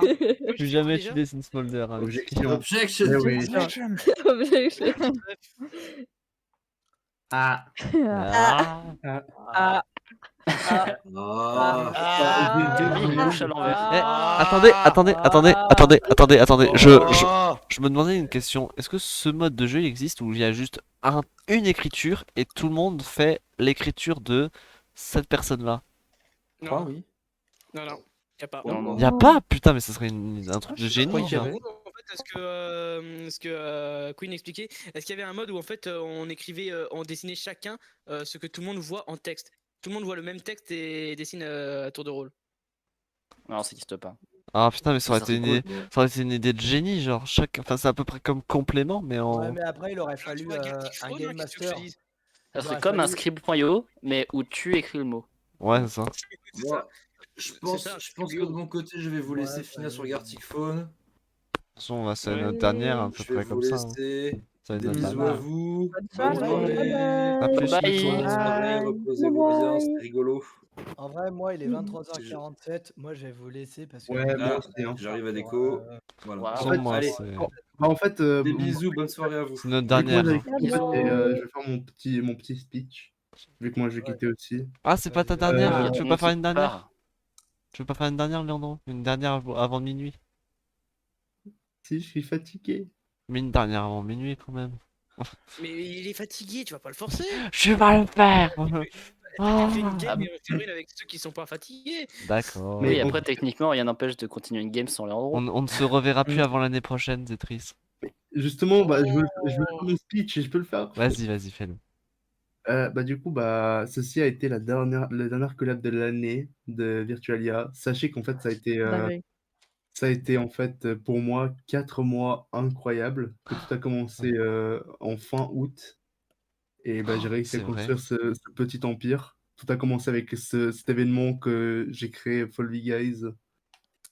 Plus jamais tu dessines Smolder. Hein, Objection. Objection. Eh oui. Ah. Ah. Ah. Il couche à l'envers. Attendez, je me demandais une question. Est-ce que ce mode de jeu il existe où il y a juste une écriture et tout le monde fait l'écriture de cette personne-là? Non. oui. Non, non. Y a pas. Il y a pas? Putain, mais ça serait un truc de génie. qu'il y genre. avait. En fait, ce que Queen expliquait, est-ce qu'il y avait un mode où en fait on écrivait, on dessinait chacun ce que tout le monde voit en texte? Tout le monde voit le même texte et dessine à tour de rôle. Non, ça n'existe pas. Ah putain, mais ça aurait été serait une cool, idée, ça aurait été une idée de génie, genre enfin c'est à peu près comme complément, mais en. Ouais, mais après il aurait fallu vois, un Gartic Phone, Game hein, qu'est-ce que je Master. te dis? Ça Il serait aurait comme un fallu- script.io, mais où tu écris le mot. Ouais, c'est ça. C'est Moi, ça. je C'est pense, ça, je pense que Yu-Gi-Oh! de mon côté, je vais vous laisser finir sur Gartic Phone. De toute façon, c'est Ouais. notre dernière, à peu Je vais près vous comme ça. Hein. laisser. Ça va être Des notre bisous à dernière. vous. Bonne Bonne soirée. soirée. À plus. Bye. Bonne soirée. Reposez-vous bien, c'était rigolo. En vrai, moi il est 23h47. Moi je vais vous laisser parce que Ouais, moi Là, aussi. Hein. j'arrive à déco. Voilà. Wow. En fait, Moi, allez, c'est Bah, en fait, des bon, bisous, bonne soirée à vous. c'est notre vu que moi dernière. j'avais Hein. quitté, Bisous. je vais faire mon petit speech. Vu que moi j'ai quitté aussi. Ah, c'est pas ta Vas-y, dernière? Il y a Tu tout veux le pas monde faire qui une dernière? part. Tu veux pas faire une dernière, Léandro? Une dernière avant minuit? Si, je suis fatigué. Mais une dernière avant minuit quand même. Mais il est fatigué, tu vas pas le forcer. Je vais le faire! Tu fais une Ah. game et on termine avec ceux qui sont pas fatigués. D'accord. Mais Oui, on- après, techniquement, rien n'empêche de continuer une game sans les endroits. On ne se reverra plus avant l'année prochaine, Zetris. Justement, bah, je veux faire mon speech et je peux le faire. Vas-y, fais-le. Bah, du coup, bah, ceci a été la dernière collab de l'année de Virtualia. Sachez qu'en fait, ça a été en fait pour moi 4 mois incroyables. Que tout a commencé en fin août. Et bah, j'ai réussi à c'est vrai. construire ce petit empire. Tout a commencé avec cet événement que j'ai créé, Folly Guys.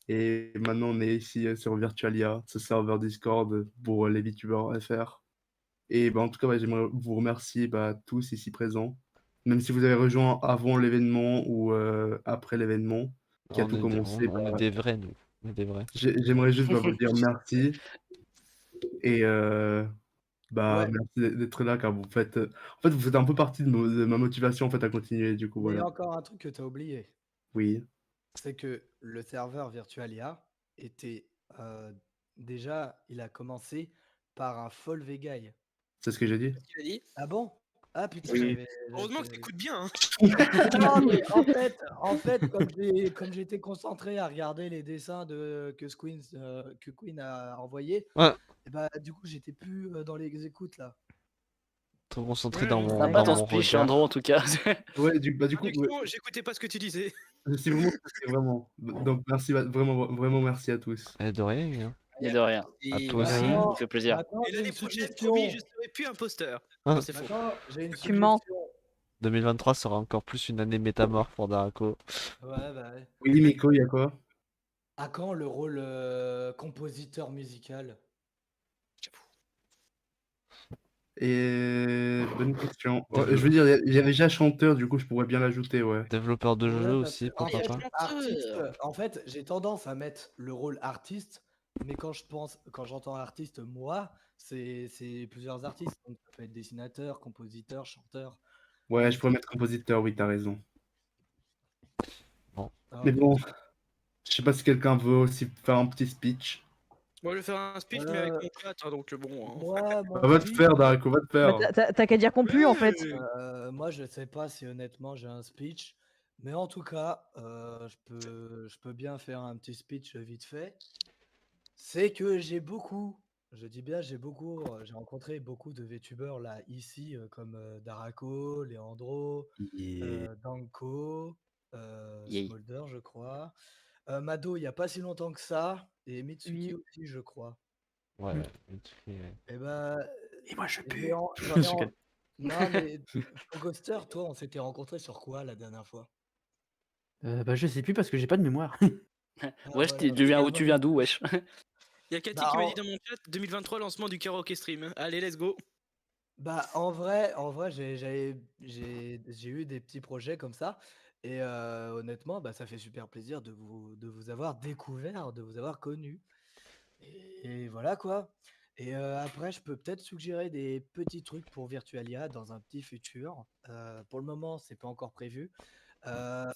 Et maintenant, on est ici sur Virtualia, ce serveur Discord pour les VTubers FR. Et bah, en tout cas, ouais, j'aimerais vous remercier tous ici présents. Même si vous avez rejoint avant l'événement ou après l'événement, qui a tout commencé. On est des vrais, nous. On est des vrais. J'aimerais juste vous dire merci. Et Ouais. merci d'être là, car vous faites, en fait, vous faites un peu partie de ma motivation en fait, à continuer. Du coup, Mais il y a voilà. encore un truc que tu as oublié. Oui. C'est que le serveur Virtualia était déjà, il a commencé par un Fall Vegaï. C'est ce que j'ai dit. Tu l'as dit? Ah bon? Ah putain, Oui. Heureusement que t'écoutes bien. Hein. Non, mais en fait, comme j'étais concentré à regarder les dessins que Queen a envoyés, Ouais. et bah du coup j'étais plus dans les écoutes là. Trop concentré Ouais, dans ouais. mon, Sympa dans ton mon speech, regard. Andro, en tout cas. Ouais, du coup, Traduction, j'écoutais pas ce que tu disais. c'est vraiment, vraiment. Donc merci, vraiment, vraiment merci à tous. De rien. Hein. Et de rien. À Et toi aussi. Maintenant, Ça fait plaisir. maintenant Et j'ai l'année une prochaine, suggestion. promis, je serai plus imposteur. Hein. Non, c'est faux. Maintenant, j'ai une Tu mens. suggestion. 2023 sera encore plus une année métamorphe pour Darako. Ouais, bah ouais. Oui, Miko, il y a quoi? À quand le rôle compositeur musical? Et bonne question. Ouais, je Dévelop- veux dire, il y avait déjà chanteur, du coup, je pourrais bien l'ajouter, ouais. Développeur de Ouais, jeux parce aussi, que, en pourquoi fait, pas. artiste, en fait, j'ai tendance à mettre le rôle artiste, mais quand j'entends artiste, moi, c'est plusieurs artistes. Donc, ça peut être dessinateur, compositeur, chanteur. Ouais, je Donc, pourrais mettre compositeur, oui, t'as raison. Bon. Mais ok. bon, je sais pas si quelqu'un veut aussi faire un petit speech. Moi, je vais faire un speech, mais avec mon chat, hein, donc bon. Hein. Moi, Bah, va te faire, Darko, va te Bah, faire. t'as qu'à dire qu'on pue en fait. moi, je sais pas si honnêtement j'ai un speech, mais en tout cas, je peux bien faire un petit speech vite fait. C'est que je dis bien j'ai j'ai rencontré beaucoup de VTubers là ici, comme Darako, Leandro, Yeah. Danko, Yay. Smolder, je crois, Mado, il y a pas si longtemps que ça, et Mitsuki Oui. aussi, je crois. Ouais. Et bah, Et moi, je j'en pue. ai en- j'en ai en- non mais Ghoster, toi, on s'était rencontrés sur quoi la dernière fois? Bah, je sais plus parce que j'ai pas de mémoire. Wesh, voilà, tu viens, parce tu viens d'où, wesh? Il y a Cathy Bah, qui m'a dit dans mon chat 2023 lancement du karaoke stream. Allez, let's go. Bah, en vrai, j'ai eu des petits projets comme ça et honnêtement, bah, ça fait super plaisir de vous avoir découvert, de vous avoir connu et voilà quoi. Et après, je peux peut-être suggérer des petits trucs pour Virtualia dans un petit futur. Pour le moment, c'est pas encore prévu,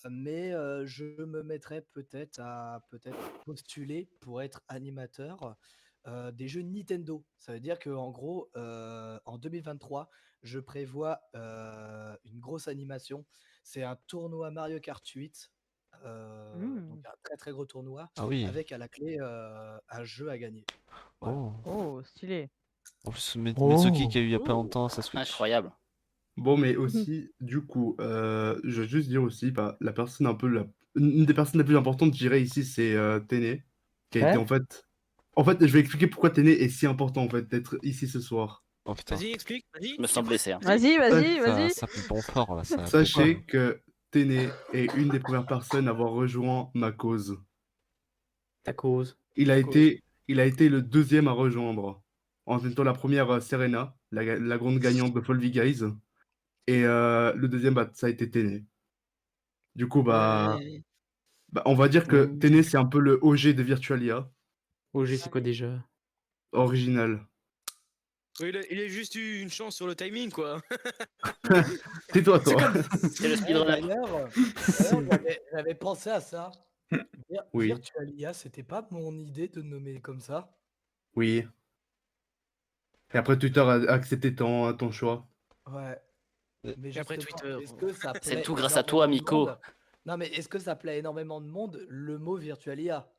mais je me mettrais peut-être à postuler pour être animateur des jeux Nintendo. Ça veut dire qu'en gros, en 2023, je prévois une grosse animation. C'est un tournoi Mario Kart 8, donc un très très gros tournoi, Ah oui. avec à la clé un jeu à gagner. Voilà. Oh. Oh, stylé. En plus, Mitsuki qui a eu il y a pas Oh. longtemps sa Switch. Incroyable. Bon, mais aussi, du coup, je veux juste dire aussi, bah, la personne un peu une des personnes les plus importantes, je dirais ici, c'est Téné, qui a été Hein? en fait, je vais expliquer pourquoi Téné est si important en fait d'être ici ce soir. Oh putain. Vas-y, explique. Vas-y. Je me sens blessé. Hein. Vas-y, vas-y, vas-y. Ça fait bon fort là. Ça Sachez que Téné est une des premières personnes à avoir rejoint ma cause. Ta cause. Il a été le deuxième à rejoindre, en étant la première Serena, la grande gagnante de Fall Guys, et le deuxième, bah, ça a été Téné. Du coup, Ouais. on va dire que Téné, c'est un peu le OG de Virtualia, OG, c'est quoi déjà? original. Oui, il a juste eu une chance sur le timing, quoi. Tais-toi, toi. C'est le speedrunner. D'ailleurs, j'avais pensé à ça. Oui. Virtualia, c'était pas mon idée de nommer comme ça. Oui. Et après, Twitter a accepté ton choix. Ouais. Mais Et après justement, Twitter. est-ce que ça C'est plaît tout grâce à toi, énormément de Miko. monde Non, mais est-ce que ça plaît énormément de monde, le mot Virtualia?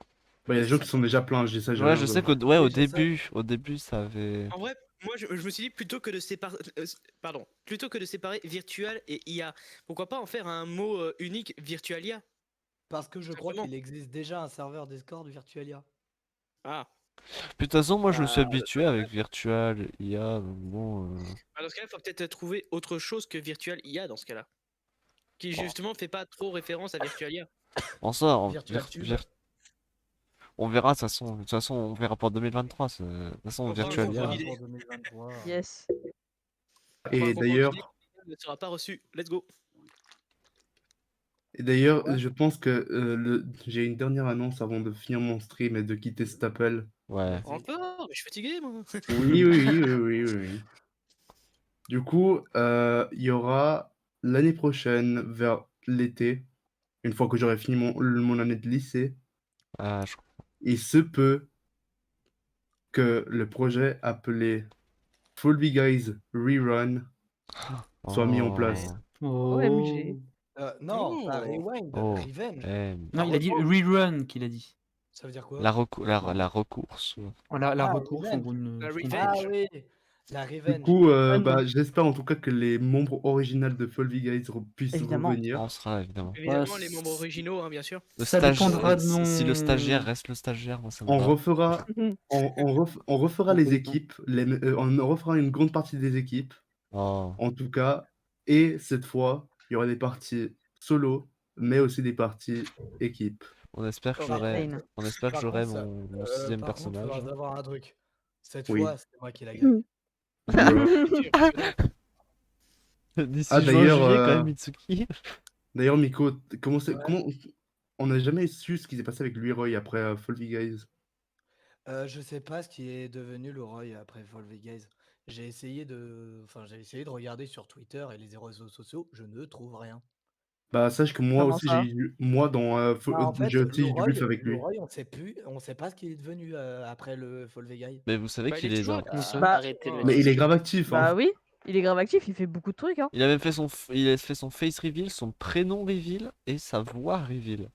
Bah, il y a des gens qui sont déjà pleins, j'ai ça, j'ai Ouais, rien je de- sais qu'au Oui, au je sais. début, ça avait. En vrai, moi, je me suis dit plutôt que de séparer, virtual et IA, pourquoi pas en faire un mot unique Virtualia? Parce que je crois Simplement. qu'il existe déjà un serveur Discord Virtualia. Ah. Puis de toute façon, moi je me suis habitué avec Virtual, IA, donc bon. Ah, dans ce cas-là, il faut peut-être trouver autre chose que Virtual IA dans ce cas-là. Qui justement fait pas trop référence à Virtualia. En ça, VirtualTube. on verra de toute façon, on verra pour 2023. De toute façon, On fera un Virtual concours IA. d'idées. Pour 2023. Yes. Et d'ailleurs, Ne sera pas reçu. Let's go. je pense que j'ai une dernière annonce avant de finir mon stream et de quitter cet appel. Ouais. Encore? Mais je suis fatigué, moi. Oui. Du coup, il y aura l'année prochaine, vers l'été, une fois que j'aurai fini mon année de lycée, Ah, il se peut que le projet appelé Fall Guys Rerun soit mis en place. OMG. Non, pas Oh. Rewind, Oh. Revenge. Non, il a dit rerun qu'il a dit. Ça veut dire quoi? La recourse. La Ah, recourse, en revenge. gros, une. La ce qu'on revenge. dit. Ah oui, la Du Revenge. coup, Ah, non. j'espère en tout cas que les membres originaux de Fall Guys puissent Évidemment. revenir. On sera évidemment. Évidemment, les membres originaux, hein, bien sûr. Le Ça dépendra de si le mon- stagiaire reste le stagiaire, moi ça me On va. refera, on refera les équipes, on refera une grande partie des équipes, Oh. en tout cas, et cette fois, il y aura des parties solo, mais aussi des parties équipe. On espère que Par j'aurai contre- on espère que par j'aurai contre, mon 6ème par contre, personnage. faudra savoir un truc. Cette Oui. fois, c'est moi qui la gagne. D'ici Ah, juin, d'ailleurs, juillet, quand même, Mitsuki. D'ailleurs, Miko, comment on n'a jamais su ce qui s'est passé avec Leroy après Fall Guys. Je sais pas ce qui est devenu le Roy après Fall Guys. J'ai essayé de regarder sur Twitter et les réseaux sociaux, je ne trouve rien. Bah, sache que moi Comment aussi, ça? moi dans Bah, en fait, j'ai aussi eu du Leroy, bif avec lui. Leroy, on sait pas ce qu'il est devenu après le Fall Guys. Mais vous savez Bah, il qu'il est est toujours dans. actif, hein. Bah, Arrêtez le Mais il est grave actif, Bah hein. oui, il est grave actif, il fait beaucoup de trucs, hein. Il a même fait il a fait son face reveal, son prénom reveal et sa voix reveal.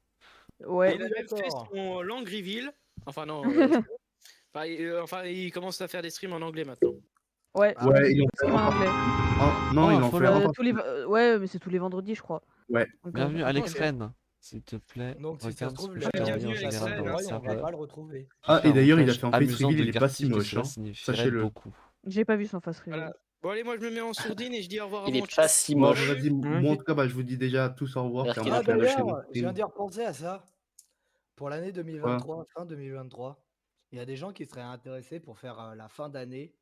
Ouais. Il a même fait d'accord. son langue reveal. Enfin, non. Enfin, il commence à faire des streams en anglais maintenant. Ouais, Ouais, il en beaucoup de fait streams en un anglais. non, il Oh, en faut fait la- un par Tous les... ouais, mais c'est tous les vendredis, je crois. Ouais. Donc, Bienvenue euh, Alex ok. Ren, s'il te plaît. Donc si ça se Regarde ce trouve, que le je t'ai bienvenue envoyé en Alex général Ren, dans le Leroy, on va serveur. pas le retrouver. Ah, Fait et un d'ailleurs, il a montage fait un face amusant reveal, de il est pas si Gartic et moche, cela hein. signifierait Sachez-le. beaucoup. J'ai pas vu son face reveal. Voilà. Bon, allez, moi je me mets en sourdine et je dis au revoir à Il mon est chat. pas si Bon, moche. vas-y, moi en tout cas, bah, je vous dis déjà tous au revoir, Alors car qu'il moi, a je vais lâcher D'ailleurs, mon je viens stream. d'y repenser à ça. Pour l'année 2023, fin 2023, il y a des gens qui seraient intéressés pour faire la fin d'année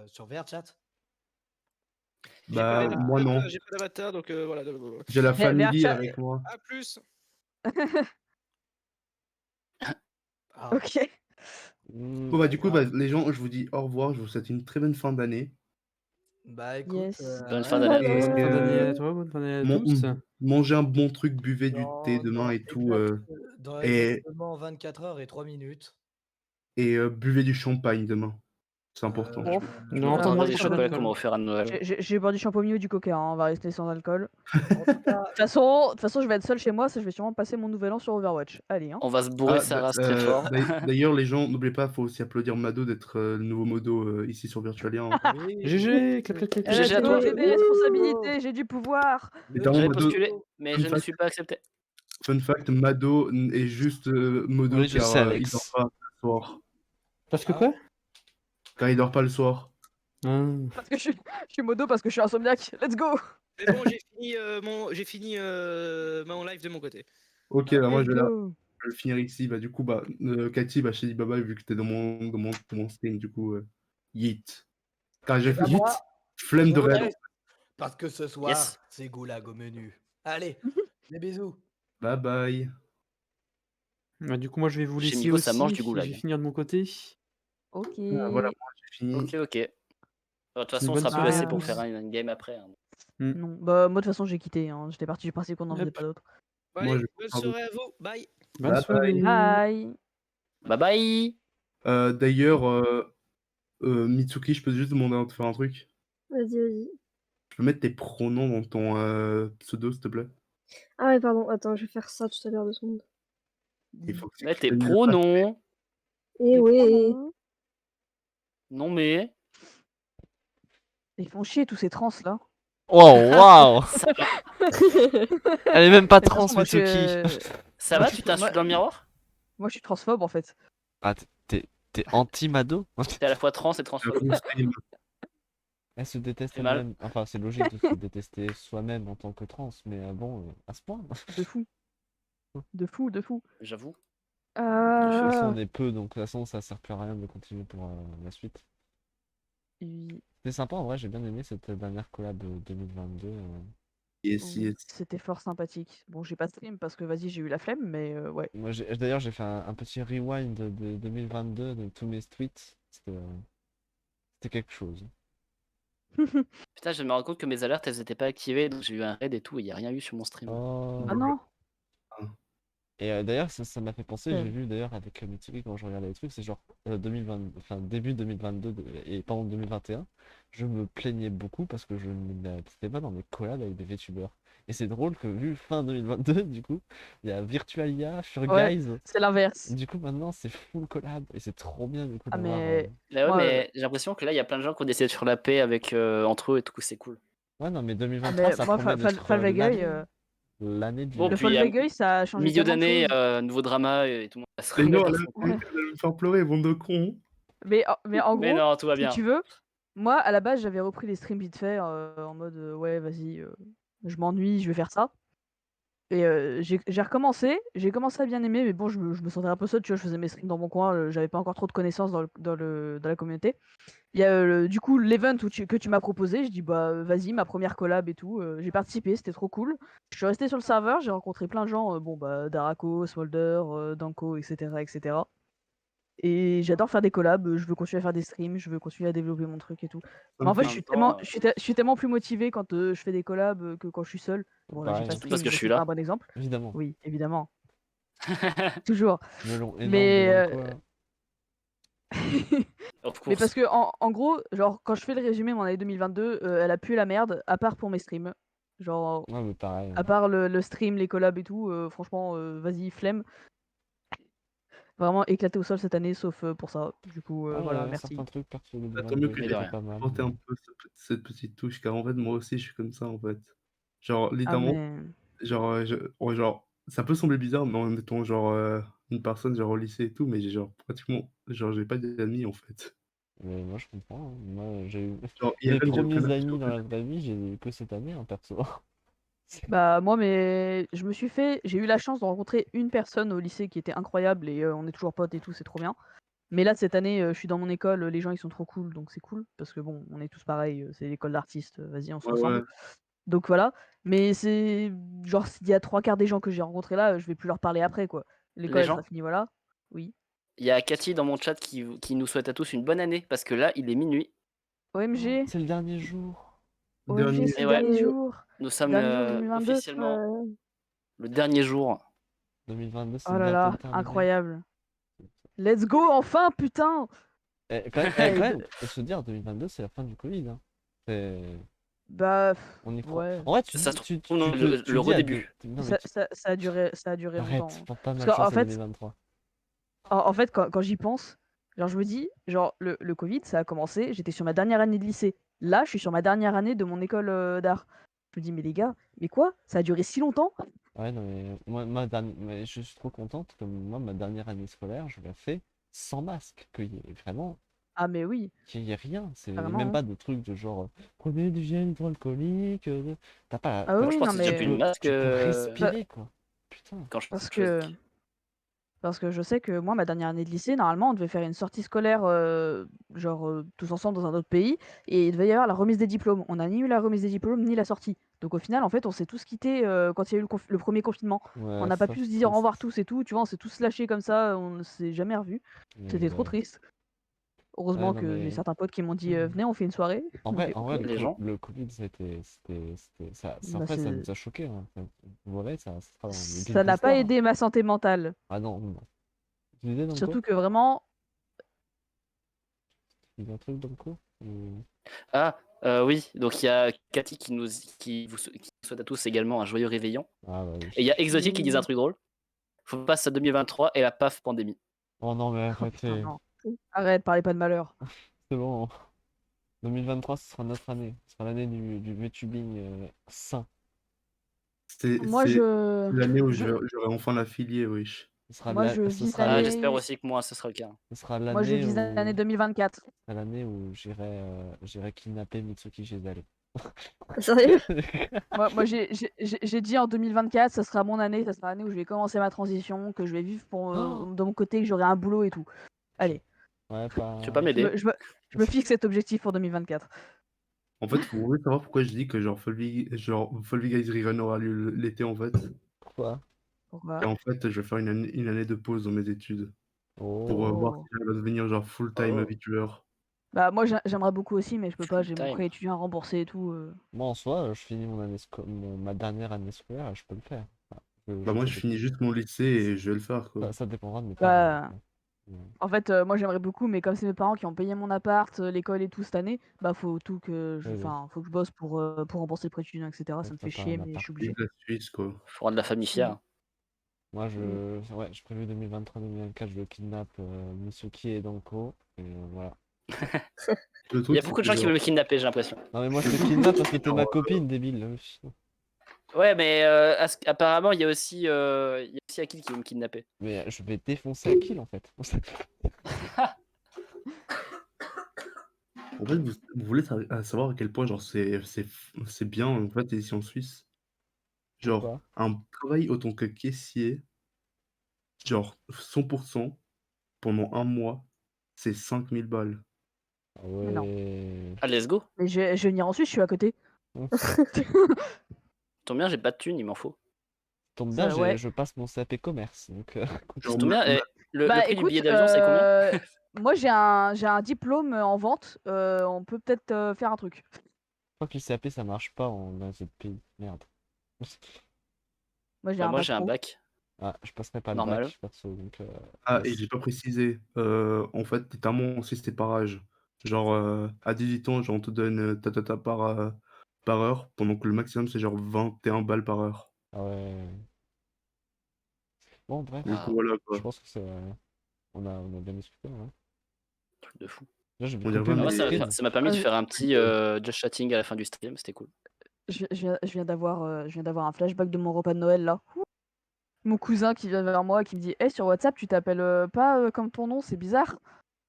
sur VRChat. Bah, moi non. J'ai pas d'avatar, donc voilà. J'ai la Mais famille VRChat- avec moi. À plus. Ah. Ok. Bon, bah, du coup, bah, les gens, je vous dis au revoir, je vous souhaite une très bonne fin d'année. Bah écoute, Yes. Bonne fin d'année à Et, tous. Bonne fin d'année à toi, bonne fin d'année à tous. mangez un bon truc, buvez du thé demain et tout, dans et exactement 24 heures et 3 minutes. buvez du champagne demain. C'est important. Bon, je Non, vais attends, boire moi, des j'ai pas chocolats d'alcool. qu'on m'a offert à Noël. J'ai boire du shampoing ou du coca, hein, on va rester sans alcool. En tout cas, De toute façon, je vais être seul chez moi, ça, je vais sûrement passer mon nouvel an sur Overwatch. Allez, hein. On va se bourrer Ah, sa race très fort. D'ailleurs, les gens, n'oubliez pas, faut aussi applaudir Mado d'être le nouveau modo ici sur Virtualia. Hein. oui. GG, clap, clap, clap, Eh, GG à toi. J'ai des responsabilités, j'ai du pouvoir. Et t'as J'avais Mado, postulé, mais fun je ne fact. suis pas accepté. Fun fact, Mado est juste modo Oui, je car sais, il Alex. dort pas le soir. Parce que quoi? Car il dort pas le soir. Parce que je suis modo parce que je suis insomniaque. Let's go. Mais bon, j'ai fini mon live de mon côté. Ok, bah, moi Let's je vais go. le finir ici. Bah, du coup, bah, Cathy, bah, je t'ai dit bye bye vu que t'es dans mon stream. Du coup, yeet. Car j'ai fait moi, flemme de je rêve. reste parce que ce soir, Yes. c'est goulag au menu. Allez, des bisous. Bye bye. Bah, du coup, moi, je vais vous Chez laisser Miko, aussi. ça mange du Je goulag. vais finir de mon côté. Ok. Ah, voilà, moi j'ai fini. Ok. De toute façon, on bonne sera plus soirée assez à pour tous. faire une game après. Hein. Non, bah moi de toute façon j'ai quitté, hein. J'étais parti du principe qu'on n'en faisait Hop. pas d'autres. Bon, Moi, allez, je bonne prends soirée à vous. Bye. Bonne Bye soirée. Bye. Bye bye. D'ailleurs, Mitsuki, je peux juste demander de te faire un truc. Vas-y. Tu peux mettre tes pronoms dans ton pseudo, s'il te plaît? Ah ouais, pardon, attends, je vais faire ça tout à l'heure, 2 secondes. Il faut que tu Mais tes écrives une pronoms. Eh ouais. Non mais. Ils font chier tous ces trans là. Oh waouh. Elle est même pas De toute trans, façon, moi, Mitsuki. Ça moi, va, je tu suis- t'insultes dans le miroir? Moi je suis transphobe en fait. Ah, t'es anti-Mado? T'es à la fois trans et transphobe. Elle se déteste C'est mal. elle-même. Enfin, c'est logique de se détester soi-même en tant que trans, mais bon, à ce point. De fou. De fou. J'avoue. De toute façon, Euh... on est peu, donc de toute façon, ça sert plus à rien de continuer pour la suite. C'est sympa, en vrai, j'ai bien aimé cette dernière collab 2022. C'était fort sympathique. Bon, j'ai pas stream parce que vas-y, j'ai eu la flemme, mais ouais. Moi, d'ailleurs, j'ai fait un petit rewind de 2022 de tous mes tweets. C'était quelque chose. Putain, je me rends compte que mes alertes elles étaient pas activées, donc j'ai eu un raid et tout, et y a rien eu sur mon stream. Oh. Ah non. Et d'ailleurs, ça m'a fait penser, Ouais. j'ai vu d'ailleurs avec Mitsuki quand je regardais les trucs, c'est genre 2020, enfin début 2022 et pendant 2021, je me plaignais beaucoup parce que je ne m'invitais pas dans mes collabs avec des VTubers. Et c'est drôle que vu fin 2022, du coup, il y a Virtualia, Ouais, Guys. c'est l'inverse. Du coup, maintenant, c'est full collab. Et c'est trop bien, du coup, Ah, d'avoir. mais. Mais ouais, Moi, mais j'ai l'impression que là, il y a plein de gens qui ont décidé de faire la paix avec, entre eux et tout, c'est cool. Ouais, non, mais Ah, 2023, mais ça moi, promet d'être Fall Vegueil, l'année du. Bon, le puis Fall Vegueil, ça a changé milieu tellement de d'année, choses. nouveau drama et tout le monde va se Les gens, remettre à là, fond. vous allez me faire pleurer, bande de cons. Mais en Mais gros, non, tout va si bien. tu veux, moi, à la base, j'avais repris les streams vite fait en mode ouais, vas-y, je m'ennuie, je vais faire ça. Et j'ai recommencé, j'ai commencé à bien aimer, mais bon, je me sentais un peu seul, tu vois, je faisais mes streams dans mon coin, j'avais pas encore trop de connaissances dans la communauté. Il y a du coup l'event que tu m'as proposé, je dis bah vas-y, ma première collab et tout, j'ai participé, c'était trop cool. Je suis resté sur le serveur, j'ai rencontré plein de gens, bon bah Darako, Smolder, Danko, etc., etc. Et j'adore faire des collabs, je veux continuer à faire des streams, je veux continuer à développer mon truc et tout. Mais en fait, En même temps, je suis tellement plus motivé quand je fais des collabs que quand je suis seul. Bon, là, j'ai Pareil. pas surtout parce stream, que je donc suis c'est pas là. un bon exemple. Évidemment. Oui, évidemment. Toujours. Melon énorme Mais, de Danko, là. Of mais course. parce que, en gros, genre, quand je fais le résumé de mon année 2022, elle a pué la merde, à part pour mes streams. Genre, Ouais, mais pareil. à part le stream, les collabs et tout, franchement, vas-y, flemme. Vraiment éclaté au sol cette année, sauf pour ça. Du coup, Ouais, voilà, il y a merci. certains trucs perso Bah, tant mieux 2022 que qui Mais de j'ai étaient rien. pas mal. apporté un peu cette petite touche, car en fait, moi aussi, je suis comme ça, en fait. Genre, Ah, littéralement, mais. genre, ouais, genre, ça peut sembler bizarre, mais en étant genre une personne genre au lycée et tout, mais j'ai genre pratiquement, genre j'ai pas d'amis en fait. Mais moi, je comprends, hein. Moi, j'ai eu Genre mes IRL, j'ai aucun premiers ami amis en dans fait. la vraie vie, j'ai eu que cette année, hein, perso. Bah moi mais j'ai eu la chance de rencontrer une personne au lycée qui était incroyable et on est toujours potes et tout, c'est trop bien. Mais là cette année, je suis dans mon école, les gens ils sont trop cool, donc c'est cool parce que bon, on est tous pareils, c'est l'école d'artistes, vas-y on se Ouais, ouais. ressemble. Donc voilà, mais c'est genre s'il y a 3/4 des gens que j'ai rencontrés là, je vais plus leur parler après quoi. L'école Les elle sera gens, finie, voilà. Oui. il y a Cathy dans mon chat qui nous souhaite à tous une bonne année parce que là, il est minuit. OMG, C'est le dernier jour. OMG, Dernier. c'est Et le ouais, dernier jour. nous sommes Dernier jour 2022. officiellement le dernier jour. 2022, c'est Oh là bientôt là, terminé. incroyable. Let's go enfin putain! Quand Eh, même, faut se dire, 2022, c'est la fin du Covid, hein. Bah On y croit. ouais. En vrai, Ça se tu trouve, le dis à redébut. non, mais Ça a duré longtemps, arrête, hein. porte pas Parce malchance qu'en à fait 2023. en fait, quand j'y pense, genre, je me dis, genre, le Covid, ça a commencé, j'étais sur ma dernière année de lycée. Là, je suis sur ma dernière année de mon école, d'art. Je me dis: «Mais les gars, mais quoi? Ça a duré si longtemps?» Ouais, non, mais moi, mais je suis trop contente que moi, ma dernière année scolaire, je l'ai fait sans masque. Qu'il y ait vraiment, Ah mais oui, qu'il y ait rien. C'est carrément, même hein. pas de trucs de genre, prenez du gel hydroalcoolique. T'as pas, Ah oui, Moi, je oui, pense non que c'est déjà plus le mais masque tu peux bah respirer, quoi. Putain. quand je parce je faisais- que Parce que je sais que moi, ma dernière année de lycée, normalement, on devait faire une sortie scolaire, genre, tous ensemble dans un autre pays et il devait y avoir la remise des diplômes. On n'a ni eu la remise des diplômes, ni la sortie. Donc au final, en fait, on s'est tous quittés, quand il y a eu le 1er confinement. On Ouais, n'a pas ça, pu se c'est dire au revoir triste. tous et tout, tu vois? On s'est tous lâchés comme ça, on ne s'est jamais revus. Mais C'était trop ouais. triste. Ouais, Heureusement non, que j'ai mais. certains potes qui m'ont dit: «Venez, on fait une soirée». En OK, vrai, OK. les gens. Le Covid, Bah, après, ça c'est nous a choqués, hein. Voilà, ça sera dans les livres ça n'a pas d'histoire, hein. aidé ma santé mentale. Ah non, non. Tu disais dans quoi? Surtout que vraiment Tu disais un truc dans quoi? Ah, oui, donc il y a Cathy qui nous souhaite à tous également un joyeux réveillon. Ah bah Et il y a oui. Exotic qui dit un truc drôle. Faut passer à 2023 et la paf pandémie. Oh non, mais oh putain, arrêtez. non. Arrête, parlez pas de malheur. C'est bon. 2023, ce sera notre année. Ce sera l'année du VTubing sain. Moi, C'est je l'année où je j'aurai enfin l'affilié, wesh. moi, je Ce vise sera Ah, j'espère l'année aussi que moi, ce sera le cas. ce sera moi, je l'année vise l'année où 2024. j'irai kidnapper Mitsuki chez elle. Sérieux? Moi, j'ai dit en 2024, ça sera mon année, ça sera l'année où je vais commencer ma transition, que je vais vivre pour, Oh de mon côté, que j'aurai un boulot et tout. Allez, Ouais, Tu veux pas je m'aider? me je me je me fixe cet objectif pour 2024. En fait, vous voulez savoir pourquoi je dis que genre Fall Guys Rerun aura lieu l'été en fait? Pourquoi? Pourquoi? Car en fait, je vais faire une année de pause dans mes études pour voir si Oh. j'arrive à devenir genre full-time Oh. VTuber. Bah, moi, j'aimerais beaucoup aussi, mais je peux pas, j'ai mon Time. prêt étudiant à rembourser et tout, Moi, en soi, je finis ma dernière année scolaire, je peux le faire. Enfin, Bah moi, ça je finis juste mon lycée et je vais le faire quoi. ça dépendra de mes parents. Bah, Après. En fait, moi j'aimerais beaucoup, mais comme c'est mes parents qui ont payé mon appart, l'école et tout cette année, bah faut tout que je, Oui, oui. enfin, faut que je bosse pour rembourser le prêt étudiant, etc. Ça me fait T'as chier, un mais je appart. suis Vive obligé. la Suisse, quoi. Faut rendre la famille fière. Moi, ouais, je prévu 2023-2024, je kidnappe Mitsuki et Danko. Et voilà. Le Il truc, y a c'est beaucoup de que gens qui genre, veulent me kidnapper, j'ai l'impression. Non, mais moi, je te kidnappe parce que t'es ma genre, copine, débile. Ouais, mais apparemment, il y a aussi Akil qui veut me kidnapper. Mais je vais défoncer Akil en fait. En fait, vous voulez savoir à quel point genre c'est bien en fait ici en Suisse. Genre Pourquoi? un travail autant que caissier, genre 100% pendant un mois, c'est 5000 balles. Ah Mais non. ouais. Ah, let's go. Mais je vais venir en Suisse, je suis à côté. Tombe bien, j'ai pas de thune, il m'en faut. Tombe bien, Ouais. je passe mon CAP commerce. Donc, Genre, Tombe bien, le Bah prix du billet écoute, d'avion, c'est combien? moi j'ai un diplôme en vente, on peut peut-être faire un truc. je crois que le CAP ça marche pas dans ce pays. Merde. Moi j'ai Bah, un moi, bac j'ai un pro. bac. Ah, je passerai pas le Normal. bac perso. Donc, Ah, et yes. j'ai pas précisé, en fait, littéralement, aussi, c'était par âge. Genre, à 18 ans, genre, on te donne par heure, pendant que le maximum, c'est genre 21 balles par heure. Ah ouais. Bon, bref. Du coup, voilà, Je quoi. pense que on a bien discuté. Hein. Truc de fou. Là, je vais On dirait couper pas, mon Moi, stream. ça m'a permis de je faire un petit just chatting à la fin du stream, c'était cool. je viens d'avoir un flashback de mon repas de Noël là. Mon cousin qui vient vers moi qui me dit: «Hey, sur WhatsApp, tu t'appelles, pas, comme ton nom, c'est bizarre».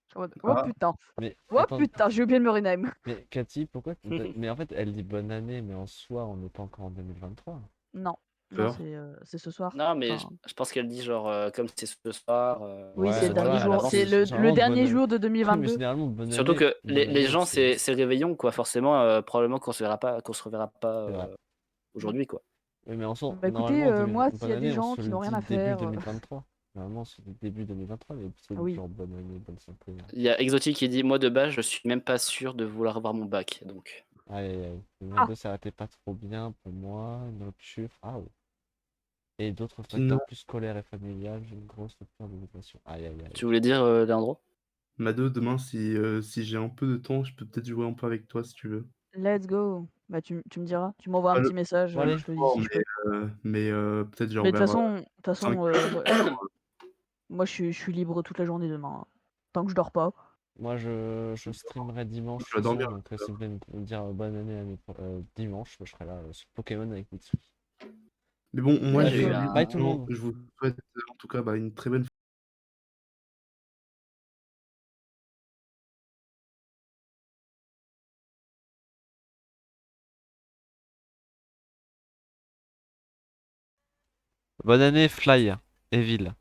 Je suis en mode: «Oh Ah, putain, Mais oh attends, putain, j'ai oublié de me rename». mais Cathy, pourquoi mais en fait, elle dit bonne année, mais en soi, on n'est pas encore en 2023. Non, non, peur. c'est ce soir. Non, mais Enfin, je pense qu'elle dit genre, comme c'est ce soir, oui, c'est Ouais, le dernier à voilà, jour, l'avance. c'est c'est le généralement dernier bonne jour de Ouais, mais 2022. généralement, bonne Surtout année, que bonne les année, gens, c'est c'est le réveillon, quoi. Forcément, probablement qu'on se reverra pas c'est vrai. aujourd'hui, quoi. Oui, mais en soi, Bah écoutez, normalement, moi, s'il bonne y a des année, on gens se qui le n'ont rien dit à début faire, 2023. Normalement, c'est le début 2023, mais c'est oui. genre bonne année, bonne santé. Il y a Exotic qui dit, moi de base, je suis même pas sûr de vouloir avoir mon bac, donc. Aïe, aïe, aïe. Le Ah! 22 s'arrêtait pas trop bien pour moi, une rupture. Ah ouais. Et d'autres Sinon, facteurs plus scolaires et familiales, j'ai une grosse rupture de vocation. Aïe, aïe, aïe. Tu voulais dire, Leandro? Mado, demain, si j'ai un peu de temps, je peux peut-être jouer un peu avec toi si tu veux. Let's go. Bah tu me diras, tu m'envoies un Pas le petit message, Bon, allez. je te dis soir, si je peux. mais peut-être genre Mais de vers toute façon, 5 moi je suis libre toute la journée demain, hein. Tant que je dors pas. Moi, je streamerai dimanche Tu vas de toute façon, dormir. donc si vous voulez me dire bonne année dimanche, je serai là sur Pokémon avec Mitsuki. Mais bon, moi, Let's j'ai eu go. Bye tout le monde. je vous souhaite en tout cas une très bonne Bonne année, Fly, Evil.